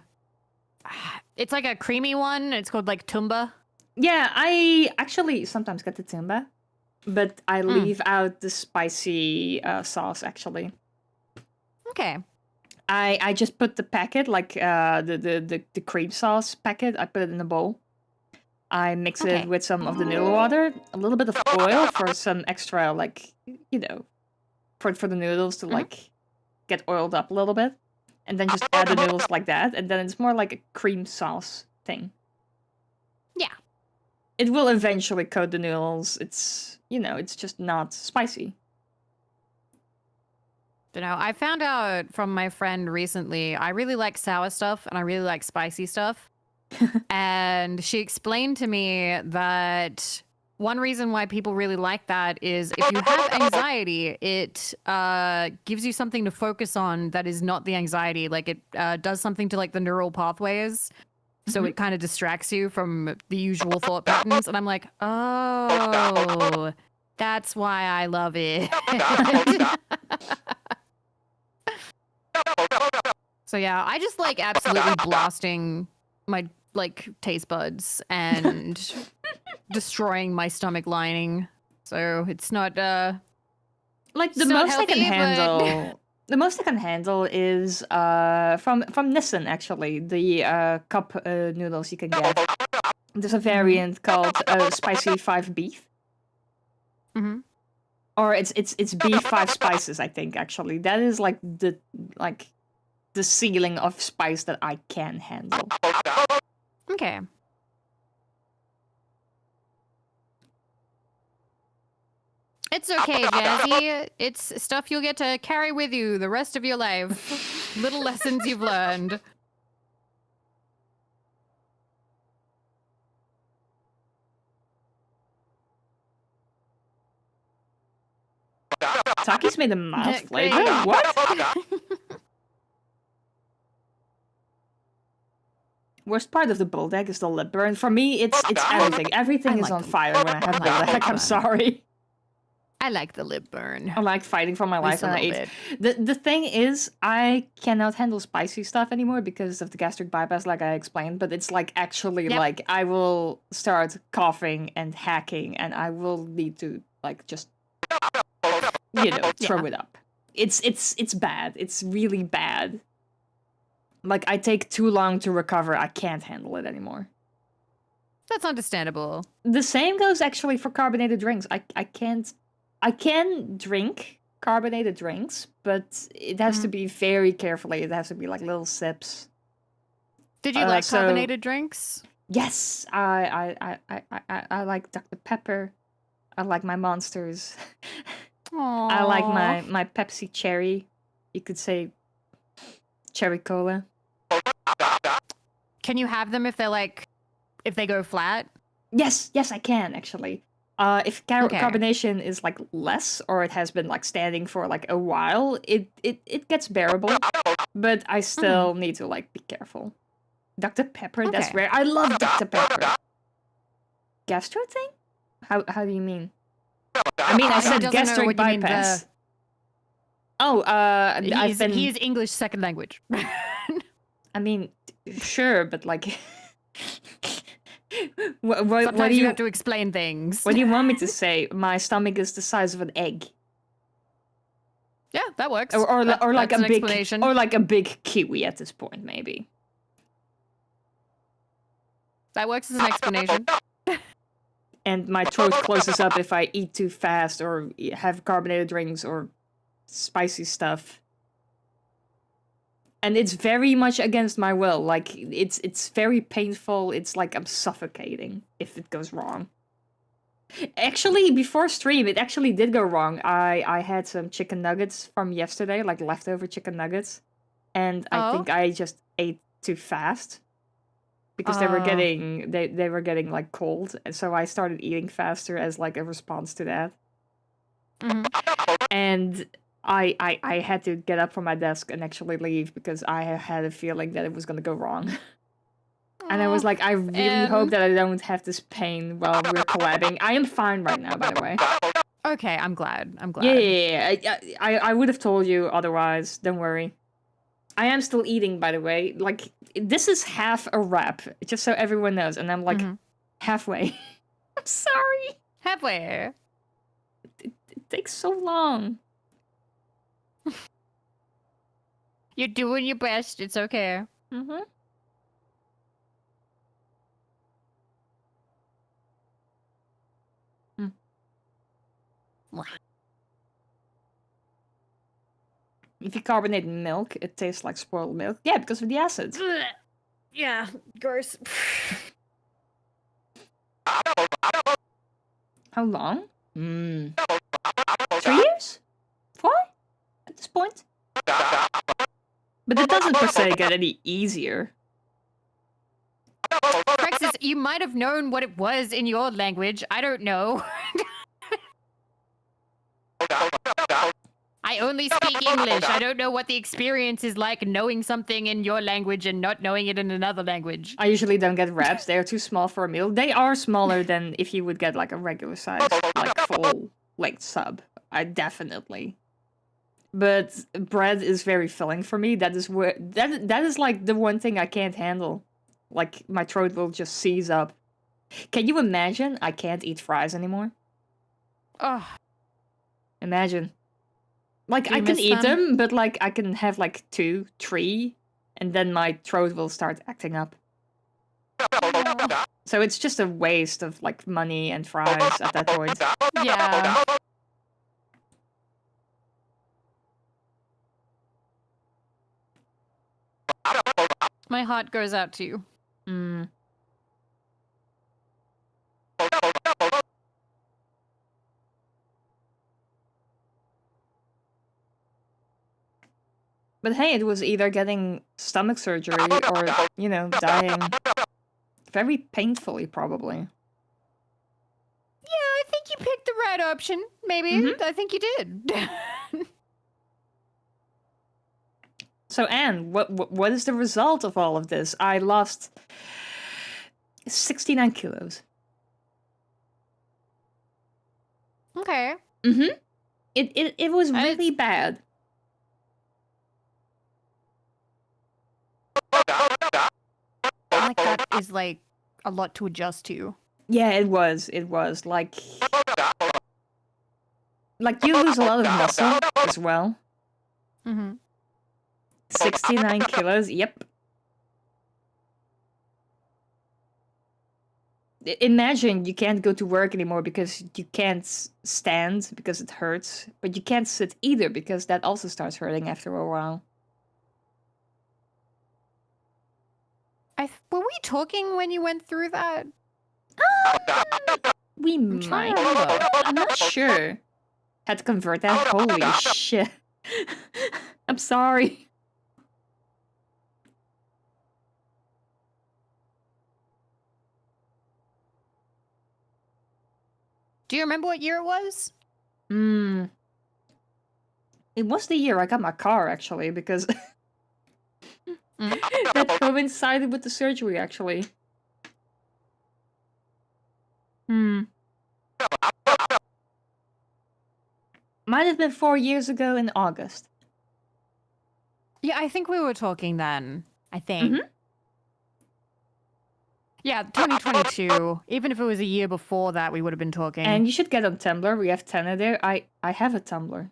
It's like a creamy one. It's called like tumba. Yeah, I actually sometimes get the timba, but I leave out the spicy sauce, actually. Okay. I just put the packet, like the cream sauce packet, I put it in a bowl. I mix Okay. it with some of the noodle water, a little bit of oil for some extra, like, you know, for the noodles to, like, get oiled up a little bit. And then just add the noodles like that, and then it's more like a cream sauce thing. Yeah. It will eventually coat the noodles. It's, you know, it's just not spicy. You know, I found out from my friend recently, I really like sour stuff and I really like spicy stuff. And she explained to me that one reason why people really like that is if you have anxiety, it gives you something to focus on that is not the anxiety. Like it does something to like the neural pathways. So it kind of distracts you from the usual thought patterns. And I'm like, oh, that's why I love it. So yeah, I just like absolutely blasting my like taste buds and destroying my stomach lining. So it's not like the it's not most I can healthy, but- handle. The most I can handle is from Nissan actually, the cup noodles you can get. There's a variant called spicy 5 beef. Mhm. Or it's beef 5 spices, I think actually. That is like the ceiling of spice that I can handle. Okay. It's okay, Jazzy. It's stuff you'll get to carry with you the rest of your life. Little lessons you've learned. Taki's made a mouth Great. flavor? What? Worst part of the bull deck is the lip burn. For me, it's everything. Everything is on fire when I have bull deck. I'm sorry. I like the lip burn. I like fighting for my life Least a when I little eat. The thing is, I cannot handle spicy stuff anymore because of the gastric bypass, like I explained. But it's like actually like I will start coughing and hacking, and I will need to like just throw it up. It's bad. It's really bad. Like I take too long to recover. I can't handle it anymore. That's understandable. The same goes actually for carbonated drinks. I can drink carbonated drinks, but it has to be very carefully. It has to be like little sips. Did you like carbonated drinks? Yes, I like Dr. Pepper. I like my Monsters. I like my Pepsi Cherry. You could say cherry cola. Can you have them if they go flat? Yes, I can actually. If carbonation is like less, or it has been like standing for like a while, it gets bearable. But I still need to like be careful. Dr. Pepper, that's rare. I love Dr. Pepper. Gastro thing? How do you mean? I mean, I said gastric bypass. He is English second language. I mean, sure, but like, what Sometimes do you you have to explain things. What do you want me to say? My stomach is the size of an egg. Yeah, that works. Or like a big explanation. or like a big kiwi at this point, maybe. That works as an explanation. And my throat closes up if I eat too fast or have carbonated drinks or spicy stuff. And it's very much against my will. Like it's very painful. It's like I'm suffocating if it goes wrong. Actually, before stream, it actually did go wrong. I had some chicken nuggets from yesterday, like leftover chicken nuggets, and I think I just ate too fast because they were getting like cold, and so I started eating faster as like a response to that. And I had to get up from my desk and actually leave because I had a feeling that it was gonna go wrong. And I was like, I really hope that I don't have this pain while we're collabing. I am fine right now, by the way. Okay, I'm glad. Yeah. I would have told you otherwise. Don't worry. I am still eating, by the way. Like, this is half a wrap, just so everyone knows. And I'm like, halfway. I'm sorry. Halfway. It takes so long. You're doing your best. It's okay. If you carbonate milk, it tastes like spoiled milk. Yeah, because of the acids. Yeah, gross. How long? 3 years? 4? At this point? But it doesn't per se get any easier. Rexus, you might have known what it was in your language. I don't know. I I only speak English. I don't know what the experience is like knowing something in your language and not knowing it in another language. I usually don't get wraps. They are too small for a meal. They are smaller than if you would get like a regular size, like full like sub. I definitely. But bread is very filling for me. That is where that is like the one thing I can't handle. Like my throat will just seize up. Can you imagine? I can't eat fries anymore. Oh, Imagine. Like, Do you I can miss eat them? them, but like I can have like 2, 3, and then my throat will start acting up. So it's just a waste of like money and fries at that point. yeah. My heart goes out to you. Mm. But hey, it was either getting stomach surgery or, you know, dying. Very painfully, probably. Yeah, I think you picked the right option. Maybe. I think you did. So, Anne, what is the result of all of this? I lost 69 kilos. Okay. Mm-hmm. It was really bad. Like that is like a lot to adjust to. Yeah, it was. It was like you lose a lot of muscle as well. Mm-hmm. 69 kilos. Yep. Imagine you can't go to work anymore because you can't stand because it hurts, but you can't sit either because that also starts hurting after a while. Were we talking when you went through that? We might. I'm not sure. Had to convert that. Holy shit. I'm sorry. Do you remember what year it was? It was the year I got my car, actually, because that coincided with the surgery, actually. Might have been 4 years ago in August. Yeah, I think we were talking then. I think. Yeah, 2022. Even if it was a year before that, we would have been talking. And you should get on Tumblr. We have Tana there. I have a Tumblr.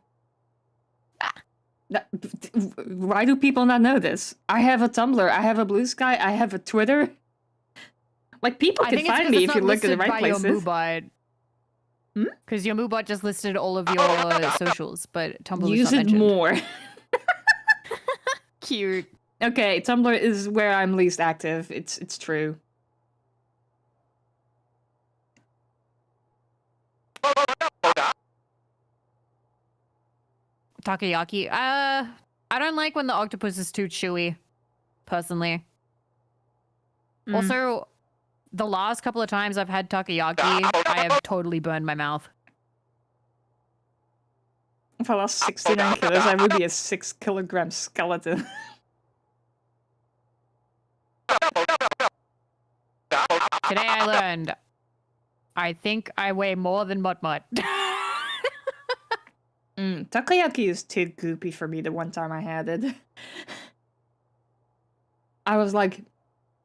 Why do people not know this? I have a Tumblr. I have a BlueSky. I have a Twitter. Like, people can find me if you look at the right places. Because your Moobot just listed all of your socials, but Tumblr Use was not it mentioned. more. Cute. Okay, Tumblr is where I'm least active. It's true. Takoyaki. I don't like when the octopus is too chewy, personally. Also, the last couple of times I've had takoyaki, I have totally burned my mouth. If I lost 69 kilos, I would be a 6-kilogram skeleton. Today I learned, I think I weigh more than Mutt. Takoyaki is too goopy for me the one time I had it. I was like,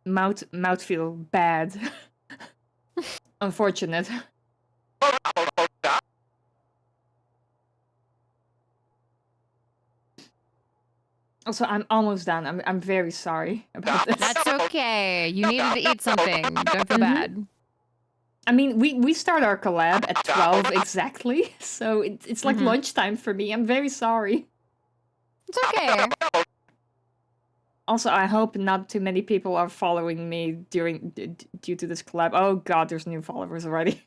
mouthfeel bad. Unfortunate. Also, I'm almost done. I'm very sorry about this. That's okay. You needed to eat something. Don't feel bad. I mean, we start our collab at 12 exactly, so it's like lunchtime for me. I'm very sorry. It's okay. Also, I hope not too many people are following me due to this collab. Oh god, there's new followers already.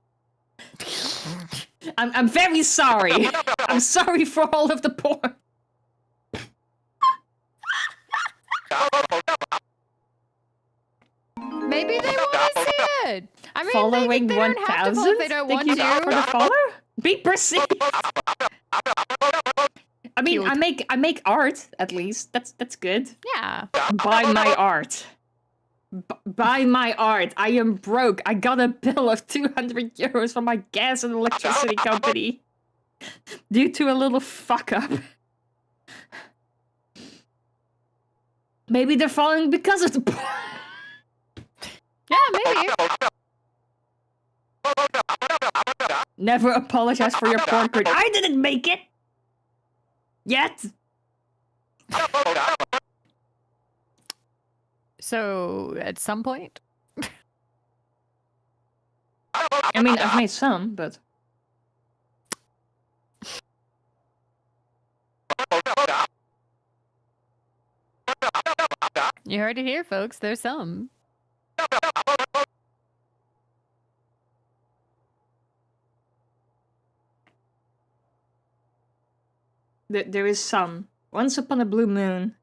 I'm very sorry. I'm sorry for all of the porn. Maybe they want to see it. I mean, Following they don't have to follow if they don't want to. For the follow? Be perceived. I mean, Cute. I make art at least. That's good. Yeah. Buy my art. Buy my art. I am broke. I got a bill of 200 euros from my gas and electricity company due to a little fuck up. Maybe they're falling because of the. Yeah, maybe. Never apologize for your porn grid. I didn't make it! Yet! So, at some point? I mean, I've made some, but... You heard it here, folks. There's some. There is some. Once upon a blue moon.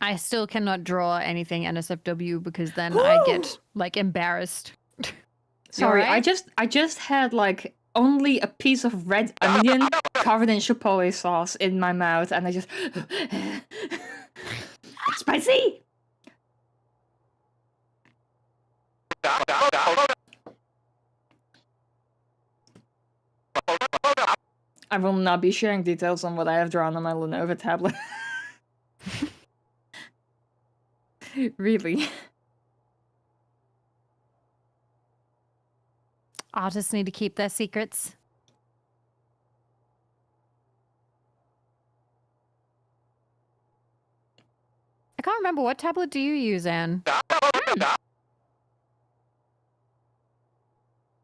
I still cannot draw anything NSFW because then I get, like, embarrassed. Sorry, right? I just had, like, only a piece of red onion covered in chipotle sauce in my mouth, and I just... Spicy! I will not be sharing details on what I have drawn on my Lenovo tablet. Really. Artists need to keep their secrets. I can't remember. What tablet do you use, Anne?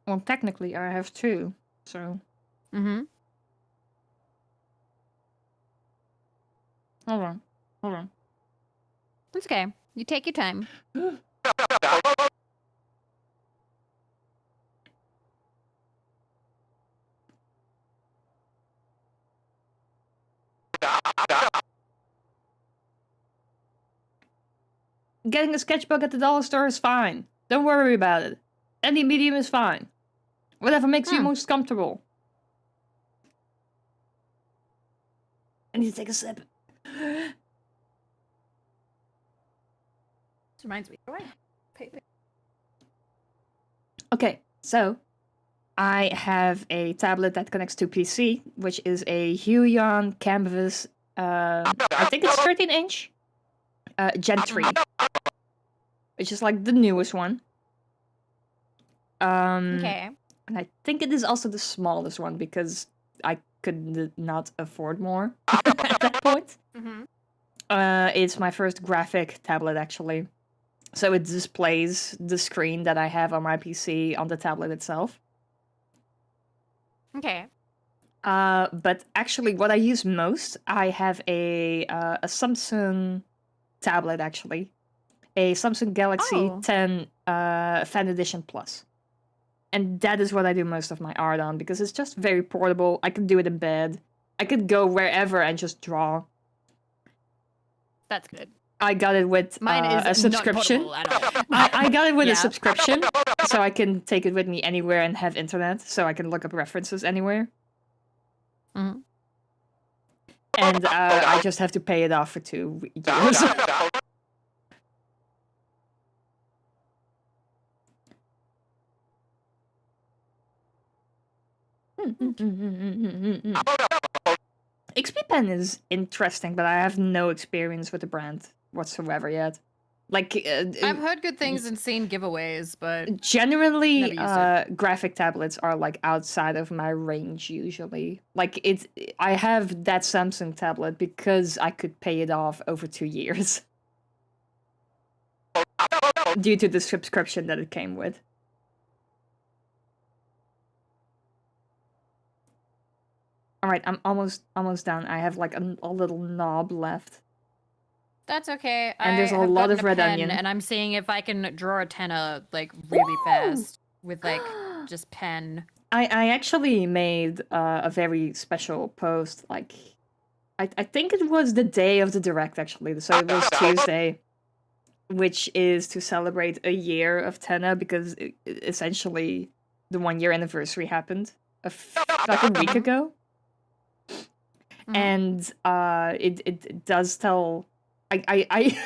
Well, technically, I have two, so... Mm-hmm. Hold on. Hold on. It's okay. You take your time. Getting a sketchbook at the dollar store is fine. Don't worry about it. Any medium is fine. Whatever makes you most comfortable. I need to take a sip. This reminds me. Okay, so I have a tablet that connects to PC, which is a Heya Canvas. I think it's 13-inch. Gen 3. Which is like the newest one. Okay. And I think it is also the smallest one because I could not afford more at that point. Mm-hmm. It's my first graphic tablet, actually. So it displays the screen that I have on my PC on the tablet itself. Okay. But actually, what I use most, I have a Samsung tablet, actually. A Samsung Galaxy 10 Fan Edition Plus. And that is what I do most of my art on, because it's just very portable. I can do it in bed. I could go wherever and just draw. That's good. I got it with Mine is a subscription. not portable at all. I got it with a subscription, so I can take it with me anywhere and have internet, so I can look up references anywhere. Mm-hmm. And I just have to pay it off for 2 years. XP Pen is interesting, but I have no experience with the brand whatsoever yet. Like, I've heard good things and seen giveaways, but generally, never used graphic tablets are like outside of my range usually. Like, I have that Samsung tablet because I could pay it off over 2 years due to the subscription that it came with. All right, I'm almost done. I have like a little knob left. That's okay. And there's a have lot gotten of red pen, onion. and I'm seeing if I can draw a tenna like really fast with like just pen. I actually made a very special post. Like, I think it was the day of the Direct, actually. So it was Tuesday, which is to celebrate a year of Tenna, because essentially the 1 year anniversary happened. like a week ago. Mhm. And it does tell. I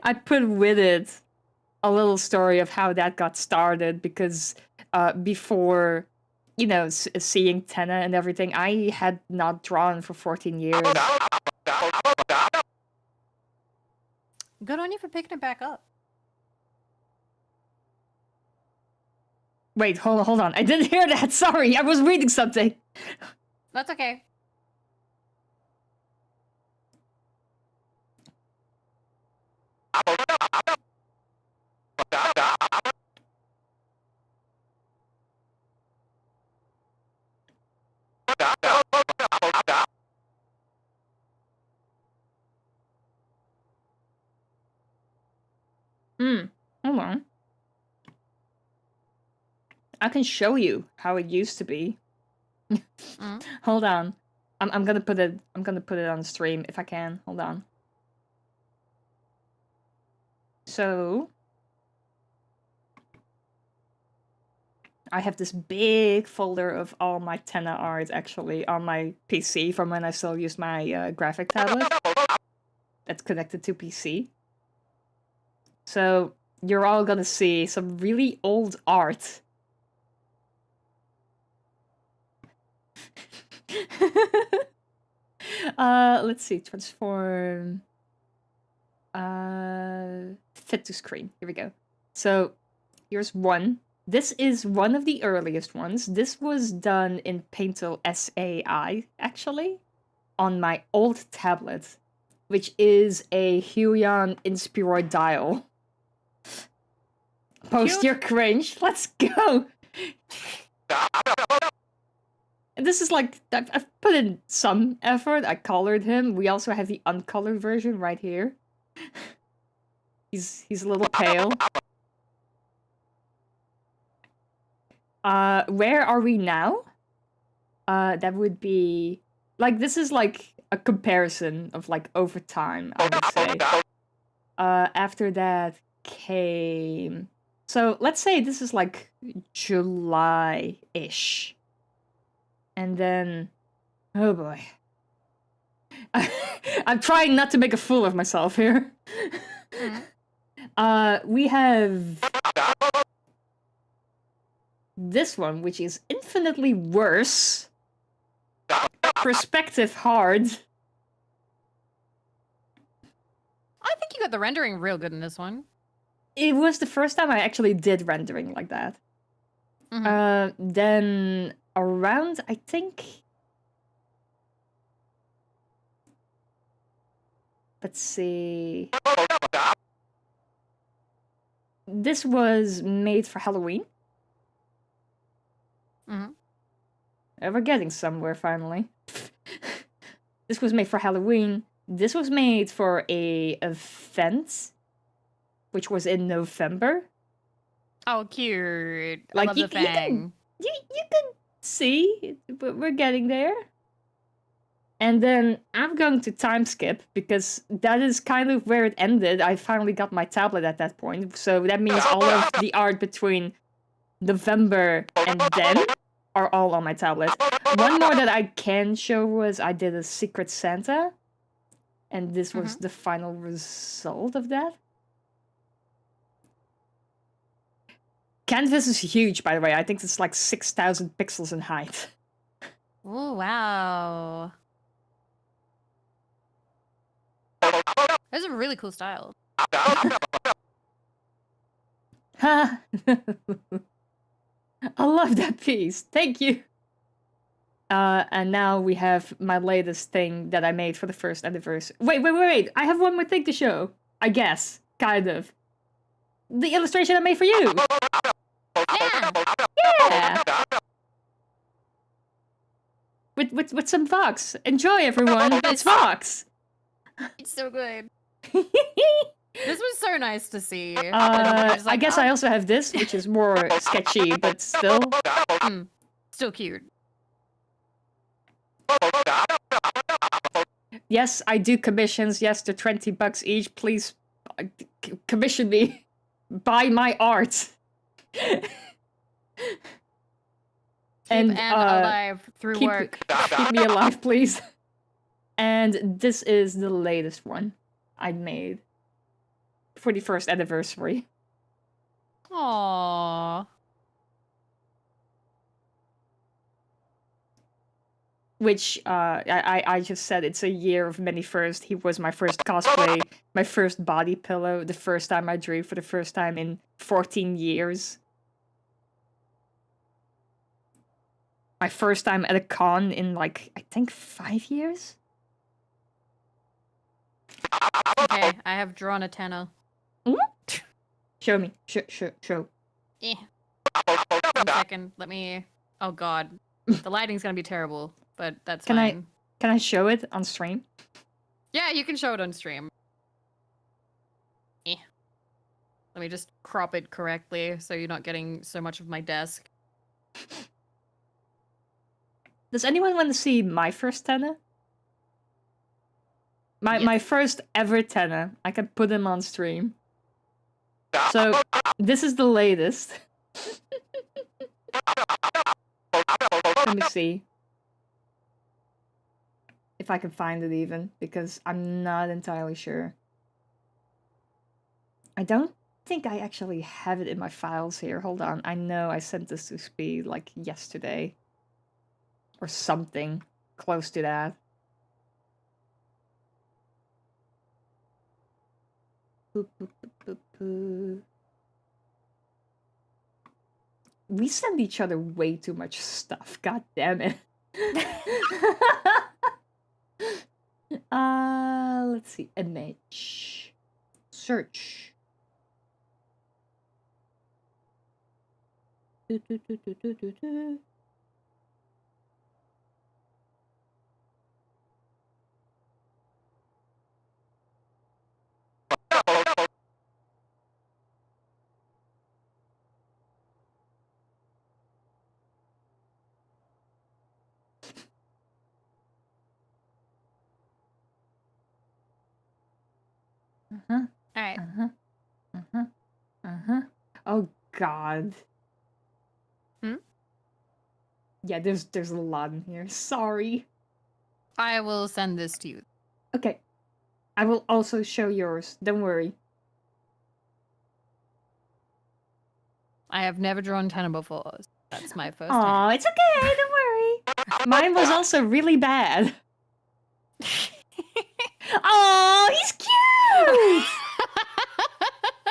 I put with it a little story of how that got started because before, you know, seeing Tenna and everything, I had not drawn for 14 years. Good on you for picking it back up. Wait, hold on. I didn't hear that. Sorry, I was reading something. That's okay. Hold on. I can show you how it used to be. Hold on. I'm gonna put it on the stream if I can. Hold on. So I have this big folder of all my Tenna art actually on my PC from when I still used my graphic tablet. That's connected to PC. So you're all gonna see some really old art. Let's see, transform. Fit to screen. Here we go. So here's one. This is one of the earliest ones. This was done in Paintal SAI, actually, on my old tablet, which is a Heya Inspiroid dial. Post your cringe. Let's go. And this is like, I've put in some effort. I colored him. We also have the uncolored version right here. He's a little pale. Where are we now? That would be like, this is like a comparison of like over time, I would say. After that came, so let's say this is like July-ish. And then, oh boy. I'm trying not to make a fool of myself here. We have this one, which is infinitely worse. Perspective hard. I think you got the rendering real good in this one. It was the first time I actually did rendering like that. Then around, I think... Let's see... This was made for Halloween. We're getting somewhere, finally. This was made for Halloween. This was made for a event, which was in November. Oh, cute. Like, I love the fang. You can see, but we're getting there. And then I'm going to time skip, because that is kind of where it ended. I finally got my tablet at that point, so that means all of the art between November and then are all on my tablet. One more that I can show was I did a Secret Santa, and this was the final result of that. Canvas is huge, by the way. I think it's like 6,000 pixels in height. Oh, wow. That's a really cool style. I love that piece. Thank you. And now we have my latest thing that I made for the first anniversary. Wait. I have one more thing to show. I guess. Kind of. The illustration I made for you. Yeah. With some Vox. Enjoy, everyone. It's Vox. It's so good. This was so nice to see. I guess I also have this, which is more sketchy, but still. Still cute. Yes, I do commissions. Yes, they're $20 each. Please commission me. Buy my art. and alive through work. Keep me alive, please. And this is the latest one I made for the 1st anniversary. Aww. Which I just said it's a year of many firsts. He was my first cosplay, my first body pillow, the first time I drew for the first time in 14 years. My first time at a con in like, I think 5 years? Okay, I have drawn a tenno. Show me. Show. Yeah. 1 second, let me... Oh god. The lighting's gonna be terrible, but that's fine. Can I show it on stream? Yeah, you can show it on stream. Let me just crop it correctly so you're not getting so much of my desk. Does anyone want to see my first tenor? My first ever tenor. I can put him on stream. So, this is the latest. Let me see. If I can find it even, because I'm not entirely sure. I don't think I actually have it in my files here. Hold on. I know I sent this to Speed like yesterday. Or something close to that. We send each other way too much stuff. God damn it. Let's see. Image. Search. Alright. Oh god. Yeah, there's a lot in here. Sorry. I will send this to you. Okay. I will also show yours. Don't worry. I have never drawn tenno before. So that's my first Aw, it's okay, don't worry. Mine was also really bad. Oh, he's cute!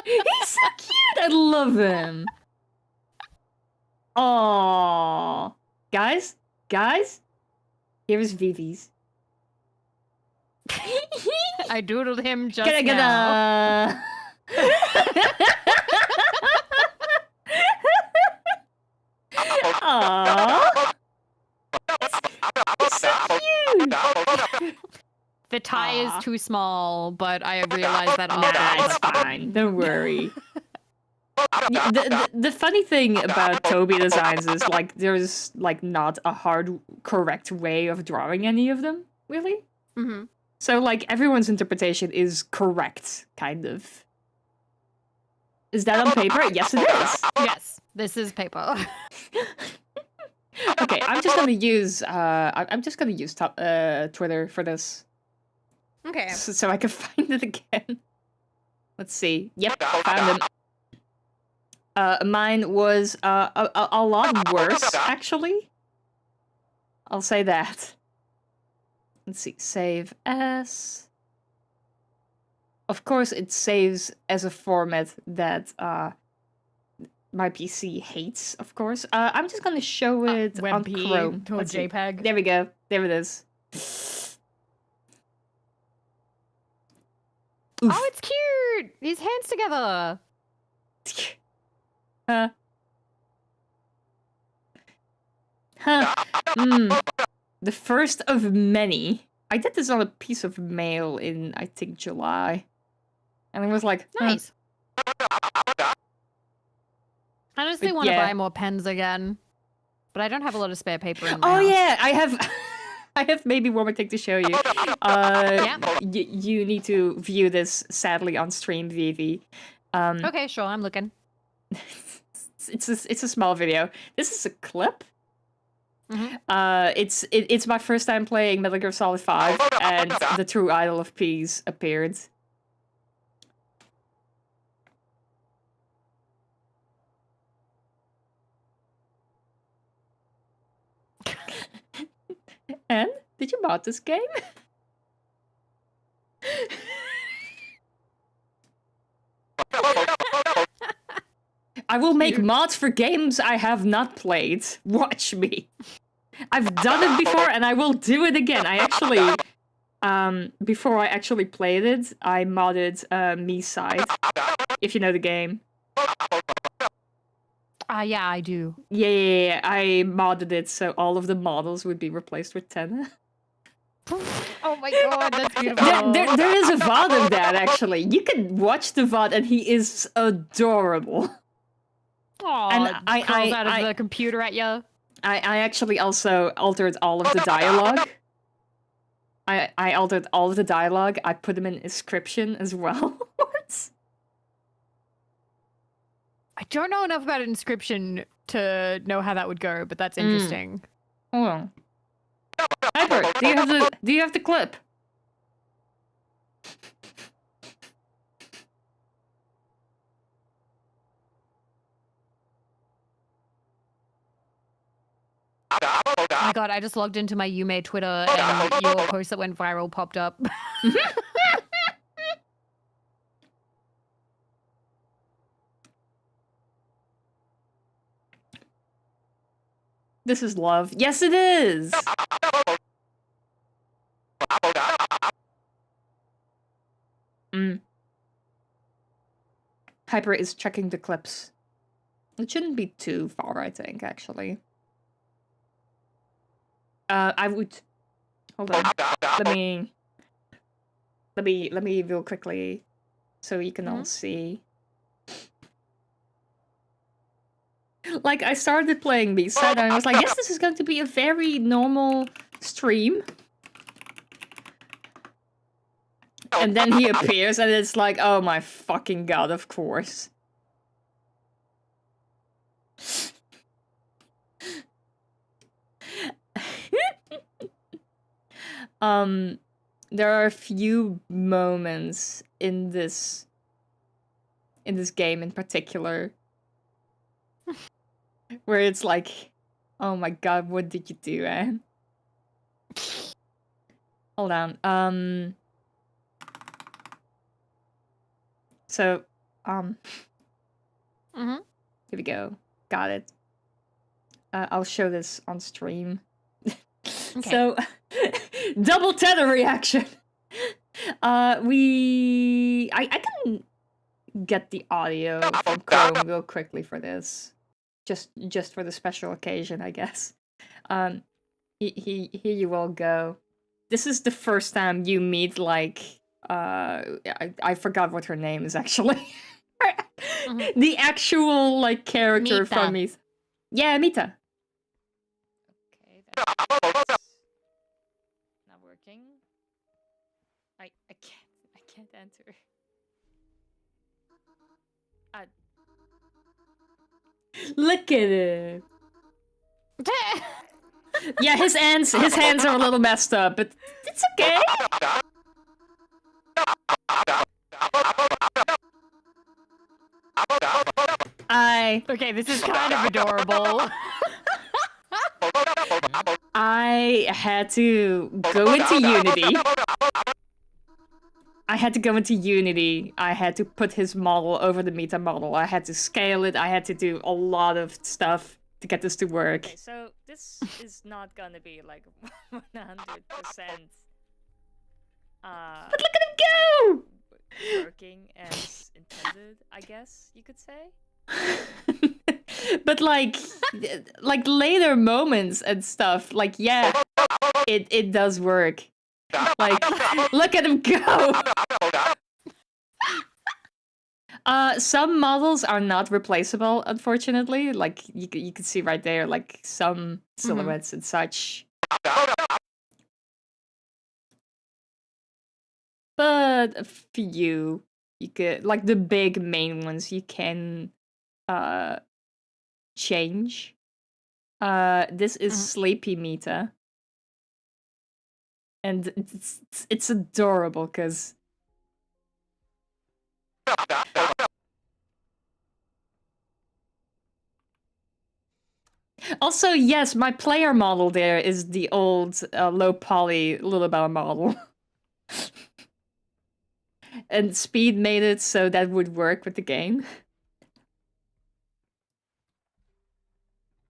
He's so cute! I love him. Oh, guys, here's Vivi's. I doodled him just Gonna now. Aww. He's so cute. The tie is too small, but I realized that Nah, it's fine. Don't worry. The funny thing about Toby designs is like there's like not a hard correct way of drawing any of them, really. Mm-hmm. So like everyone's interpretation is correct, kind of. Is that on paper? Yes, it is. Yes, this is paper. Okay, I'm just gonna use Twitter for this. Okay. So I can find it again. Let's see. Yep, found him. Mine was a lot worse, actually. I'll say that. Let's see. Save as. Of course, it saves as a format that my PC hates, of course. I'm just gonna show it on WebP Chrome. to a JPEG. There we go. There it is. Oof. Oh, it's cute! His hands together. The first of many. I did this on a piece of mail in, I think, July. And it was like, nice. I honestly want to buy more pens again. But I don't have a lot of spare paper in my house. Yeah, I have... I have maybe one more thing to show you. You need to view this, sadly, on stream, Vivi. Okay, sure, I'm looking. It's a small video. This is a clip It's my first time playing Metal Gear Solid 5, and the true Idol of Peace appeared. And did you mod this game? I will make mods for games I have not played. Watch me. I've done it before and I will do it again. I actually, before I actually played it, I modded Me Side, if you know the game. Yeah, I do. Yeah, I modded it so all of the models would be replaced with 10. Oh my god, that's beautiful. There is a VOD of that, actually. You can watch the VOD and he is adorable. Aww, and crawls out of the computer at you. I actually also altered all of the dialogue. I altered all of the dialogue. I put them in inscription as well. What? I don't know enough about inscription to know how that would go, but that's interesting. Hold on. Hyper, do you have the clip? Oh my god, I just logged into my Yume Twitter and your post that went viral popped up. This is love. Yes, it is! Hyper is checking the clips. It shouldn't be too far, I think, actually. I would... Hold on. Let me real quickly so you can all see. Like, I started playing B-side and I was like, yes, this is going to be a very normal stream. And then he appears and it's like, oh my fucking god, of course. There are a few moments in this game in particular where it's like, oh my god, what did you do, Anne? Hold on. So, here we go. Got it. I'll show this on stream. Okay. So, double tether reaction. I can get the audio from Chrome real quickly for this, just for the special occasion, I guess. Here you all go. This is the first time you meet like I forgot what her name is actually. The actual like character Mita. from Mita. Yeah, Mita. Okay, that's not working. I can't enter. Look at it. Yeah, his hands are a little messed up, but it's okay. Okay, this is kind of adorable. I had to go into Unity. I had to put his model over the Meta model. I had to scale it. I had to do a lot of stuff to get this to work. Okay, so this is not gonna be like 100%. But look at him go! Working as intended, I guess you could say. But like later moments and stuff, like yeah, it does work. Like, look at him go! Some models are not replaceable, unfortunately. Like, you can see right there, like, some silhouettes and such. But a few, you could, like, the big main ones, you can, change. This is Sleepy Mita. And it's adorable, because... Also, yes, my player model there is the old low poly Lulabelle model. And Speed made it so that would work with the game.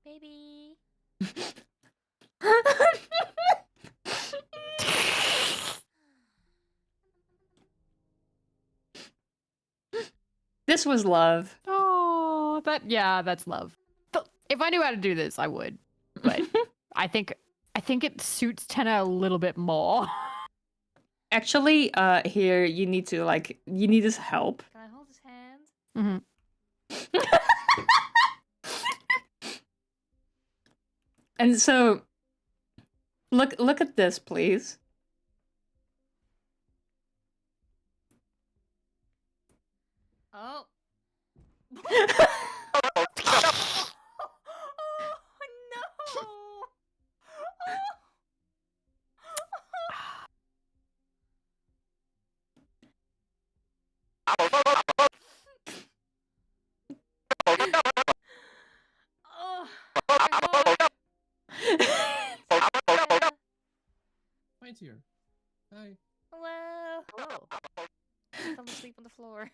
Baby. This was love. Oh, that's love. But if I knew how to do this, I would. But I think it suits Tenna a little bit more. Actually, here you need to you need his help. Can I hold his hand? Mm-hmm. And so, look at this, please. Oh. Mine's here. Hi. Hello. Oh. I fell asleep on the floor.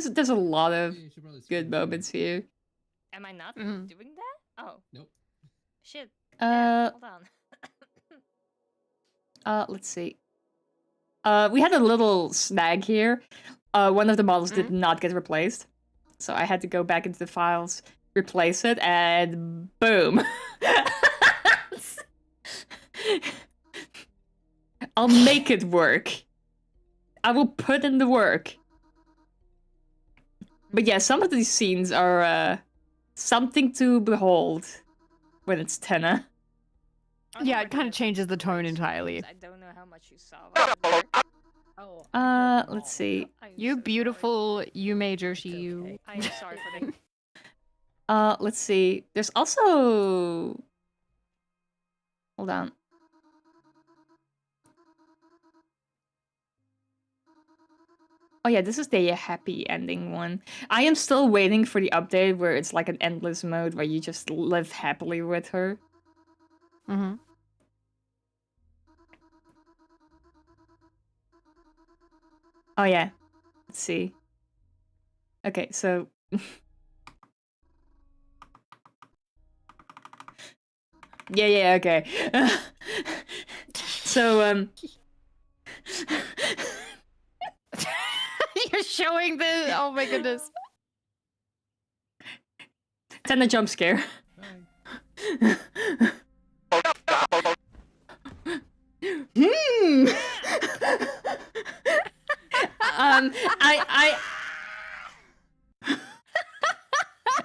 There's a lot of good moments here. Am I not doing that? Oh. Nope. Shit. Damn, hold on. Let's see. We had a little snag here. One of the models did not get replaced. So I had to go back into the files, replace it, and boom. I'll make it work. I will put in the work. But yeah, some of these scenes are something to behold when it's Tenna. Yeah, it kind of changes the tone entirely. I don't know how much you saw. Oh. Let's see. You beautiful, you major, she you. Okay. I'm sorry for that. Let's see. There's also... Hold on. Oh yeah, this is the happy ending one. I am still waiting for the update where it's like an endless mode where you just live happily with her. Mm-hmm. Oh yeah. Let's see. Okay, so... yeah, okay. So, You're showing the... Oh my goodness. Tenna jump scare.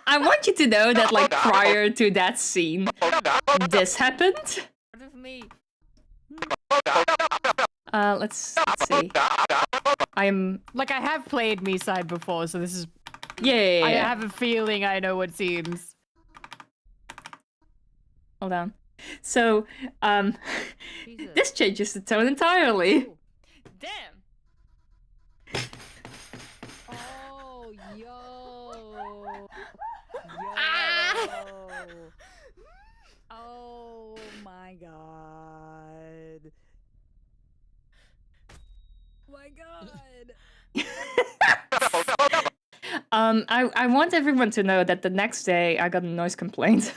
I want you to know that, like, prior to that scene, this happened. Part of me. Let's see. I'm... Like, I have played Me-Side before, so this is... Yeah. I have a feeling I know what scenes. Hold on. So, this changes the tone entirely. Ooh. Damn. Oh, yo. Oh my god. My god. I want everyone to know that the next day I got a noise complaint.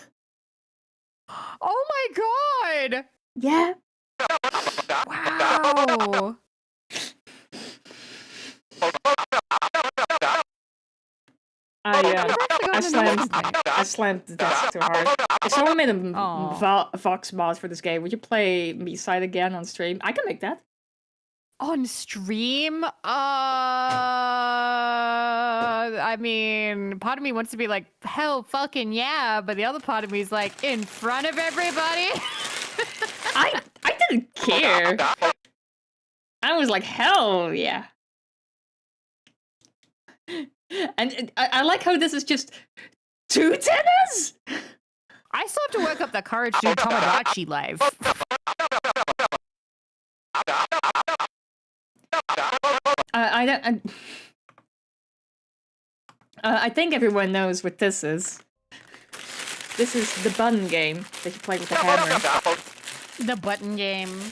Oh my god! Yeah. Wow. I slammed the desk too hard. If someone made a Vox mod for this game, would you play Me-Side again on stream? I can make that. On stream? I mean, part of me wants to be like, hell fucking yeah, but the other part of me is like, in front of everybody? I didn't care. I was like, hell yeah. And I like how this is just 2 tenors? I still have to work up the courage to do Tomodachi live. I don't. I think everyone knows what this is. This is the button game that you play with the hammer. The button game.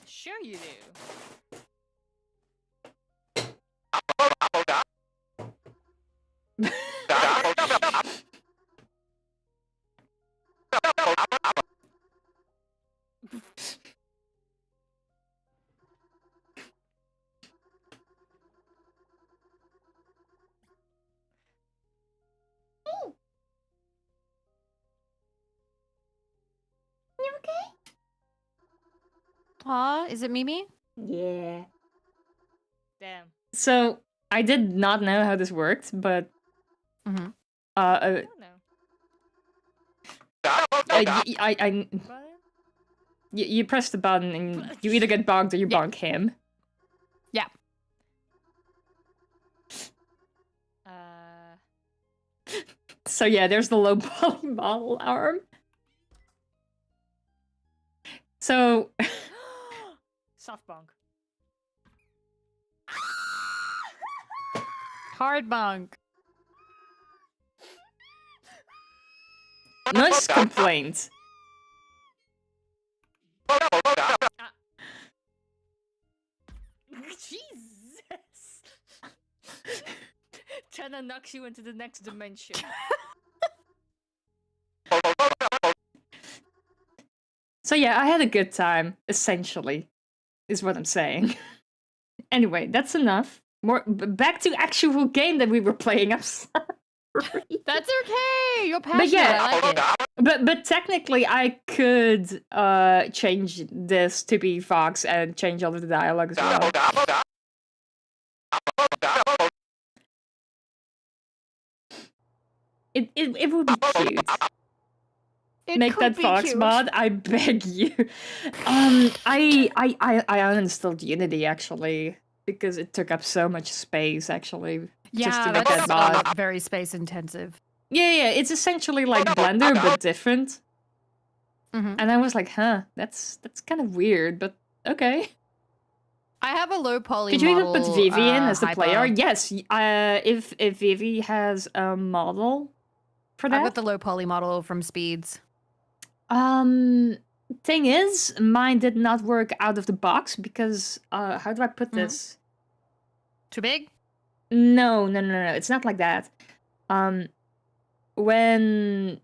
Sure you do. You okay? Aw, is it Mimi? Yeah. Damn. So I did not know how this worked, but I don't know. you press the button and you either get bonked or you bonk him. Yeah. So yeah, there's the low poly model arm. So Soft bonk. Hard bonk. nice complaint. Jesus! Chana knocks you into the next dimension. So yeah, I had a good time, essentially, is what I'm saying. Anyway, that's enough. Back to actual game that we were playing. I'm sorry. That's okay. You're passionate. But yeah, I like it. but technically, I could change this to be Fox and change all of the dialogue as well. It would be cute. Make that Fox cute. mod, I beg you. I uninstalled Unity actually because it took up so much space actually. Just to make that's that mod. very space intensive. Yeah, it's essentially like Blender but different. And I was like, huh, that's kind of weird, but okay. I have a low poly Could you even model, put Vivi in as the hyper. player? Yes. If Vivi has a model for that. I've got the low poly model from Speeds. Thing is, mine did not work out of the box because how do I put this? Too big? No. It's not like that. When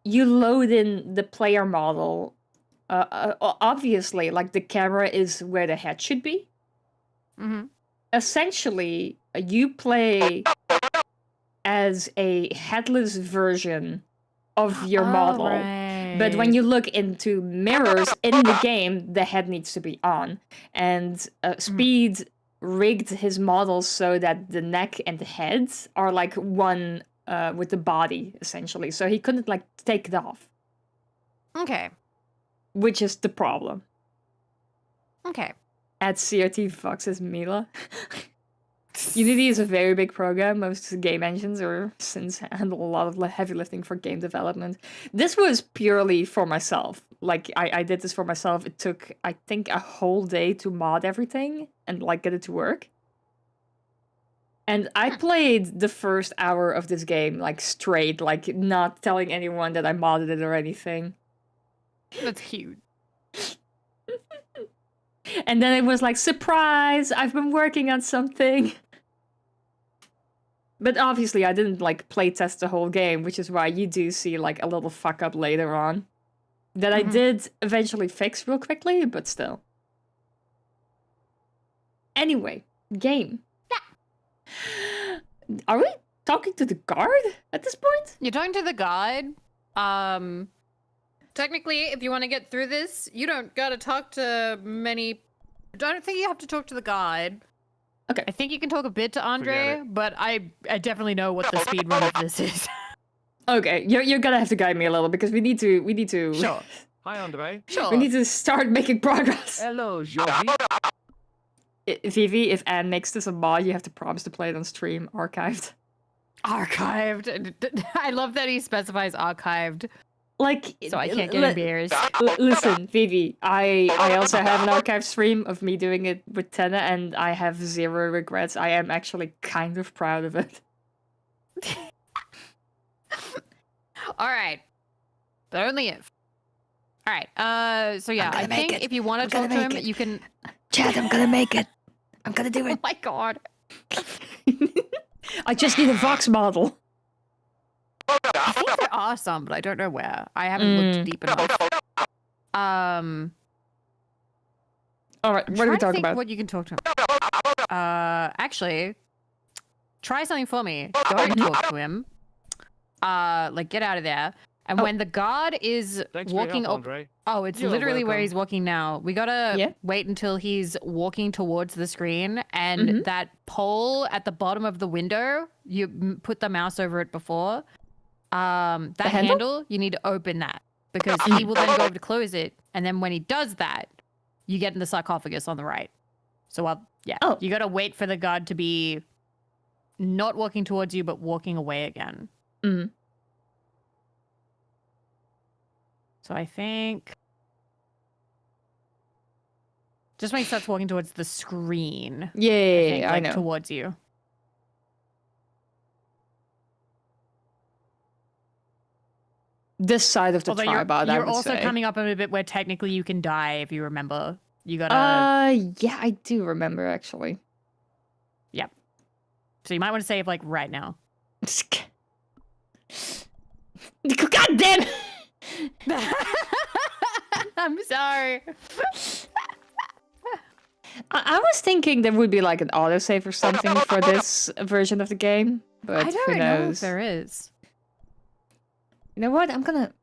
you load in the player model, obviously, like the camera is where the head should be. Essentially, you play as a headless version of your model. Right. But when you look into mirrors in the game, the head needs to be on. And Speed rigged his model so that the neck and the head are like one with the body, essentially. So he couldn't like take it off. Okay. Which is the problem. Okay. At CRT Fox's Mila. Unity is a very big program. Most game engines are since handle a lot of heavy lifting for game development. This was purely for myself. Like I did this for myself. It took, I think, a whole day to mod everything and like get it to work. And I played the first hour of this game like straight, like not telling anyone that I modded it or anything. That's cute. And then it was like, surprise, I've been working on something. But obviously I didn't like playtest the whole game, which is why you do see like a little fuck up later on. That I did eventually fix real quickly, but still. Anyway, game. Yeah. Are we talking to the guard at this point? You're talking to the guide. Technically, if you want to get through this, you don't gotta talk to many. I don't think you have to talk to the guide. Okay. I think you can talk a bit to Andre, but I definitely know what the speed run of this is. Okay, you're gonna have to guide me a little because we need to. Sure. Hi, Andre. Sure. We need to start making progress. Hello, Georgie. Vivi, if Anne makes this a mod, you have to promise to play it on stream, archived. Archived. I love that he specifies archived. Like, so I can't get embarrassed. Listen, Vivi, I also have an archive stream of me doing it with Tenna, and I have zero regrets. I am actually kind of proud of it. All right, but only if. All right. So yeah, I think if you want to talk to him, you can. Chad, I'm gonna make it. I'm gonna do it. Oh my god. I just need a Vox model. I think there are some, but I don't know where. I haven't looked deep enough. All right, what are we talking about? What you can talk to him. Actually, try something for me. Don't talk to him. Like, get out of there. And when the guard is walking over, it's literally where he's walking now. We gotta wait until he's walking towards the screen, and that pole at the bottom of the window, you put the mouse over it before. That handle, you need to open that because he will then go over to close it, and then when he does that, you get in the sarcophagus on the right. So you gotta wait for the guard to be not walking towards you, but walking away again. So I think just when he starts walking towards the screen. Yeah, I know. Towards you. This side of the tripod, you're also coming up on a bit where technically you can die if you remember. You gotta. Yeah, I do remember actually. Yep. So you might want to save like right now. God damn it! I'm sorry. I was thinking there would be like an autosave or something for this version of the game, but I don't who know knows? if there is. You know what? I'm gonna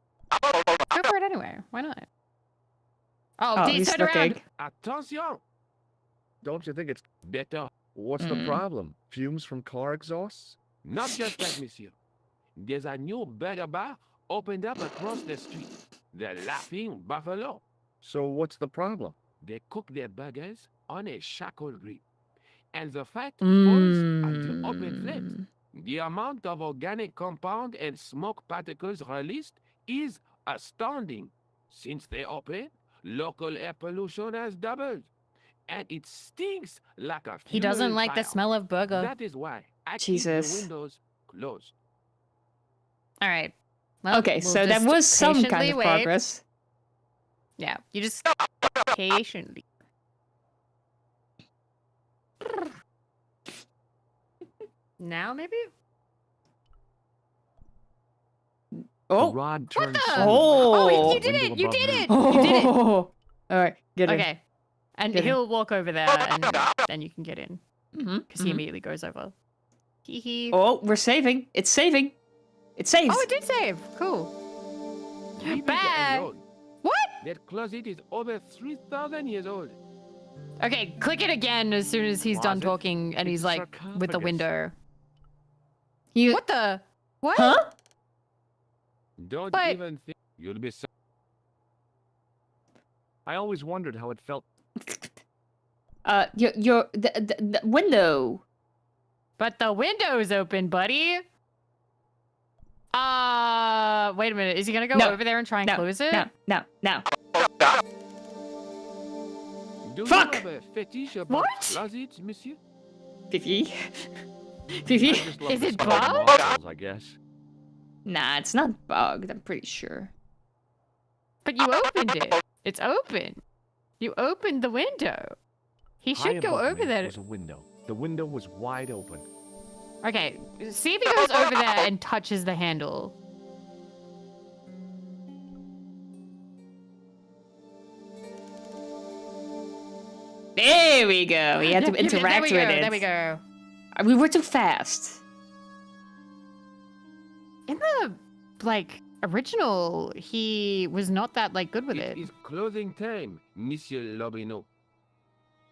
go for it anyway. Why not? Oh, he's turn around. looking. Attention! Don't you think it's better? What's the problem? Fumes from car exhausts? Not just that, monsieur. There's a new burger bar opened up across the street. The Laughing Buffalo. So what's the problem? They cook their burgers on a charcoal grill. And the fat falls onto open flames. The amount of organic compound and smoke particles released is astounding. Since they opened, local air pollution has doubled. And it stinks like a He doesn't funeral like the fire. smell of burger. That is why I Jesus. keep the windows closed. All right. Well, Okay, we'll so that just was some kind patiently of wait. progress. Yeah, you just patiently. Now maybe? Oh. The rod turns Oh, you did it! You did it! You did it! All right, get in. Okay. And Get in. he'll walk over there and then you can get in. Because he immediately goes over. Hee hee. Oh, we're saving. It's saving. It saves. Oh, it did save. Cool. Leave it Bad. alone. What? That closet is over 3,000 years old. Okay, click it again as soon as he's done Closet? talking and he's It's like with the sarcophagus. window. You. What the? What? Huh? Don't But- even think you'll be so. I always wondered how it felt. The window. But the window's open, buddy. Wait a minute. Is he gonna go No. over there and try and No, close it? no. Do Fuck! you have a fetish about What? closets, monsieur? Fifi. I Fifi. just love Is the it smell of bugged? mothballs, I guess. Nah, it's not bugged, I'm pretty sure. But you opened it. It's open. You opened the window. He High should go above over me there. was a window. The window was wide open. Okay, see if he goes over there and touches the handle. There we go. We had to interact with it. There we go. We were too fast. In the original, he was not that good with it. It is closing time, Monsieur Lobino.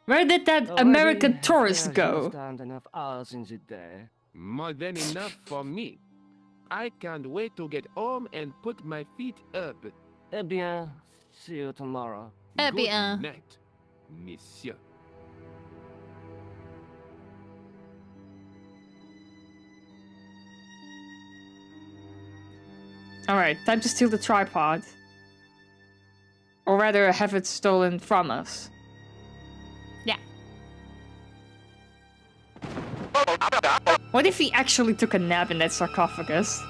Where did that Oh, American tourist go? Stand enough hours in the day. More than enough for me. I can't wait to get home and put my feet up. Eh bien, see you tomorrow. Eh Good bien. night, Monsieur. Alright, time to steal the tripod. Or rather, have it stolen from us. Yeah. What if he actually took a nap in that sarcophagus?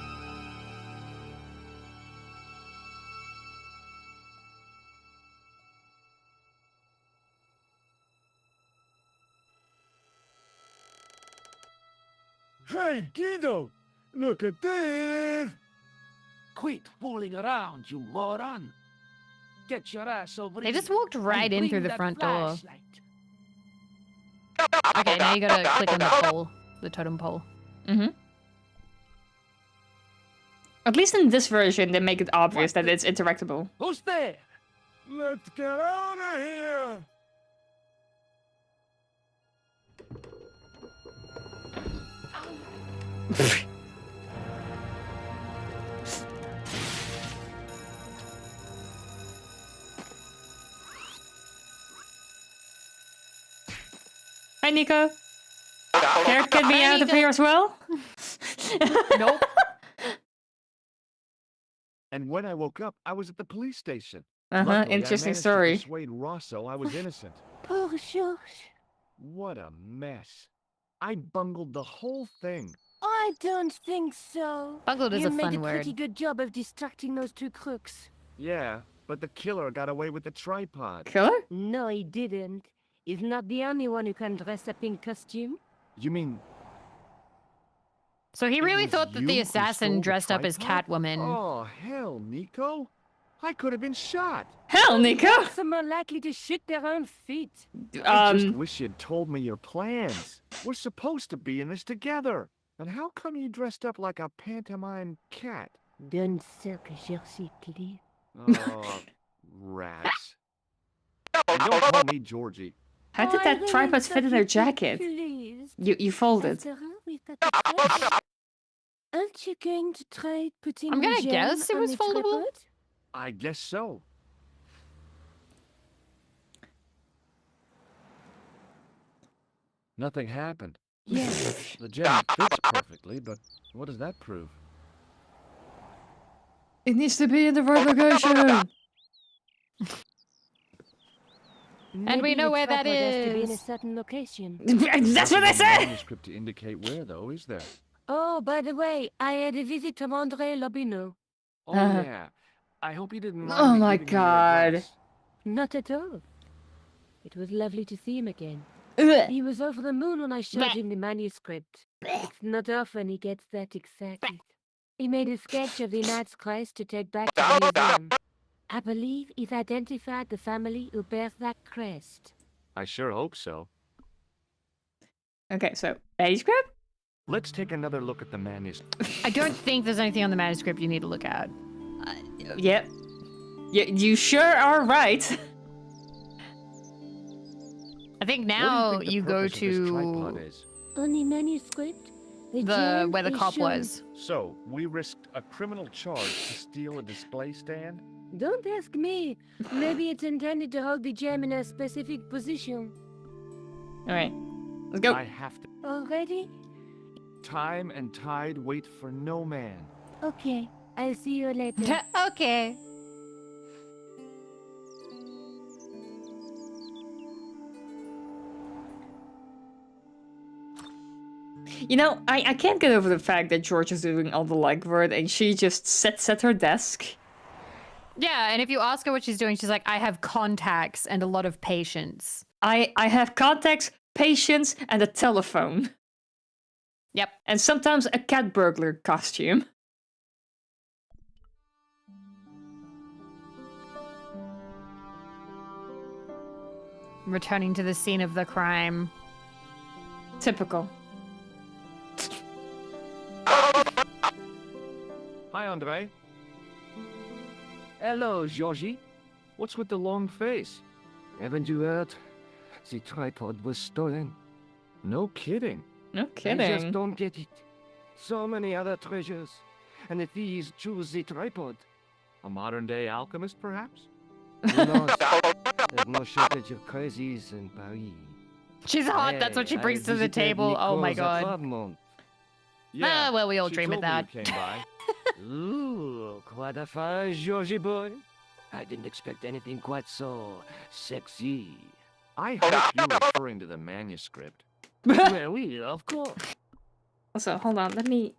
Hey, kiddo! Look at this! Quit fooling around, you moron! Get your ass over They here just walked right and in through bring the that front door. flashlight. Okay, now you gotta click on the pole. The totem pole. Mm-hmm. At least in this version, they make it obvious that it's interactable. Who's there? Let's get out of here! Hi, Nico. Care to get me out of Nico. here as well? Nope. And when I woke up, I was at the police station. Uh-huh, Luckily, I interesting managed story. to persuade Rosso I was innocent. Poor George. What a mess. I bungled the whole thing. I don't think so. Bungled is you a made fun a pretty word. good job of distracting those two crooks. Yeah, but the killer got away with the tripod. Killer? No, he didn't. He's not the only one who can dress up in costume. You mean... So he really was thought that you the who assassin stole the dressed up as tripod? Catwoman. Oh, hell, Nico. I could have been shot. Hell, Nico! Some are likely to shoot their own feet. I just wish you'd told me your plans. We're supposed to be in this together. And how come you dressed up like a pantomime cat? Don't suck, Jersey, please. Oh, rats. And don't call me Georgie. How did that tripod fit in her jacket? Please. You folded. After all, we've got the flash. Aren't you going to try putting I'm gonna the gem guess it on was the foldable. tripod? I guess so. Nothing happened. Yes. The gem fits perfectly, but what does that prove? It needs to be in the right location. And we Maybe know the where that tripod has to be in a is. certain location. That's what I Nothing in the said! manuscript to indicate where, though, is there? Oh, by the way, I had a visit from Andre Lobineau. Oh, yeah. I hope you didn't mind Oh me my giving you your God. advice. Not at all. It was lovely to see him again. Ugh. He was over the moon when I showed Blech. him the manuscript. It's not often he gets that excited. He made a sketch of the Knights Christ to take back to the museum. I believe he's identified the family who bears that crest. I sure hope so. Okay, so, manuscript? Let's take another look at the manuscript. I don't think there's anything on the manuscript you need to look at. Yep. You sure are right. I think What now do you think the you go purpose of this tripod to is? On the manuscript, the the gem where the is cop shown. was. So, we risked a criminal charge to steal a display stand? Don't ask me. Maybe it's intended to hold the gem in a specific position. Alright, let's go. I have to. Already? Time and tide wait for no man. Okay, I'll see you later. Okay. You know, I can't get over the fact that George is doing all the legwork and she just sits at her desk. Yeah, and if you ask her what she's doing, she's like, I have contacts and a lot of patience. I have contacts, patience, and a telephone. Yep. And sometimes a cat burglar costume. Returning to the scene of the crime. Typical. Hi, Andre. Hello, Georgie. What's with the long face? Haven't you heard? The tripod was stolen. No kidding. No I just kidding. don't get it. So many other treasures, and the thieves choose the tripod. A modern-day alchemist, perhaps? Who knows? There's no shortage of crazies in Paris. She's hot, that's what she Hey, brings I to the visited table. Oh my Nicole's god. apartment. well, we all she dream of told me that. you came by. Ooh, quite a fine Georgie boy. I didn't expect anything quite so sexy. I hope you're referring to the manuscript. Well, we, of course. Also, hold on. Let me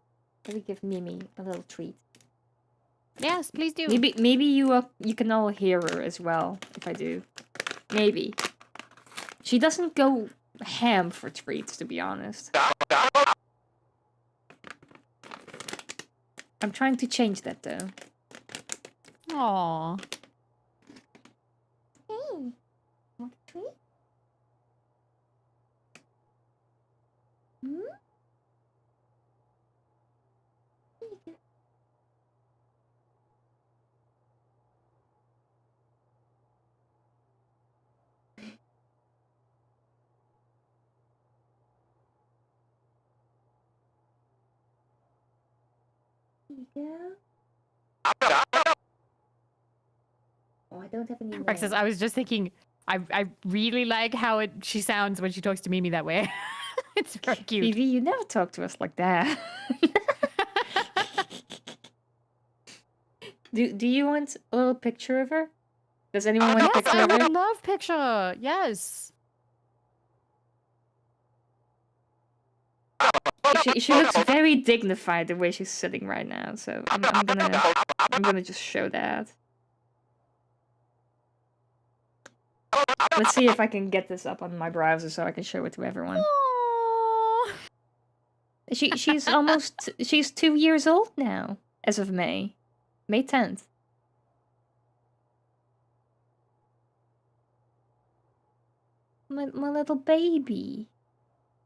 give Mimi a little treat. Yes, please do. Maybe you can all hear her as well if I do. Maybe. She doesn't go ham for treats, to be honest. I'm trying to change that though. Aww. Hey, want a treat? Hmm? Here you go. Oh, I don't have any more. Rexus, I was just thinking, I really like how she sounds when she talks to Mimi that way. It's very cute. Vivi, you never talk to us like that. Do you want a little picture of her? Does anyone want a Yes, picture I of her? would love picture. Yes. She looks very dignified the way she's sitting right now, so I'm gonna just show that. Let's see if I can get this up on my browser so I can show it to everyone. Aww. She's 2 years old now, as of May 10th. My little baby.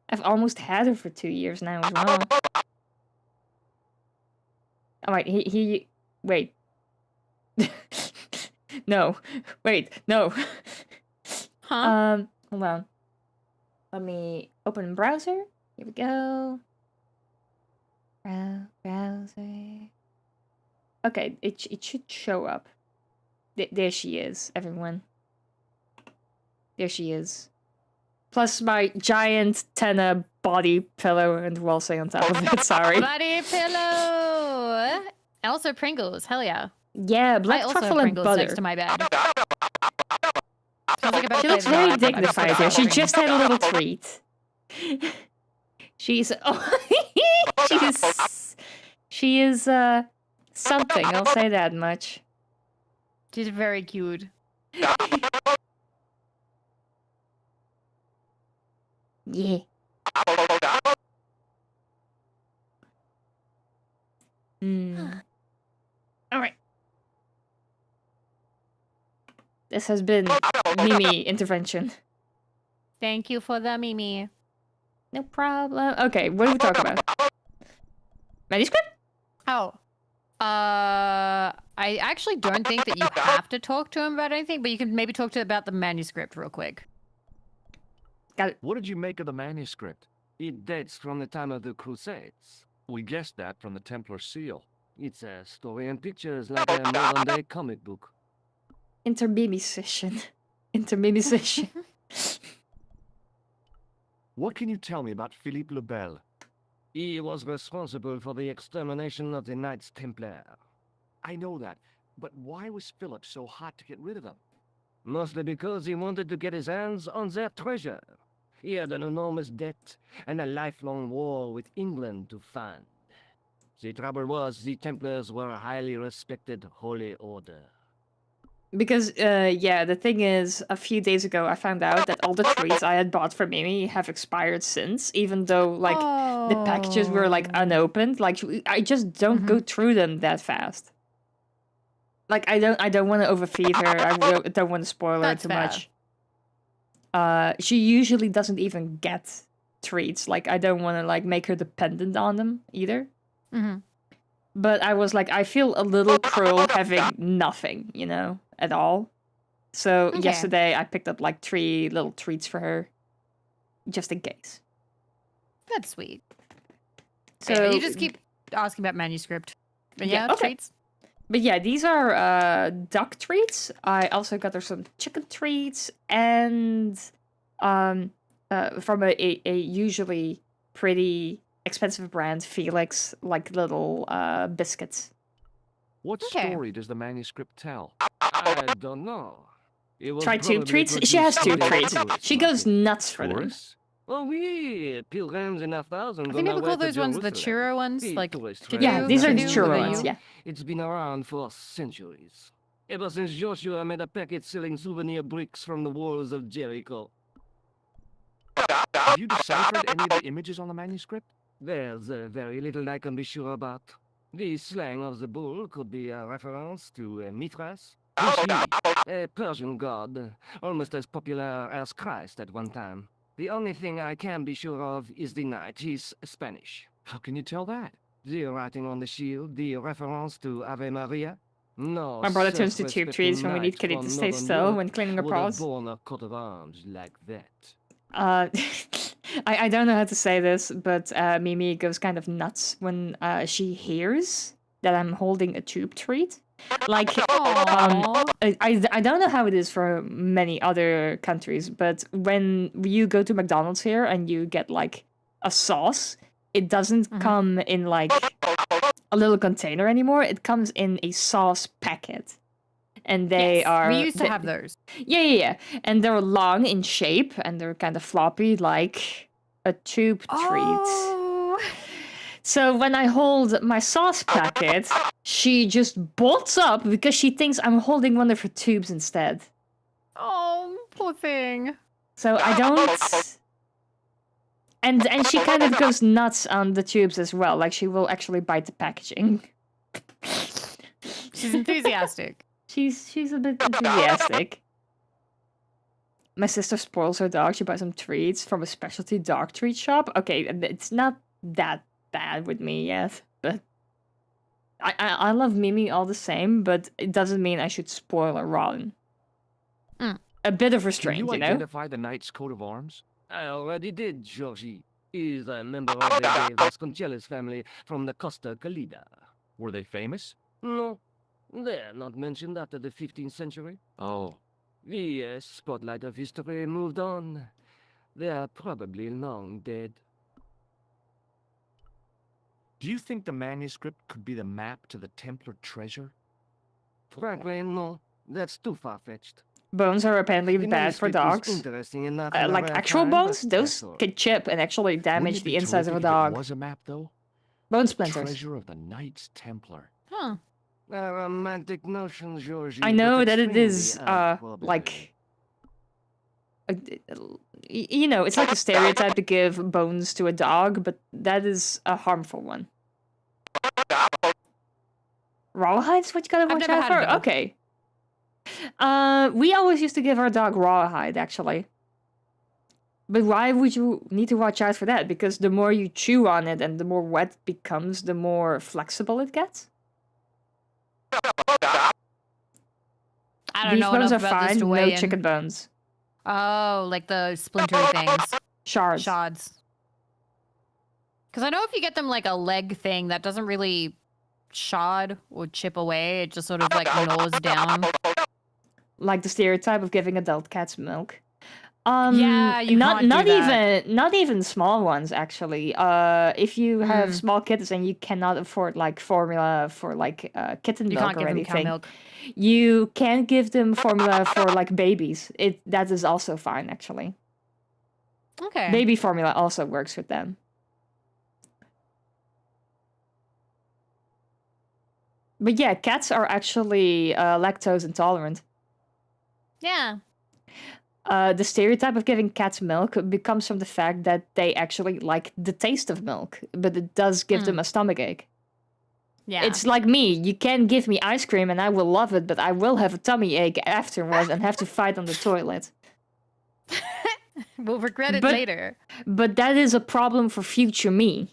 I've almost had her for 2 years now as well. Alright, wait. No. Wait, no. Huh? Hold on. Let me open browser. Here we go. Browser. Okay, it should show up. There she is, everyone. There she is. Plus my giant Tenna body pillow and Walsay on top of it, sorry. Body pillow. Also Pringles, hell yeah. Yeah, black I also truffle have and Pringles butter. next to my bed. Sounds like a better She looks flavor very than I put dignified sour here. She cream. just had a little treat. She is something, I'll say that much. She's very cute. Yeah. Alright. This has been Mimi intervention. Thank you for the Mimi. No problem. Okay, what are we talking about? Manuscript? Oh. I actually don't think that you have to talk to him about anything, but you can maybe talk to him about the manuscript real quick. Got it. What did you make of the manuscript? It dates from the time of the Crusades. We guessed that from the Templar seal. It's a story and pictures like a modern-day comic book. Intermimicization. What can you tell me about Philippe le Bel? He was responsible for the extermination of the Knights Templar. I know that, but why was Philip so hot to get rid of them? Mostly because he wanted to get his hands on their treasure. He had an enormous debt and a lifelong war with England to fund. The trouble was, the Templars were a highly respected holy order. Because, yeah, the thing is, a few days ago I found out that all the treats I had bought for Mimi have expired since, even though, like, the packages were, like, unopened. Like, I just don't go through them that fast. Like, I don't want to overfeed her. I don't want to spoil her too much. She usually doesn't even get treats. Like, I don't want to, like, make her dependent on them either. But I was like, I feel a little cruel having nothing, you know, at all. So yesterday I picked up like 3 little treats for her, just in case. That's sweet. So you just keep asking about manuscript. But yeah, treats. But yeah, these are duck treats. I also got her some chicken treats and from a usually pretty expensive brand, Felix, like little biscuits What Okay. story does the manuscript tell? I don't know. It was Try tube probably treats. She has produced tube for the treats. tourist She goes market. nuts for them. Tourists? Oh, oui, pilgrims in thousands I on think their people way call to those ones the Jerusalem. churro ones, The like tourist to trade Yeah, is these are nothing the new churro with ones, you. yeah. It's been around for centuries. Ever since Joshua made a packet selling souvenir bricks from the walls of Jericho. Have you deciphered any of the images on the manuscript? There's very little I can be sure about. The slang of the bull could be a reference to Mithras, who's he? A Persian god, almost as popular as Christ at one time. The only thing I can be sure of is the knight. He's Spanish. How can you tell that? The writing on the shield, the reference to Ave Maria. No My brother turns to tube self-respecting trees when we need knight Kitty from to stay Northern still Europe when cleaning her would have paws. borne a coat of arms like that. I don't know how to say this, but Mimi goes kind of nuts when she hears that I'm holding a tube treat. Like, I don't know how it is for many other countries, but when you go to McDonald's here and you get like a sauce, it doesn't come in like a little container anymore. It comes in a sauce packet. And they are... We used to have those. Yeah. And they're long in shape, and they're kind of floppy, like a tube treat. So when I hold my sauce packet, she just bolts up because she thinks I'm holding one of her tubes instead. Oh, poor thing. So I don't... And she kind of goes nuts on the tubes as well. Like, she will actually bite the packaging. She's enthusiastic. She's a bit enthusiastic. My sister spoils her dog. She buys some treats from a specialty dog treat shop. Okay, it's not that bad with me yet, but I love Mimi all the same, but it doesn't mean I should spoil her rotten. A bit of restraint, Can you know? identify the knight's coat of arms? I already did, Georgie. He's a member of the Vasconcelos family from the Costa Calida. Were they famous? No, they're not mentioned after the 15th century. Oh. The spotlight of history moved on. They're probably long dead. Do you think the manuscript could be the map to the Templar treasure? Frankly, no. That's too far-fetched. Bones are apparently The bad for manuscript is dogs. interesting enough Like actual bones, those can chip and actually damage the insides of a dog. Was a map though? Bone splinters. Treasure of the Knights Templar. Huh. A romantic notion, Georgie. I know but that it extremely is, improbable. like... You know, it's like a stereotype to give bones to a dog, but that is a harmful one. Rawhide's what you gotta watch out for? Okay. We always used to give our dog rawhide, actually. But why would you need to watch out for that? Because the more you chew on it and the more wet it becomes, the more flexible it gets. I don't Beef know bones enough are about this fine, to no weigh in. chicken bones. Oh, like the splintery things. Shards. Shards. Because I know if you get them like a leg thing, that doesn't really shard or chip away. It just sort of like gnaws down. Like the stereotype of giving adult cats milk. Yeah, you not can't do that. not even small ones actually. If you have small kittens and you cannot afford like formula for like kitten You milk can't or give them anything, cow milk. you can give them formula for like babies. That is also fine actually. Okay. Baby formula also works with them. But yeah, cats are actually lactose intolerant. Yeah. The stereotype of giving cats milk comes from the fact that they actually like the taste of milk, but it does give them a stomachache. Yeah. It's like me. You can give me ice cream and I will love it, but I will have a tummy ache afterwards and have to fight on the toilet. We'll regret it later. But that is a problem for future me.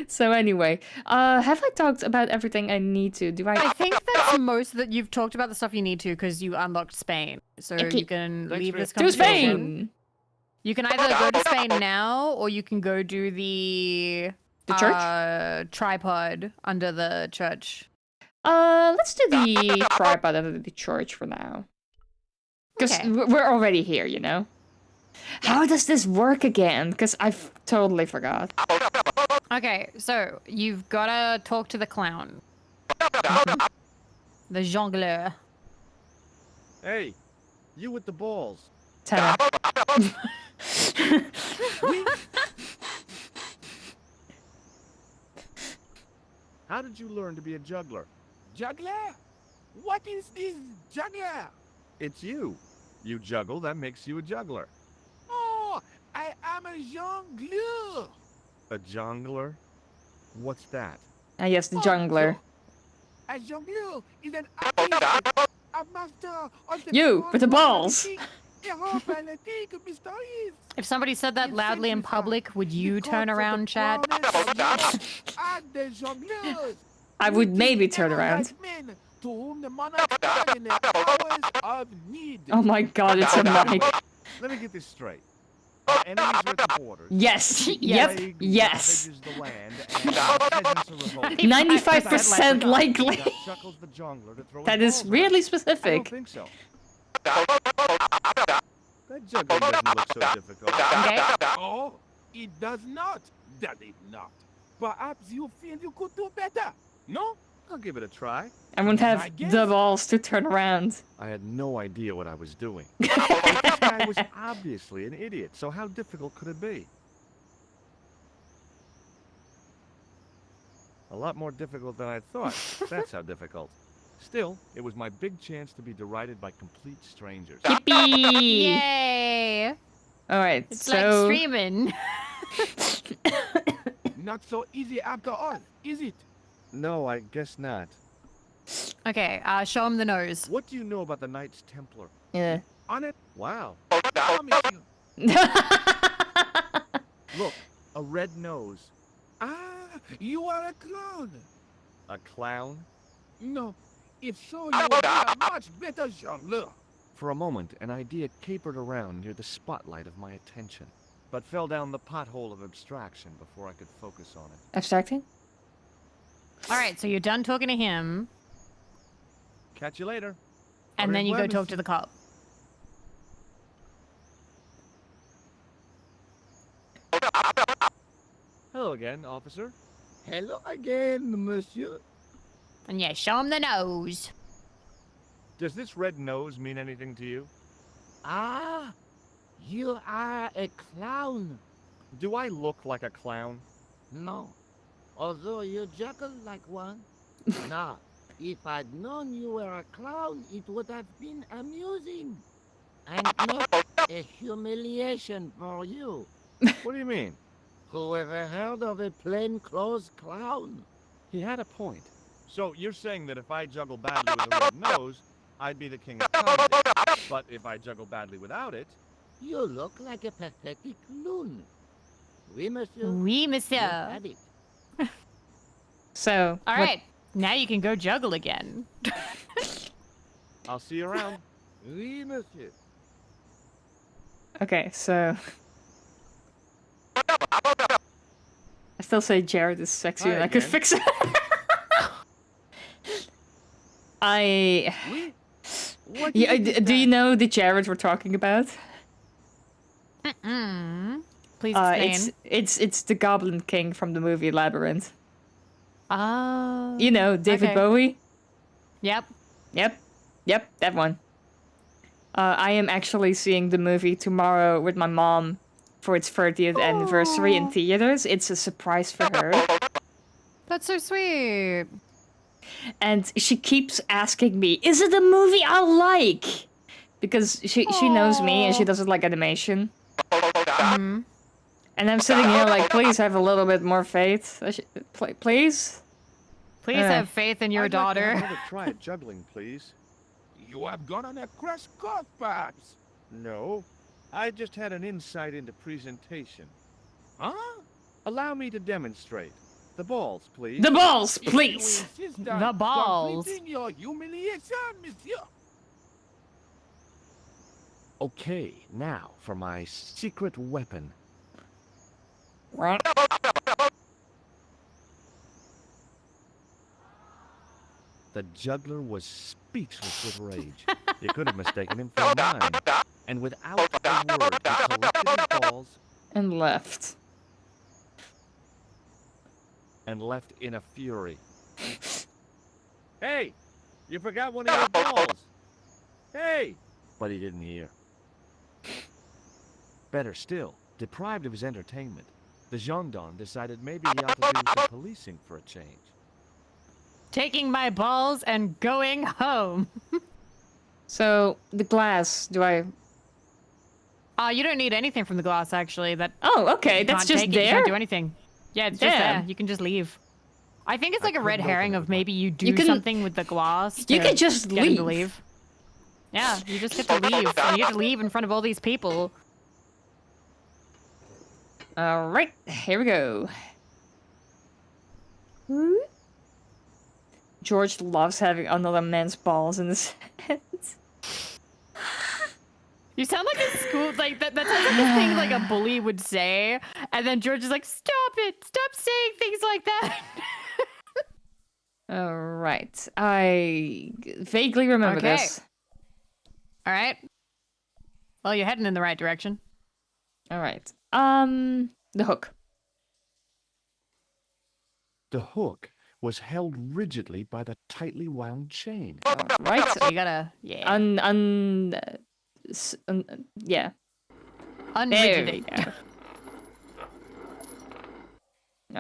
So anyway, have I talked about everything I need to? I think that's most that you've talked about the stuff you need to because you unlocked Spain. So Okay. you can leave this To conversation. Spain! You can either go to Spain now or you can go do the church? Tripod under the church. Let's do the tripod under the church for now. Because Okay. we're already here, you know? How does this work again? Because I've totally forgot. Okay, so you've gotta talk to the clown. The jongleur. Hey, you with the balls. Tenor. How did you learn to be a juggler? Juggler? What is this juggler? It's you. You juggle, that makes you a juggler. Oh, I am a jongleur. A jongler? What's that? Ah, yes, the jungler. A jongleur is an artist, a master of the You, with the balls. If somebody said that loudly in public, would you turn around, Chad? I would maybe turn around. Oh my god, it's a mic. Let me get this straight. Our enemies are at the borders. Yes. Yep. Plague Yes. ravages the land, and our peasants are revolting. 95% likely. That chuckles the jongler to throw That his is balls really around. I specific. don't think so. That juggling doesn't look so difficult. Okay. Oh, it does not. Does it not? Perhaps you feel you could do better. No? I'll give it a try. I won't have I guess- the balls to turn around. I had no idea what I was doing. This guy was obviously an idiot, so how difficult could it be? A lot more difficult than I thought. That's how difficult. Still, it was my big chance to be derided by complete strangers. Yippee! Yay! Alright, It's so... like streaming. Not so easy after all, is it? No, I guess not. Okay, show him the nose. What do you know about the Knights Templar? Yeah. On it, Wow. promise you. Look, a red nose. Ah, you are a clown. A clown? No, if so, you will be a much better jongleur. For a moment, an idea capered around near the spotlight of my attention, but fell down the pothole of abstraction before I could focus on it. Abstracting? Alright, so you're done talking to him, Catch you later. and then you go revoir, talk to the cop. Hello again, officer. Hello again, monsieur. And yeah, show him the nose. Does this red nose mean anything to you? Ah, you are a clown. Do I look like a clown? No, although you juggle like one. Now, if I'd known you were a clown, it would have been amusing. And not a humiliation for you. What do you mean? Who ever heard of a plainclothes clown? He had a point. So you're saying that if I juggle badly with a red nose, I'd be the king of comedy. But if I juggle badly without it, You look like a pathetic loon. Oui, monsieur. Oui, You monsieur. had it. So... Alright, now you can go juggle again. I'll see you around. Oui, monsieur. Okay, so... I still say Jared is sexy Hi and I could again. fix it. I... Oui? What Yeah, is it do you that- know the Jared we're talking about? Mm-mm. Please explain. It's the Goblin King from the movie Labyrinth. Oh. You know, David okay. Bowie? Yep. Yep, that one. I am actually seeing the movie tomorrow with my mom for its 30th anniversary in theaters. It's a surprise for her. That's so sweet. And she keeps asking me, is it a movie I like? Because she knows me and she doesn't like animation. Mhm. And I'm sitting here like, please have a little bit more faith. Please? Please have faith in your I'd like to daughter. have another try at juggling, please. You have gone on a crash course, perhaps. No, I just had an insight into presentation. Huh? Allow me to demonstrate. The balls, please. The balls, If you please! insist on The balls. completing your humiliation, monsieur. Okay, now for my secret weapon. The juggler was speechless with rage. You could have mistaken him for mine. and without a word, he collected his balls And left. and left in a fury. Hey, you forgot one of your balls. Hey! But he didn't hear. Better still, deprived of his entertainment, the gendarme decided maybe he ought to do some policing for a change. Taking my balls and going home. So, the glass, do I... You don't need anything from the glass, actually. Oh, okay, you that's can't just take it, you there? can't do anything. Yeah, it's just Damn. there. You can just leave. I think it's like a red couldn't open herring it of with my- maybe you do You can- something with the glass. You to can just get him to leave. leave. Yeah, you just get to leave. And you get to leave in front of all these people. Alright, here we go. George loves having another man's balls in his hands. You sound like a school, like, that sounds like a thing like a bully would say. And then George is like, stop it! Stop saying things like that! Alright, I vaguely remember Okay. this. Alright. Well, you're heading in the right direction. Alright. The hook. The hook was held rigidly by the tightly wound chain. Right? So you gotta, yeah. Yeah. Unrigidate. There we go.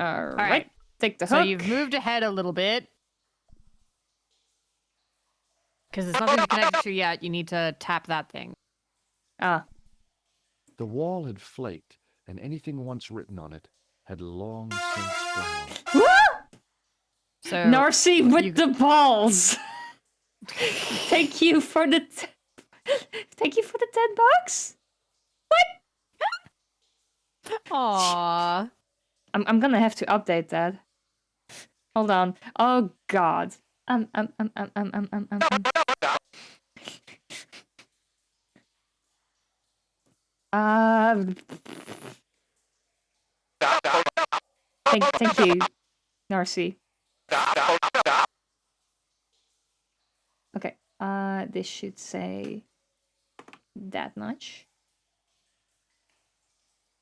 Alright. Alright. Take the So hook. you've moved ahead a little bit. Because there's nothing to connect it to yet. You need to tap that thing. Ah. The wall had flaked, and anything once written on it had long since gone. So Narcy with the balls. Thank you for the thank you for the $10. What? Aww. I'm gonna have to update that. Hold on. Oh God. Thank you, Narcy. Okay. This should say that much.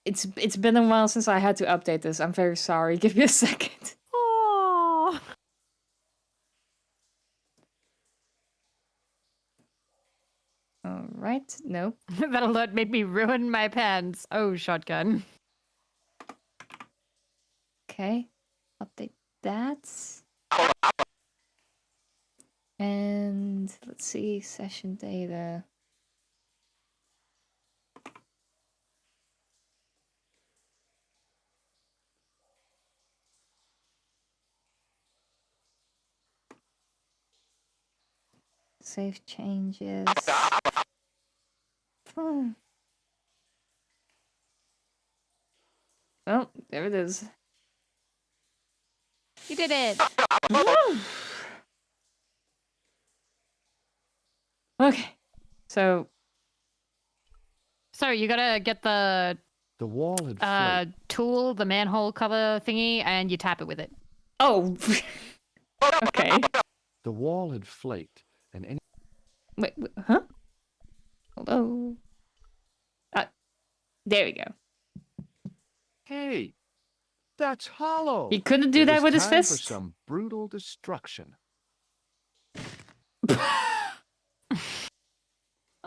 It's been a while since I had to update this. I'm very sorry. Give me a second. Aww. All right. No. That alert made me ruin my pants. Oh, shotgun. Okay. Update that. And let's see, session data. Save changes. Oh, there it is. You did it. Okay. So you gotta get the wall had flaked. tool, the manhole cover thingy, and you tap it with it. Oh. Okay. The wall had flaked, and any... Wait, huh? Hello? There we go. Hey, that's hollow. He couldn't do that with his Time for fist? some brutal destruction.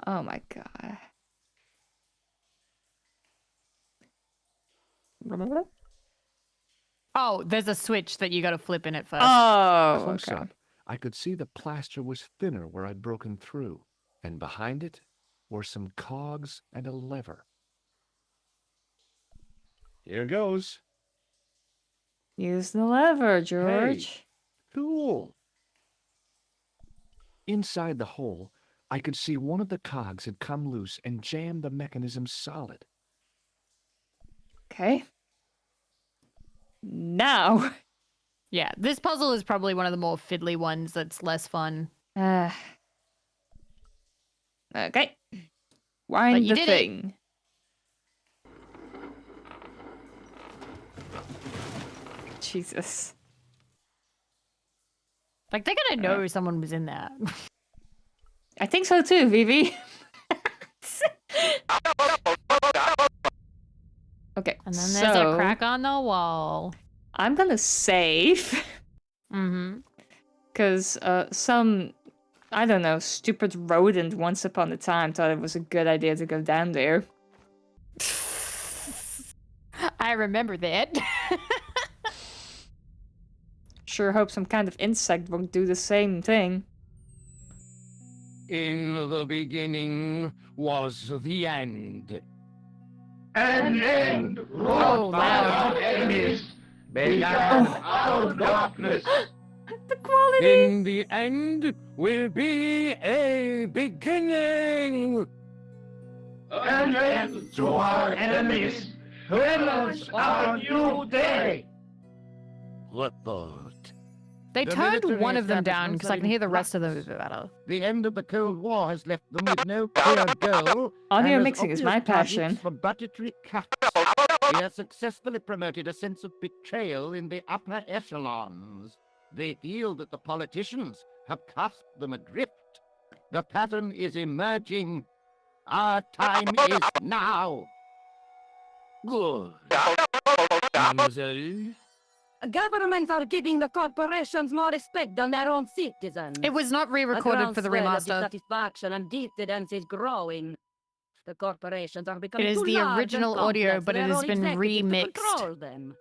Oh my God. Oh, there's a switch that you gotta flip in it first. Oh, Close okay. up, I could see the plaster was thinner where I'd broken through, and behind it were some cogs and a lever. Here goes. Use the lever, George. Cool. Inside the hole, I could see one of the cogs had come loose and jammed the mechanism solid. Okay. Now. Yeah, this puzzle is probably one of the more fiddly ones that's less fun. Okay. Wind you the did it. thing. Jesus. Like, they're gonna know someone was in there. I think so too, Vivi. Okay, And then there's a crack on the wall. I'm gonna save. Mm-hmm. Because some, I don't know, stupid rodent once upon a time thought it was a good idea to go down there. I remember that. Sure hope some kind of insect won't do the same thing. In the beginning was the end. An end Oh, loud. enemies began our darkness. The quality! In the end will be a beginning. An end to our enemies heralds our new day. Report. They The turned military one of them down establishments because I are can in hear the rest of flux. the battle. The end of the Cold War has left them with no clear goal. Audio and as mixing is my obvious targets passion. for budgetary cuts. We have successfully promoted a sense of betrayal in the upper echelons. They feel that the politicians have cast them adrift. The pattern is emerging. Our time is now. Good. Mademoiselle? Governments are giving the corporations more respect than their own citizens. It was not A re-recorded for the groundswell of remaster. dissatisfaction and dissidence is growing. The corporations are It becoming is too the large and original audio, complex but for it their has own been executives to remixed. control them.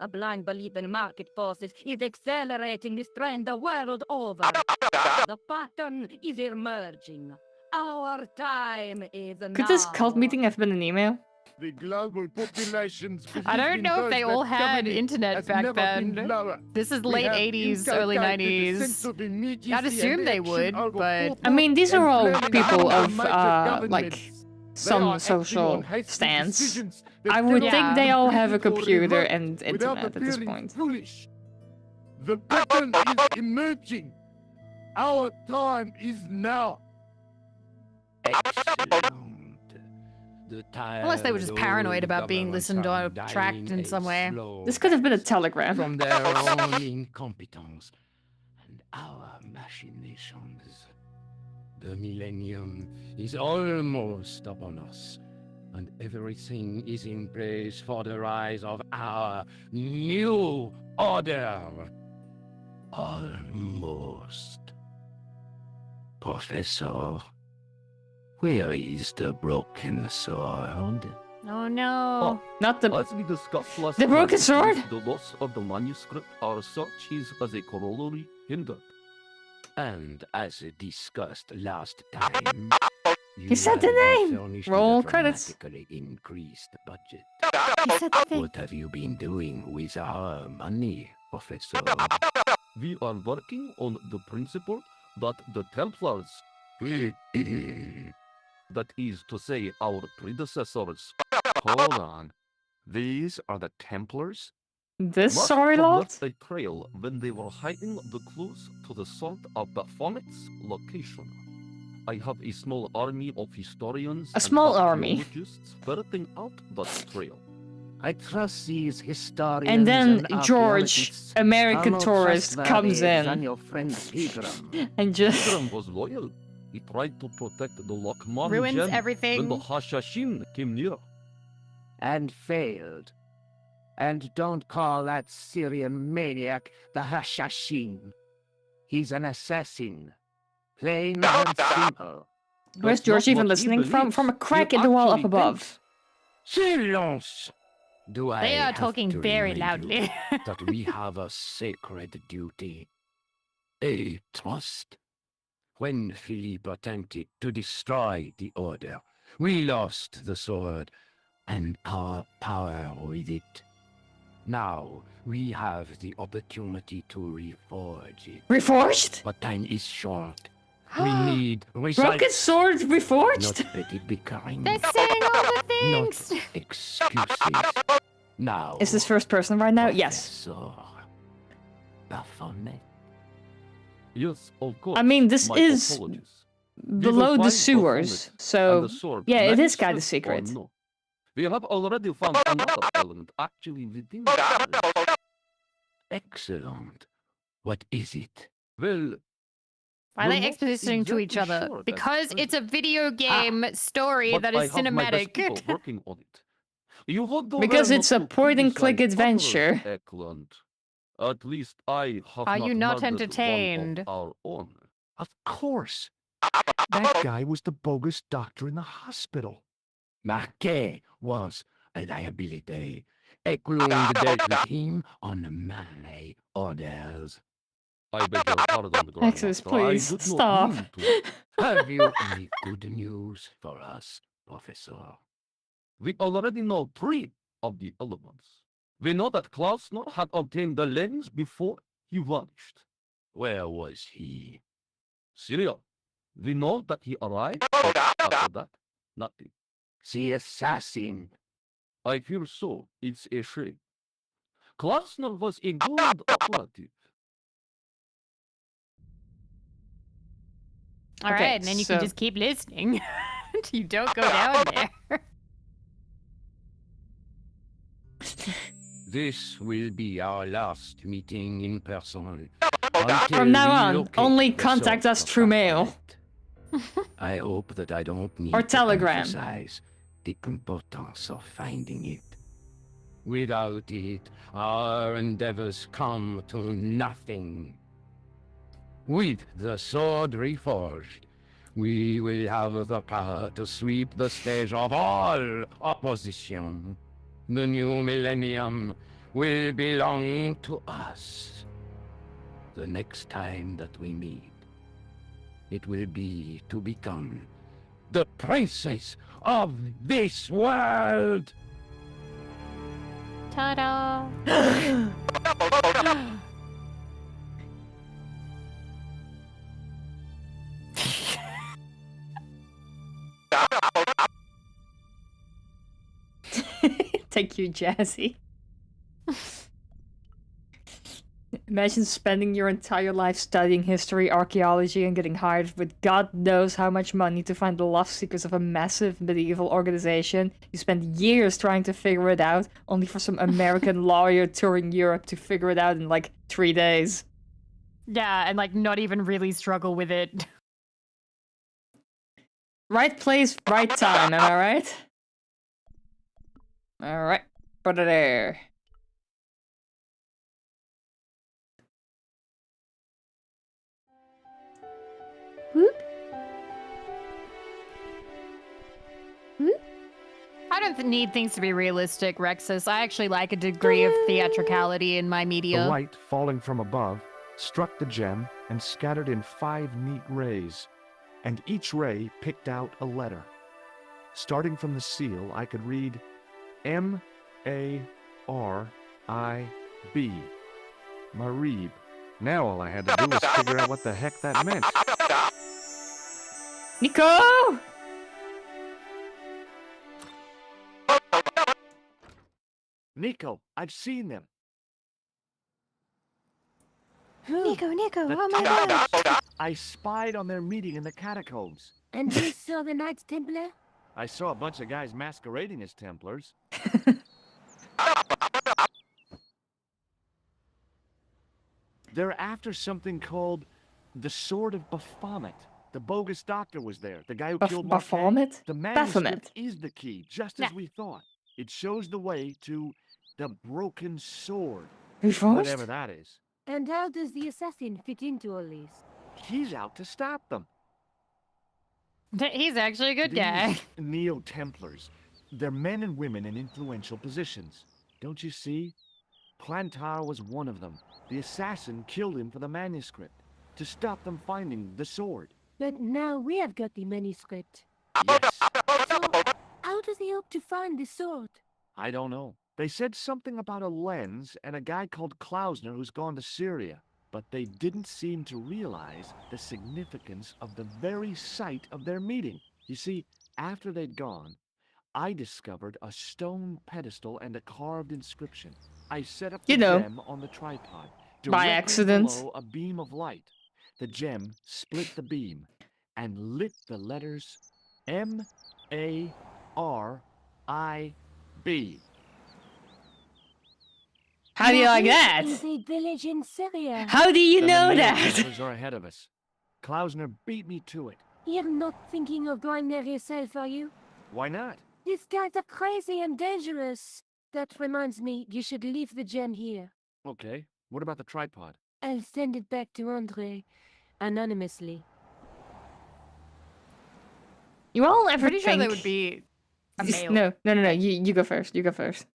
A blind belief in market forces is accelerating this trend the world over. The pattern is emerging. Our time is now. Could this cult meeting have been an email? The global population's I don't know if they all had internet back then. This is late 80s, early 90s. I'd assume they would, but... I mean, these are all people of, like, some social stance. I would think they all have a computer and internet at this point. Foolish. The pattern is emerging. Our time is now. Excellent. The Unless they were just paranoid about being listened or tracked in some way. This could have been a telegram. From their own incompetence and our machinations. The millennium is almost upon us, and everything is in place for the rise of our new order. Almost. Professor, where is the broken sword? Oh no. Not the... As we discussed last The broken time, sword? The loss of the manuscript, our search is as a corollary hindered. And as discussed last time, He said the name! Roll credits. Increased budget. He said the thing. What have you been doing with our money, Professor? We are working on the principle that the Templars, that is to say, our predecessors. Hold on. These are the Templars? This Must sorry have lot? left a trail when they were hiding the clues to the salt of Baphomet's location. I have a small army of historians A small and army. archaeologists ferreting out that trail. I trust these historians And then George, archaeologists American are more tourist, comes trustworthy than in your friend Pegram. and just... Pegram was loyal. He tried to protect the Lokman Ruins gem when everything. the Hashashin came near. And failed. And don't call that Syrian maniac the Hashashin. He's an assassin. Plain and simple. Where's That's George not even what he listening from? believes. From a crack He in the wall up actually above. thinks. Silence! Do I They are have talking to very remind you loudly. that we have a sacred duty, a trust? When Philippe attempted to destroy the Order, we lost the sword and our power with it. Now we have the opportunity to reforge it. Reforged? But time is short. We need Broken results, sword reforged? not petty bickering, They're saying all the not things. excuses. Now, Is this first person right now? Yes. Professor Baphomet. Yes, of course. I mean, this My is apologies. below We will the find sewers, Baphomet and so the sword, yeah, it is kind of manuscript or secret. no. We have already found another element actually within the Excellent. What is it? Well, Why are they we're not expositioning to each exactly other? sure at Because it's a present. video game story But that I is have my best cinematic. people working on it. You would do Because well it's not a to point-and-click criticize adventure. others, Eklund. At least I have Are you not murdered entertained? one of our own. Of course. That guy was the bogus doctor in the hospital. Marquet was a liability. Eklund dealt with him on my orders. I beg your pardon, Grandmaster. Exodus, please, I did stop. not mean to. Have you any good news for us, Professor? We already know 3 of the elements. We know that Klausner had obtained the lens before he vanished. Where was he? Syria. We know that he arrived, but after that, nothing. The assassin. I fear so. It's a shame. Klausner was a good operative. All Okay, right, and then you so- can just keep listening. You don't go down there. This will be our last meeting in person. From now on, only contact us through mail. I hope that I don't need Or to telegram. emphasize the importance of finding it. Without it, our endeavors come to nothing. With the sword reforged, we will have the power to sweep the stage of all opposition. The new millennium will belong to us. The next time that we meet, it will be to become the princess of this world. Ta-da! Thank you, Jazzy. Imagine spending your entire life studying history, archaeology, and getting hired with God knows how much money to find the lost secrets of a massive medieval organization. You spend years trying to figure it out, only for some American lawyer touring Europe to figure it out in like 3 days. Yeah, and like not even really struggle with it. Right place, right time, am I right? Alright, put it there. Whoop. Whoop. I don't need things to be realistic, Rexus. I actually like a degree of theatricality in my media. The light falling from above struck the gem and scattered in 5 neat rays, and each ray picked out a letter. Starting from the seal, I could read M-A-R-I-B. Marib. Now all I had to do was figure out what the heck that meant. Nico! Nico, I've seen them. Nico, The oh my god! Templars. I spied on their meeting in the catacombs. And you saw the Knights Templar? I saw a bunch of guys masquerading as Templars. They're after something called the Sword of Baphomet. The bogus doctor was there. The guy who killed Marquet. Baphomet? The manuscript is the key, just as we thought. It shows the way to the broken sword. Reforged? Whatever that is. And how does the assassin fit into all this? He's out to stop them. He's actually a good guy. These Neo-Templars. They're men and women in influential positions. Don't you see? Plantar was one of them. The assassin killed him for the manuscript, to stop them finding the sword. But now we have got the manuscript. Yes. So, how does he hope to find the sword? I don't know. They said something about a lens and a guy called Klausner who's gone to Syria, but they didn't seem to realize the significance of the very site of their meeting. You see, after they'd gone, I discovered a stone pedestal and a carved inscription. I set up the gem on the tripod, directly accident. below a beam of light. The gem split the beam and lit the letters M-A-R-I-B. How do you like that? Is a village in Syria. How do you know The that? Templars are ahead of us. Klausner beat me to it. You're not thinking of going there yourself, are you? Why not? These guys are crazy and dangerous. That reminds me, you should leave the gem here. Okay. What about the tripod? I'll send it back to Andre, anonymously. You all ever Pretty think... sure they would be a mail. No. You go first. You go first.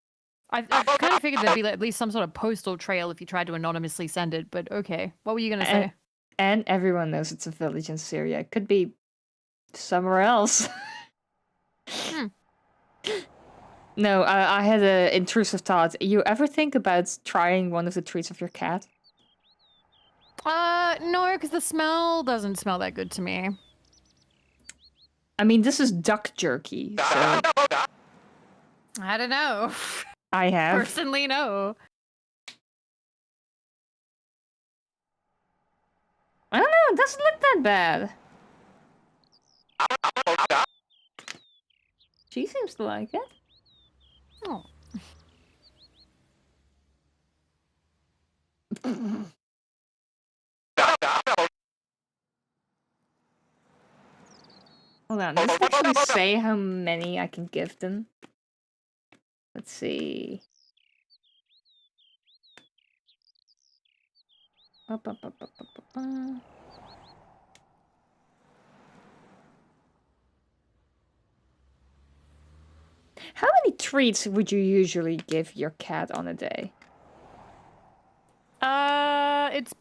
I kind of figured there'd be like, at least some sort of postal trail if you tried to anonymously send it, but okay. What were you gonna say? And everyone knows it's a village in Syria. It could be somewhere else. No, I had an intrusive thought. You ever think about trying one of the treats of your cat? No, because the smell doesn't smell that good to me. I mean, this is duck jerky, so... I don't know. I have. Personally, no. I don't know, it doesn't look that bad. She seems to like it. Oh. Hold on, does it actually say how many I can give them? Let's see. How many treats would you usually give your cat on a day? It's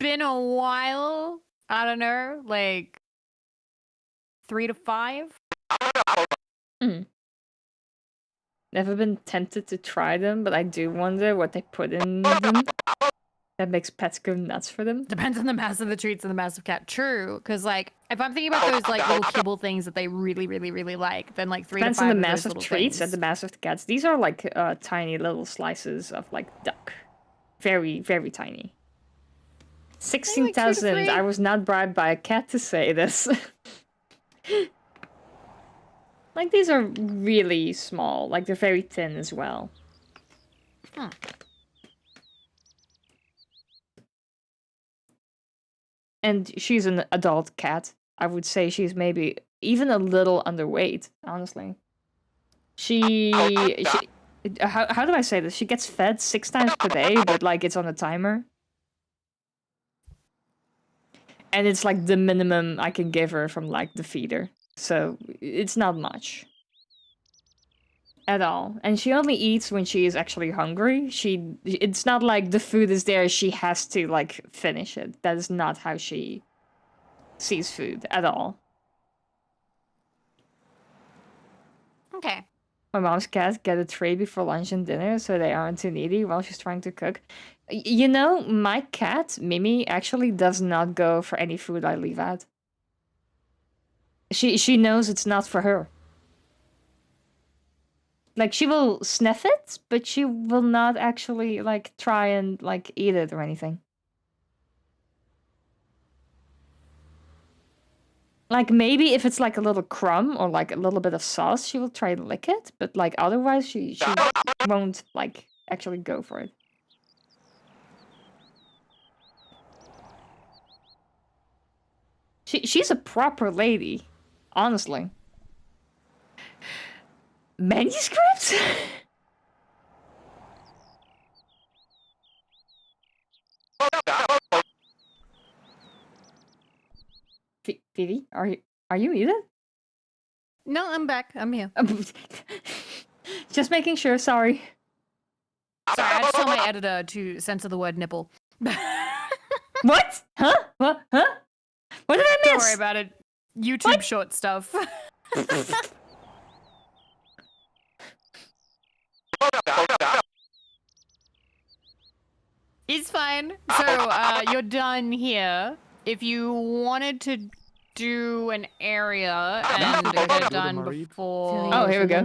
been a while. I don't know, like 3 to 5. Never been tempted to try them, but I do wonder what they put in them. That makes pets go nuts for them. Depends on the mass of the treats and the mass of cat. True, because like if I'm thinking about those like little kibble things that they really, really, really like, then like 3 Depends to 5 on the of mass those of little treats things. and the mass of the cats. These are like tiny little slices of like duck. Very, very tiny. 16,000. I was not bribed by a cat to say this. Like these are really small. Like they're very thin as well. And she's an adult cat. I would say she's maybe even a little underweight, honestly. How do I say this? She gets fed 6 times per day, but like it's on a timer. And it's like the minimum I can give her from like the feeder. So it's not much. At all. And she only eats when she is actually hungry. It's not like the food is there, she has to like finish it. That is not how she sees food at all. Okay. My mom's cats get a tray before lunch and dinner so they aren't too needy while she's trying to cook. You know, my cat, Mimi, actually does not go for any food I leave out. She knows it's not for her. Like, she will sniff it, but she will not actually, like, try and, like, eat it or anything. Like, maybe if it's, like, a little crumb or, like, a little bit of sauce, she will try to lick it. But, like, otherwise, she won't, like, actually go for it. She's a proper lady, honestly. Manuscripts? Vivi, are you muted? No, I'm back. I'm here. Just making sure, sorry. Sorry, I just told my editor to censor the word nipple. What? Huh? What? Huh? What did I miss? Don't worry about it. YouTube short stuff. It's fine. So, you're done here. If you wanted to do an area and get it done before... Oh, here we go.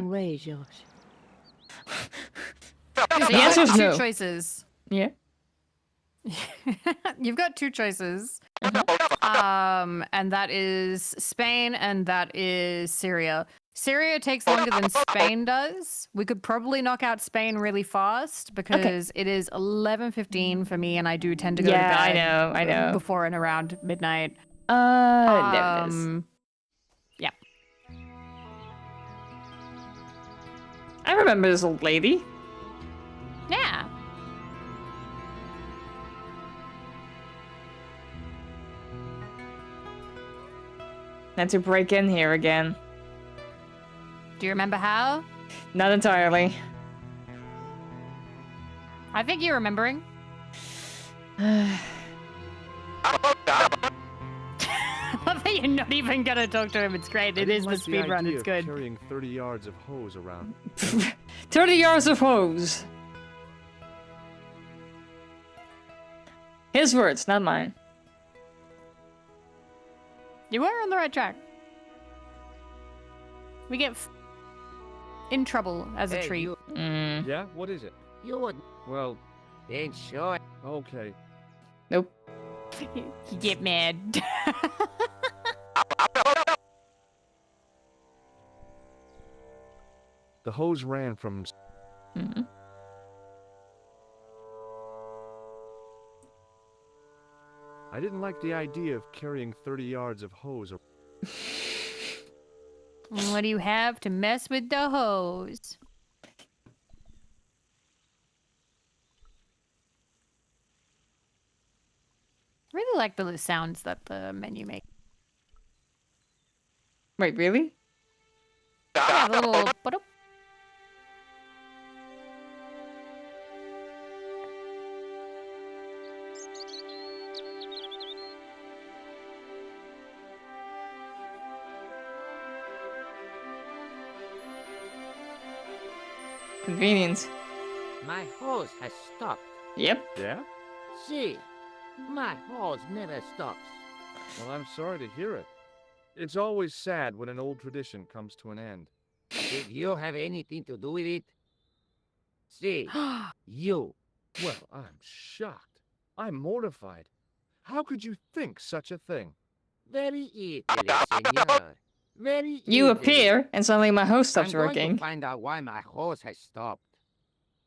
So The answer is no. two choices. Yeah. You've got 2 choices. And that is Spain and that is Syria. Syria takes longer than Spain does. We could probably knock out Spain really fast because it is 11:15 for me and I do tend to go to bed. I know. Before and around midnight. There it is. Yeah. I remember this old lady. Yeah. Had to break in here again. Do you remember how? Not entirely. I think you're remembering. I love that you're not even gonna talk to him. It's great. It is the speed run. It's good. Carrying 30 yards of hose around. 30 yards of hose. His words, not mine. You were on the right track. We get in trouble as a treat. Yeah? What is it? You would. Well, Ain't sure. okay. Nope. You get mad. The hose ran from... I didn't like the idea of carrying 30 yards of hose. What do you have to mess with the hose? I really like the sounds that the menu makes. Wait, really? Yeah, the little... Convenient. My hose has stopped. Yep. Yeah? See, my hose never stops. Well, I'm sorry to hear it. It's always sad when an old tradition comes to an end. Did you have anything to do with it? See, you. Well, I'm shocked. I'm mortified. How could you think such a thing? Very easily, senor. Very easily. You appear, and suddenly my hose stops I'm going working. to find out why my hose has stopped.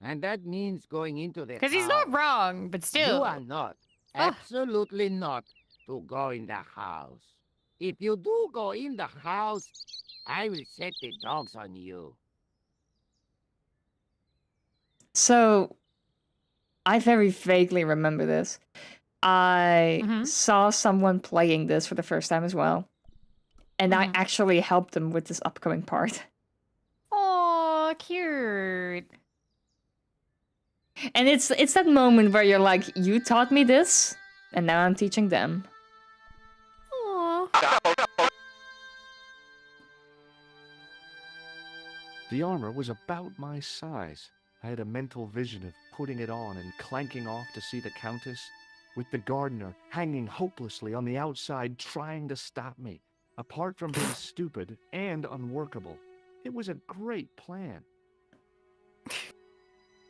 And that means going into the Because he's not wrong, but still. You are not. Absolutely not to go in the house. If you do go in the house, I will set the dogs on you. So, I very vaguely remember this. I saw someone playing this for the first time as well. And I actually helped them with this upcoming part. Oh, cute. And it's that moment where you're like, you taught me this, and now I'm teaching them. The armor was about my size. I had a mental vision of putting it on and clanking off to see the Countess, with the gardener hanging hopelessly on the outside trying to stop me. Apart from being stupid and unworkable, it was a great plan.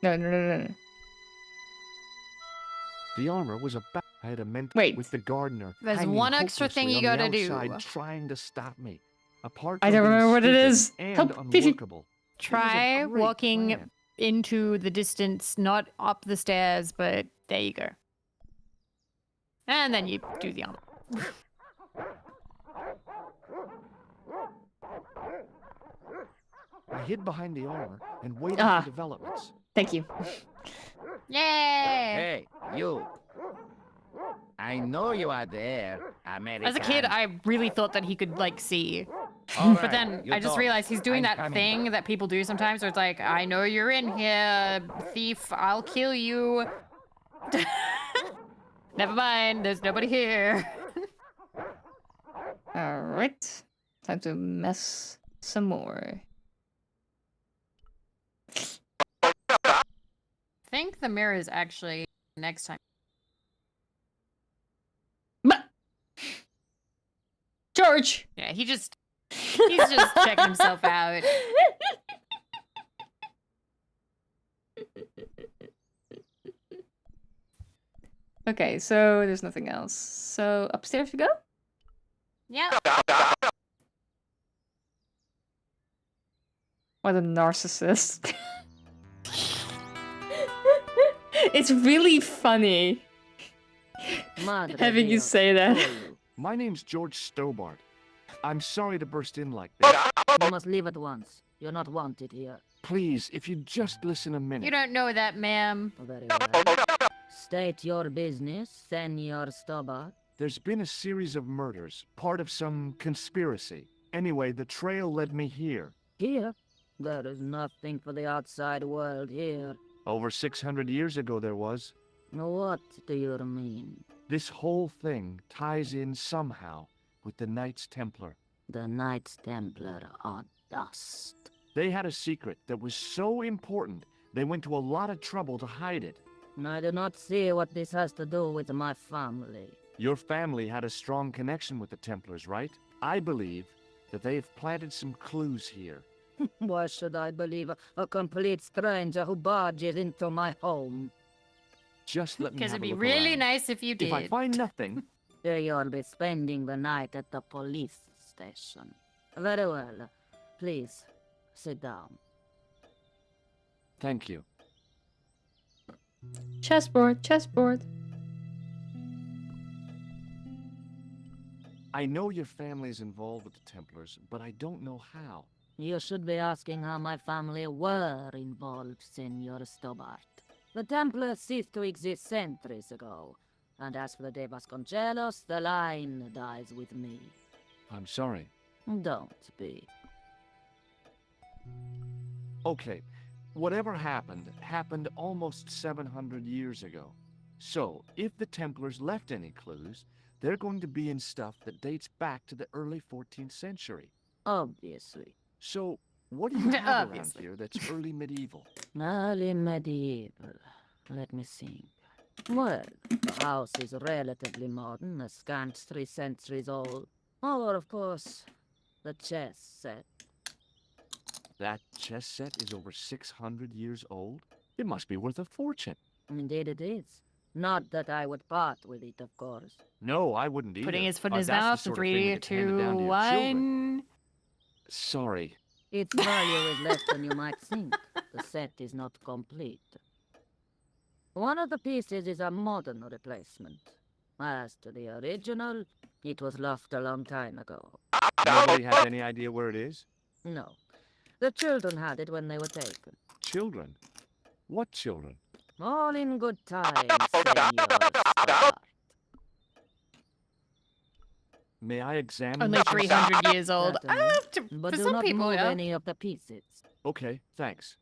No. The armor was about... I had a mental... Wait. With the gardener There's hanging one extra thing hopelessly you on the gotta do. outside trying to stop me. Apart I from don't being remember what it stupid is. and Help, Vivi. unworkable. Try great walking plan. into the distance, not up the stairs, but there you go. And then you do the armor. I hid behind the armor and waited for developments. Thank you. Yay! Hey, you. I know you are there, American. As a kid, I really thought that he could, like, see. All But right, then you I just talk. realized he's doing I'm that coming. thing that people do sometimes where it's like, I know you're in here, thief, I'll kill you. Never mind, there's nobody here. Alright. Time to mess some more. I think the mirror is actually next time. George! Yeah, he's just checking himself out. Okay, so there's nothing else. So upstairs we go? Yeah. What a narcissist. It's really funny having you say that. My name's George Stobart. I'm sorry to burst in like this. You must leave at once. You're not wanted here. Please, if you'd just listen a minute. You don't know that, ma'am. Very well. State your business, Senor Stobart. There's been a series of murders, part of some conspiracy. Anyway, the trail led me here. Here? There is nothing for the outside world here. Over 600 years ago there was. What do you mean? This whole thing ties in somehow with the Knights Templar. The Knights Templar are dust. They had a secret that was so important, they went to a lot of trouble to hide it. I do not see what this has to do with my family. Your family had a strong connection with the Templars, right? I believe that they have planted some clues here. Why should I believe a complete stranger who barges into my home? Just let me Because have it'd a be look really around. nice if you did. If I find nothing... You'll be spending the night at the police station. Very well. Please, sit down. Thank you. Chessboard, chessboard. I know your family's involved with the Templars, but I don't know how. You should be asking how my family were involved, Senor Stobart. The Templars ceased to exist centuries ago. And as for the De Vasconcelos, the line dies with me. I'm sorry. Don't be. Okay, whatever happened almost 700 years ago. So, if the Templars left any clues, they're going to be in stuff that dates back to the early 14th century. Obviously. So, what do you have around Obviously. here that's early medieval? Early medieval. Let me think. Well, the house is relatively modern, a scant 3 centuries old. Or, of course, the chess set. That chess set is over 600 years old? It must be worth a fortune. Indeed it is. Not that I would part with it, of course. No, I wouldn't either. Putting his foot in his That's the mouth. sort of thing 3, that gets handed 2, down to your children. 1. Sorry. Its value is less than you might think. The set is not complete. One of the pieces is a modern replacement. As to the original, it was lost a long time ago. Nobody has any idea where it is? No. The children had it when they were taken. Children? What children? All in good time, Senor Stobart. May I examine Only the chess? 300 years old. Certainly. But For do some not people, move yeah. any of the pieces. Okay, thanks.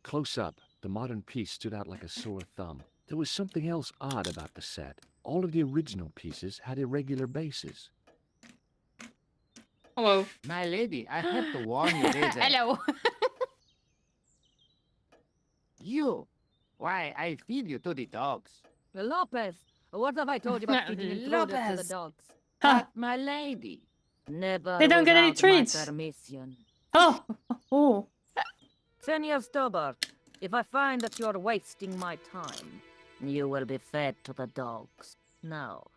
Close up, the modern piece stood out like a sore thumb. There was something else odd about the set. All of the original pieces had irregular bases. Hello. My lady, I have to warn you this. Hello. You! Why, I feed you to the dogs. Lopez, what have I told you about feeding intruders to the Lopez. dogs? But, my lady, Never They don't get any without my treats. permission. Oh, oh. Senor Stobart, if I find that you're wasting my time, you will be fed to the dogs. Now,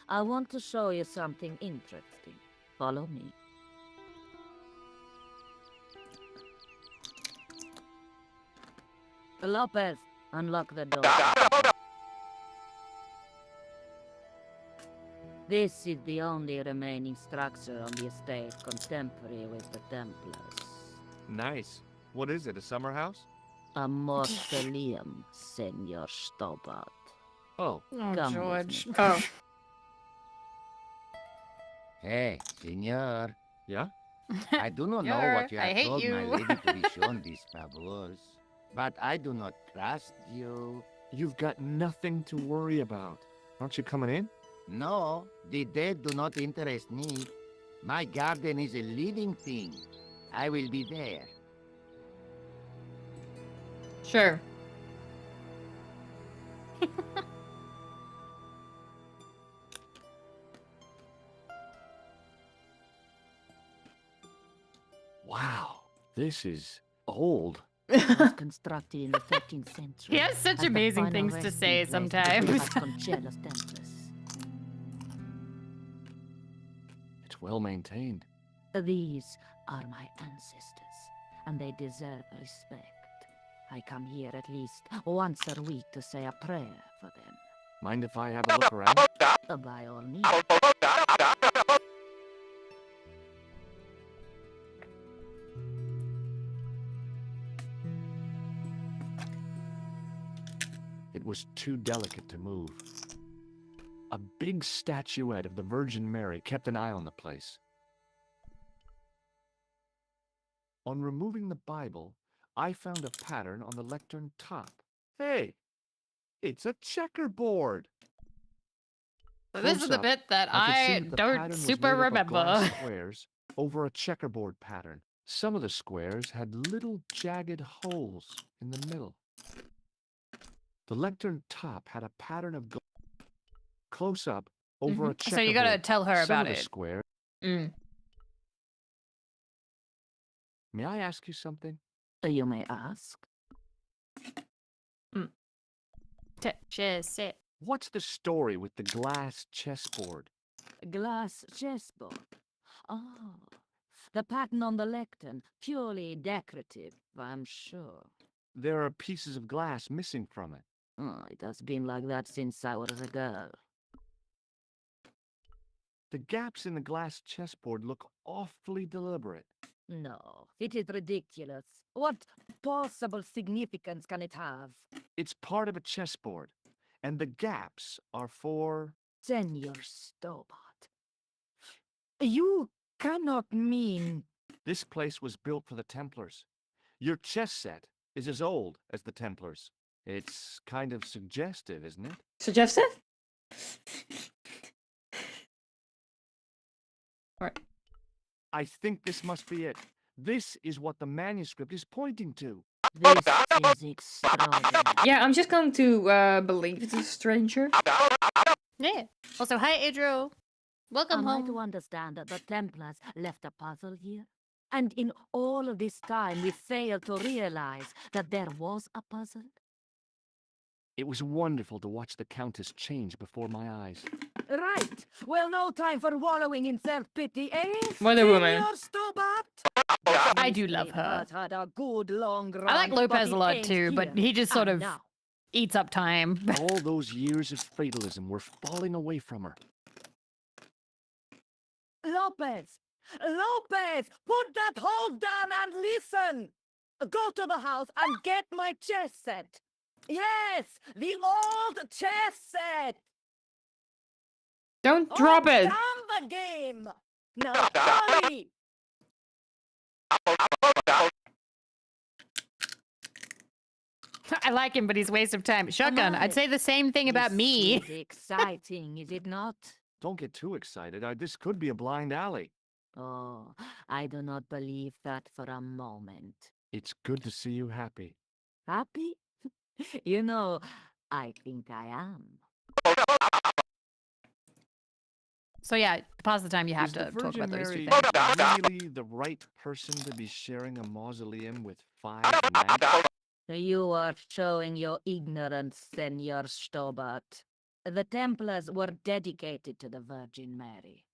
I want to show you something interesting. Follow me. Lopez, unlock the door. This is the only remaining structure on the estate contemporary with the Templars. Nice. What is it, a summer house? A mausoleum, Senor Stobart. Oh, Oh, Come with George. me. Oh. Hey, senor. yeah? I do not know Yor, what you I have hate told my you. lady to be shown these favors, but I do not trust you. You've got nothing to worry about. Aren't you coming in? No, the dead do not interest me. My garden is a living thing. I will be there. Sure. Wow, this is old. It was constructed in the 13th century. He has such as the amazing final things to resting say place of the sometimes. Vasconcelos Templars. It's well maintained. These are my ancestors, and they deserve respect. I come here at least once a week to say a prayer for them. Mind if I have a look around? By all means. It was too delicate to move. A big statuette of the Virgin Mary kept an eye on the place. On removing the Bible, I found a pattern on the lectern top. Hey, it's a checkerboard! So this is the Close up, bit that I could see I that the don't pattern was super made up of remember. glass squares over a checkerboard pattern. Some of the squares had little jagged holes in the middle. The lectern top had a pattern of close up over a checkerboard. So you gotta tell her Some about of the it. square. May I ask you something? You may ask. Just it. What's the story with the glass chessboard? Glass chessboard. Oh, the pattern on the lectern, purely decorative, I'm sure. There are pieces of glass missing from it. Oh, it has been like that since I was a girl. The gaps in the glass chessboard look awfully deliberate. No, it is ridiculous. What possible significance can it have? It's part of a chessboard, and the gaps are for... Senor Stobart. You cannot mean... This place was built for the Templars. Your chess set is as old as the Templars. It's kind of suggestive, isn't it? Suggestive? Alright. I think this must be it. This is what the manuscript is pointing to. This is extraordinary. Yeah, I'm just going to believe it's a stranger. Yeah. Also, hi, Adro. Welcome Am I home. to understand that the Templars left a puzzle here? And in all of this time, we failed to realize that there was a puzzle? It was wonderful to watch the Countess change before my eyes. Right. Well, no time for wallowing in self-pity, eh? Wonder Woman. Senor Stobart? I do love her. Had a good long run, I like but Lopez it a lot ends too, but here he just sort and of now. eats up time. All those years of fatalism were falling away from her. Lopez! Lopez! Put that hole down and listen! Go to the house and get my chess set. Yes! The old chess set! Don't drop it! Down the game! Now hurry! I like him, but he's a waste of time. Shotgun, I'd say the same thing about me. This is exciting, is it not? Don't get too excited. This could be a blind alley. Oh, I do not believe that for a moment. It's good to see you happy. Happy? You know, I think I am. So yeah, pause the time you have Is to the talk Virgin about those Mary two things. really the right person to be sharing a mausoleum with 5 lamps? You are showing your ignorance, Senor Stobart. The Templars were dedicated to the Virgin Mary.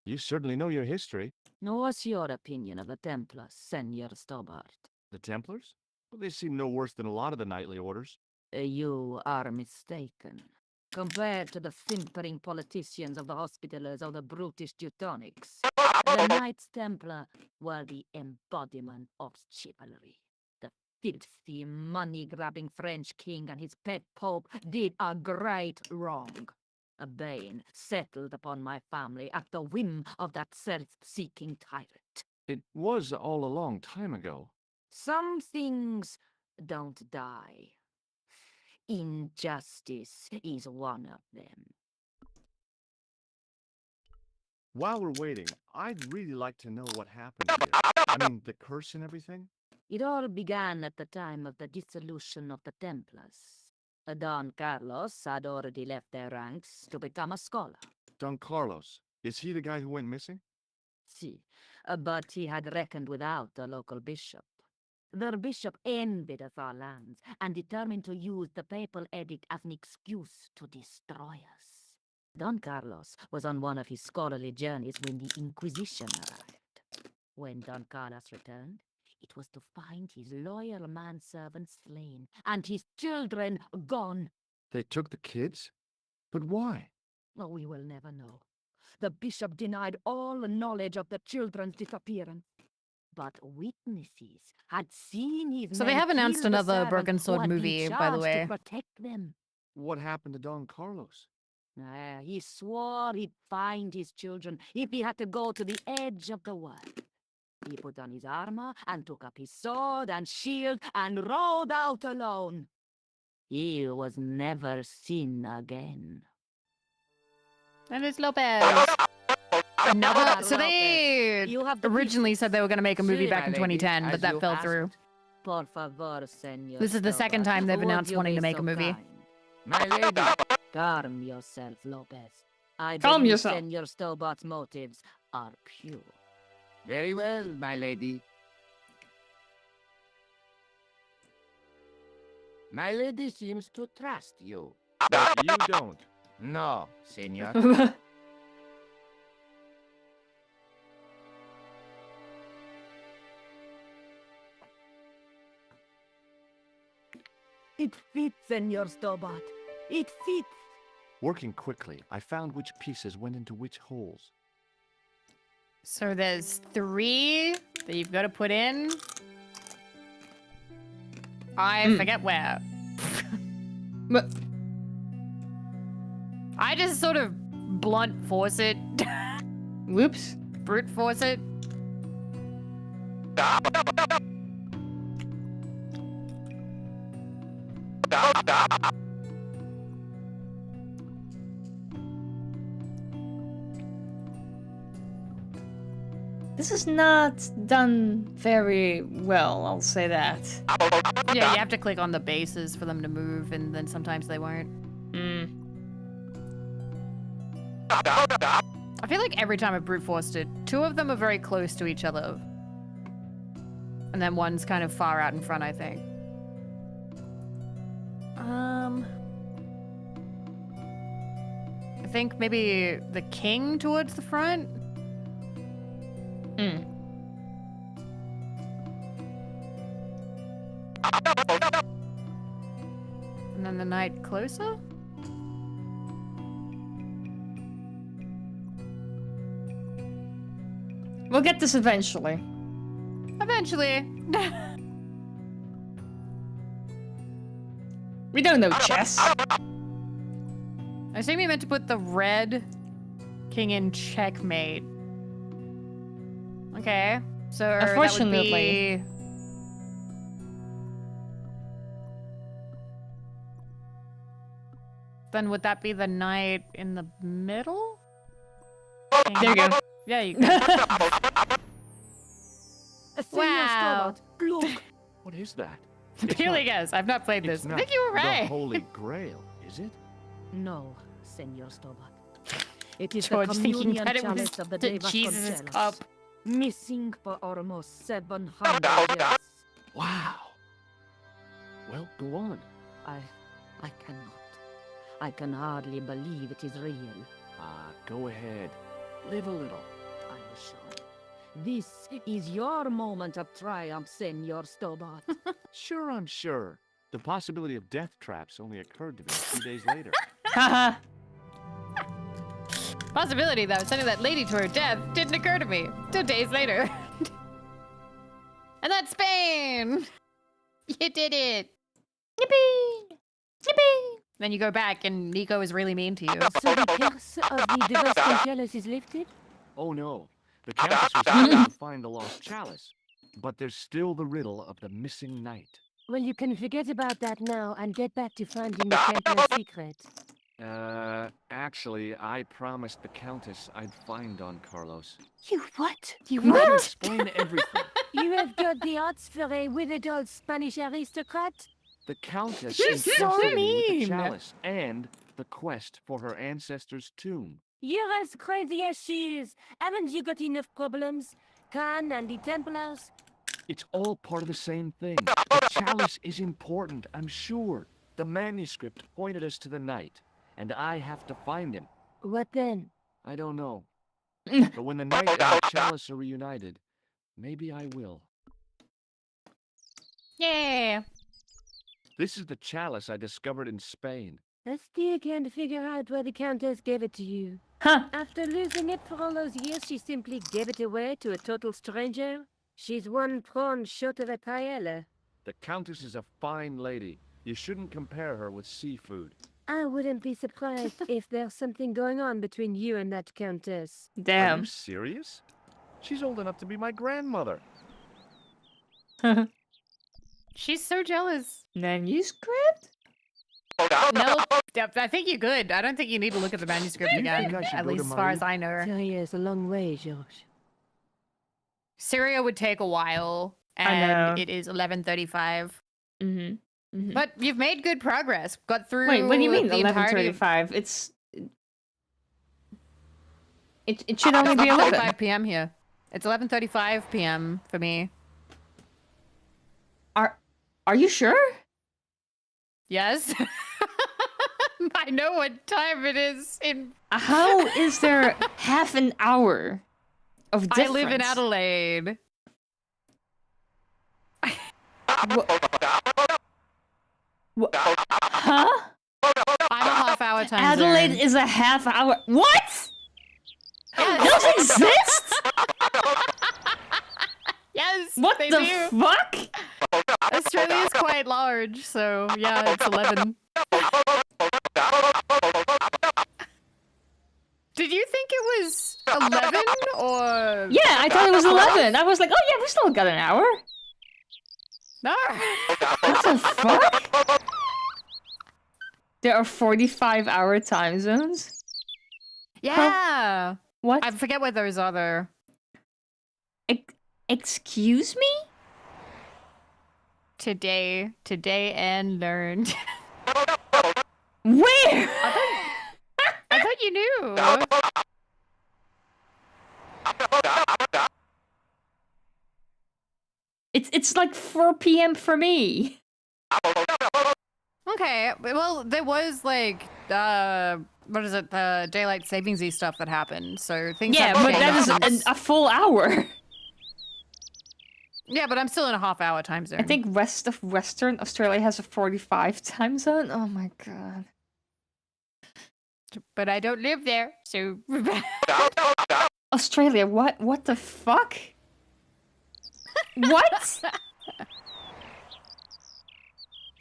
You certainly know your history. What's your opinion of the Templars, Senor Stobart? The Templars? Well, they seem no worse than a lot of the knightly orders. You are mistaken. Compared to the simpering politicians of the Hospitallers or the brutish Teutonics, the Knights Templar were the embodiment of chivalry. The filthy, money-grabbing French king and his pet pope did a great wrong. A bane settled upon my family at the whim of that self-seeking tyrant. It was all a long time ago. Some things don't die. Injustice is one of them. While we're waiting, I'd really like to know what happened here. I mean, the curse and everything? It all began at the time of the dissolution of the Templars. Don Carlos had already left their ranks to become a scholar. Don Carlos. Is he the guy who went missing? Si, but he had reckoned without the local bishop. The bishop envied of our lands and determined to use the papal edict as an excuse to destroy us. Don Carlos was on one of his scholarly journeys when the Inquisition arrived. When Don Carlos returned, it was to find his loyal manservant slain and his children gone. They took the kids? But why? Oh, we will never know. The bishop denied all knowledge of the children's disappearance. But witnesses had seen his So they men have announced kill the another servant Broken who Sword had been movie, by the charged way. to protect them. What happened to Don Carlos? He swore he'd find his children if he had to go to the edge of the world. He put on his armor and took up his sword and shield and rode out alone. He was never seen again. And it's Lopez. Another. So they originally said they were going to make a movie Si, back my in lady, 2010, but as that you fell asked. through. Por favor, senor. This is the second time they've announced wanting to make a movie. My lady. Calm yourself, Lopez. I Calm believe yourself. Senor Stobot's motives are pure. Very well, my lady. My lady seems to trust you. But you don't. No, senor. It fits, Senor Stobot. It fits. Working quickly, I found which pieces went into which holes. So there's 3 that you've got to put in. I forget where. But I just sort of blunt force it. whoops. Brute force it. This is not done very well, I'll say that. Yeah, you have to click on the bases for them to move, and then sometimes they won't. I feel like every time I've brute forced it, 2 of them are very close to each other. And then one's kind of far out in front, I think. I think maybe the king towards the front? And then the knight closer? We'll get this eventually. Eventually. We don't know chess. I assume you meant to put the red king in checkmate. Okay, so Unfortunately. that would be... Then would that be the knight in the middle? There you go. Yeah, you go. Wow. Look. What is that? Purely guess. I've not played this. It's I not think you were right. the Holy Grail, is it? No, Senor Stobot. It is George the thinking communion that it was chalice of the the Deva Jesus' Conchelos. cup. Missing for almost 700 years. Wow. Well, go on. I cannot. I can hardly believe it is real. Go ahead. Live a little. I am sure. This is your moment of triumph, Senor Stobot. Sure, I'm sure. The possibility of death traps only occurred to me a few days later. Haha. Possibility, though, sending that lady to her death didn't occur to me 2 days later. And that's Spain! You did it! Yippee! Yippee! Then you go back and Nico is really mean to you. So the curse of the Deva Conchelos is lifted? Oh no, the Countess was able to find the lost chalice. But there's still the riddle of the missing knight. Well, you can forget about that now and get back to finding the Templar's secret. Actually, I promised the Countess I'd find Don Carlos. You what? You I can what? explain everything. You have got the odds for a withered old Spanish aristocrat? The Countess She's so entrusted me with the mean. chalice and the quest for her ancestor's tomb. You're as crazy as she is. Haven't you got enough problems? Khan and the Templars? It's all part of the same thing. The chalice is important, I'm sure. The manuscript pointed us to the knight, and I have to find him. What then? I don't know. But when the knight and the chalice are reunited, maybe I will. Yeah. This is the chalice I discovered in Spain. I still can't figure out why the Countess gave it to you. Huh. After losing it for all those years, she simply gave it away to a total stranger? She's one prawn short of a paella. The Countess is a fine lady. You shouldn't compare her with seafood. I wouldn't be surprised if there's something going on between you and that countess. Are you Damn. serious? She's old enough to be my grandmother. She's so jealous. Manuscript? Nope. Yep, I think you're good. I don't think you need to look at the manuscript again. I should At go to least as far Marie? as I know. Syria's a long way, George. Syria would take a while, I and know. it is 11:35. Mm-hmm. Mm-hmm. But you've made good progress. Got through. Wait, what do you mean the entirety of 11:35? It should only be 11. 11:35 p.m. here. It's 11:35 p.m. for me. Are you sure? Yes. I know what time it is in. How is there half an hour of difference? I live in Adelaide. Huh? I'm a half-hour time Adelaide zone. is a half hour. What? Yes. Those exist? Yes. What they the do. fuck? Australia is quite large, so yeah, it's 11. Did you think it was 11 or? Yeah, I thought it was 11. I was like, oh yeah, we still got an hour. No. What the fuck? There are 45-hour time zones? Yeah. What? I forget what those are though. Excuse me? Today and learned. Where? I thought you knew. It's like 4 p.m. for me. Okay, well, there was like, what is it, the daylight savings-y stuff that happened, so things Yeah, have but that changed is since- a full hour. Yeah, but I'm still in a half-hour time zone. I think rest of Western Australia has a 45 time zone. Oh my god. But I don't live there, so... Australia, what the fuck? What?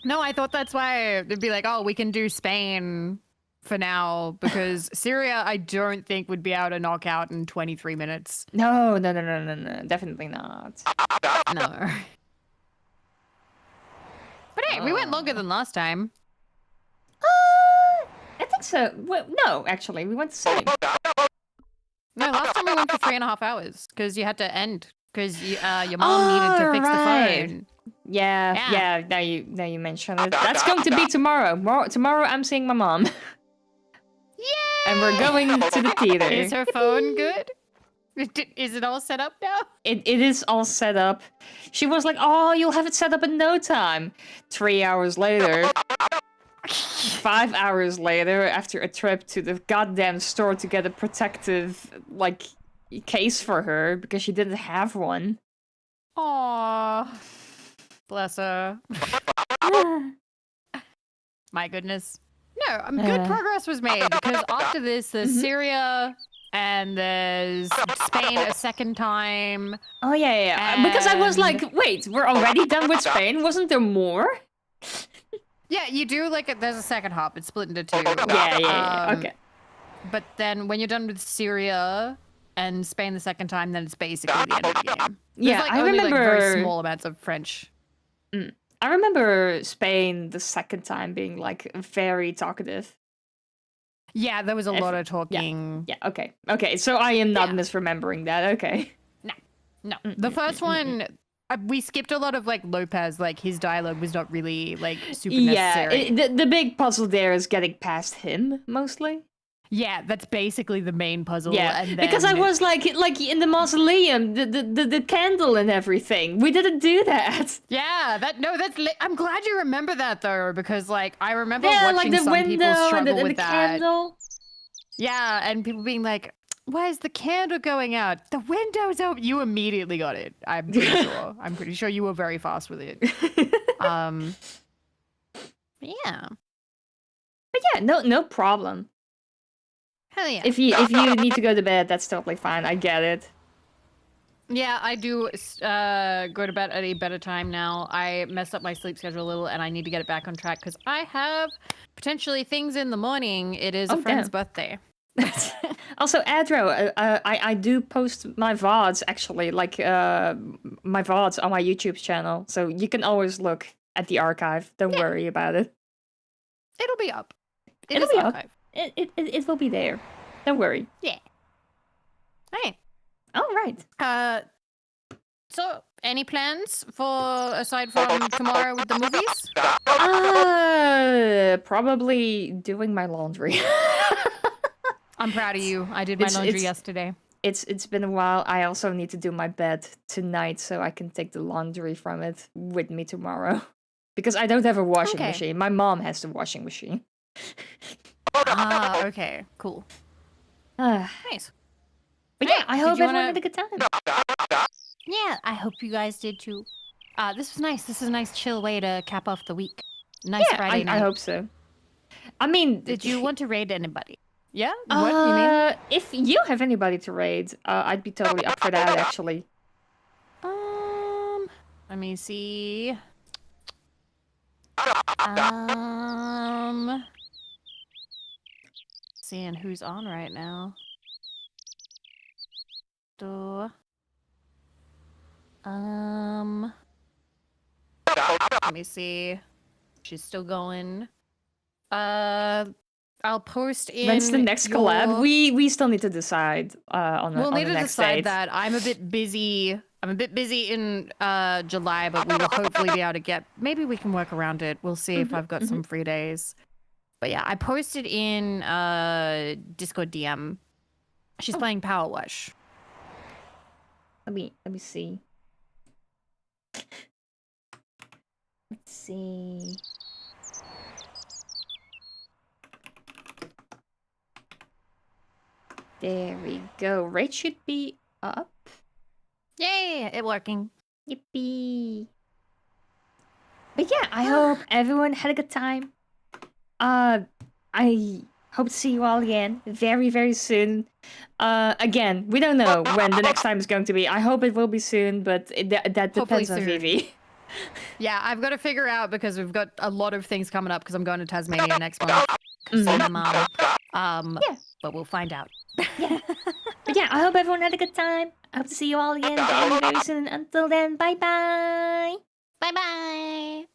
No, I thought that's why it'd be like, oh, we can do Spain for now, because Syria, I don't think would be able to knock out in 23 minutes. No, definitely not. No. But hey, we went longer than last time. I think so. Well, no, actually, we went the same. No, last time we went for 3.5 hours, because you had to end, because your mom needed to fix the phone. Yeah. Now you mentioned it. That's going to be tomorrow. Tomorrow I'm seeing my mom. Yay! And we're going to the theater. Is her phone good? Is it all set up now? It is all set up. She was like, oh, you'll have it set up in no time. 3 hours later. 5 hours later, after a trip to the goddamn store to get a protective, like, case for her, because she didn't have one. Aww. Bless her. My goodness. No, good progress was made, because after this, there's Syria, and there's Spain a second time. Oh, yeah. Because I was like, wait, we're already done with Spain? Wasn't there more? Yeah, you do, like, there's a second hop. It's split into two. Yeah. Okay. But then when you're done with Syria and Spain the second time, then it's basically the end of the game. There's, like, I only, remember... like, very small amounts of French. I remember Spain the second time being, like, very talkative. Yeah, there was a lot of talking. Yeah, okay. Okay, so I am not misremembering that, okay. No. The first one, we skipped a lot of, like, Lopez. Like, his dialogue was not really, like, super necessary. Yeah, the big puzzle there is getting past him, mostly. Yeah, that's basically the main puzzle. Yeah, and because I then- was like in the mausoleum, the candle and everything. We didn't do that. Yeah, I'm glad you remember that though, because like I remember Yeah, watching like the some window people struggle and with the that. candle. Yeah, and people being like, "Where's the candle going out? The window's open." You immediately got it. I'm pretty sure. I'm pretty sure you were very fast with it. Yeah. But yeah, no problem. Hell yeah. If you need to go to bed, that's totally fine. I get it. Yeah, I do go to bed at a better time now. I messed up my sleep schedule a little, and I need to get it back on track because I have potentially things in the morning. It is a friend's birthday. Also, Adro, I do post my VODs, actually, like my VODs on my YouTube channel. So you can always look at the archive. Don't worry about it. It'll be up. It'll be up. It will be there. Don't worry. Yeah. Hey. All right. So, any plans for aside from tomorrow with the movies? Probably doing my laundry. I'm proud of you. I did my laundry yesterday. It's been a while. I also need to do my bed tonight so I can take the laundry from it with me tomorrow. Because I don't have a washing machine. My mom has the washing machine. Okay. Cool. Nice. But yeah, I hope everyone had a good time. Yeah, I hope you guys did too. This was nice. This is a nice chill way to cap off the week. Nice Friday night. I hope so. I mean, did you want to raid anybody? Yeah? What do you mean? If you have anybody to raid, I'd be totally up for that, actually. Let me see. Seeing who's on right now. Let me see. She's still going. I'll post in. When's the next collab? We still need to decide on the We'll need to next decide date. that. I'm a bit busy. I'm a bit busy in July, but we will hopefully be able to get. Maybe we can work around it. We'll see if I've got some free days. But yeah, I posted in Discord DM. She's playing Power Wash. Let me see. Let's see. There we go. Rate should be up. Yay, it working. Yippee. But yeah, I hope everyone had a good time. I hope to see you all again very, very soon. Again, we don't know when the next time is going to be. I hope it will be soon, but that depends on Vivi. Yeah, I've got to figure out because we've got a lot of things coming up because I'm going to Tasmania next month. See my mom. Yeah. But we'll find out. But yeah, I hope everyone had a good time. I hope to see you all again very, very soon. Until then, bye-bye. Bye-bye.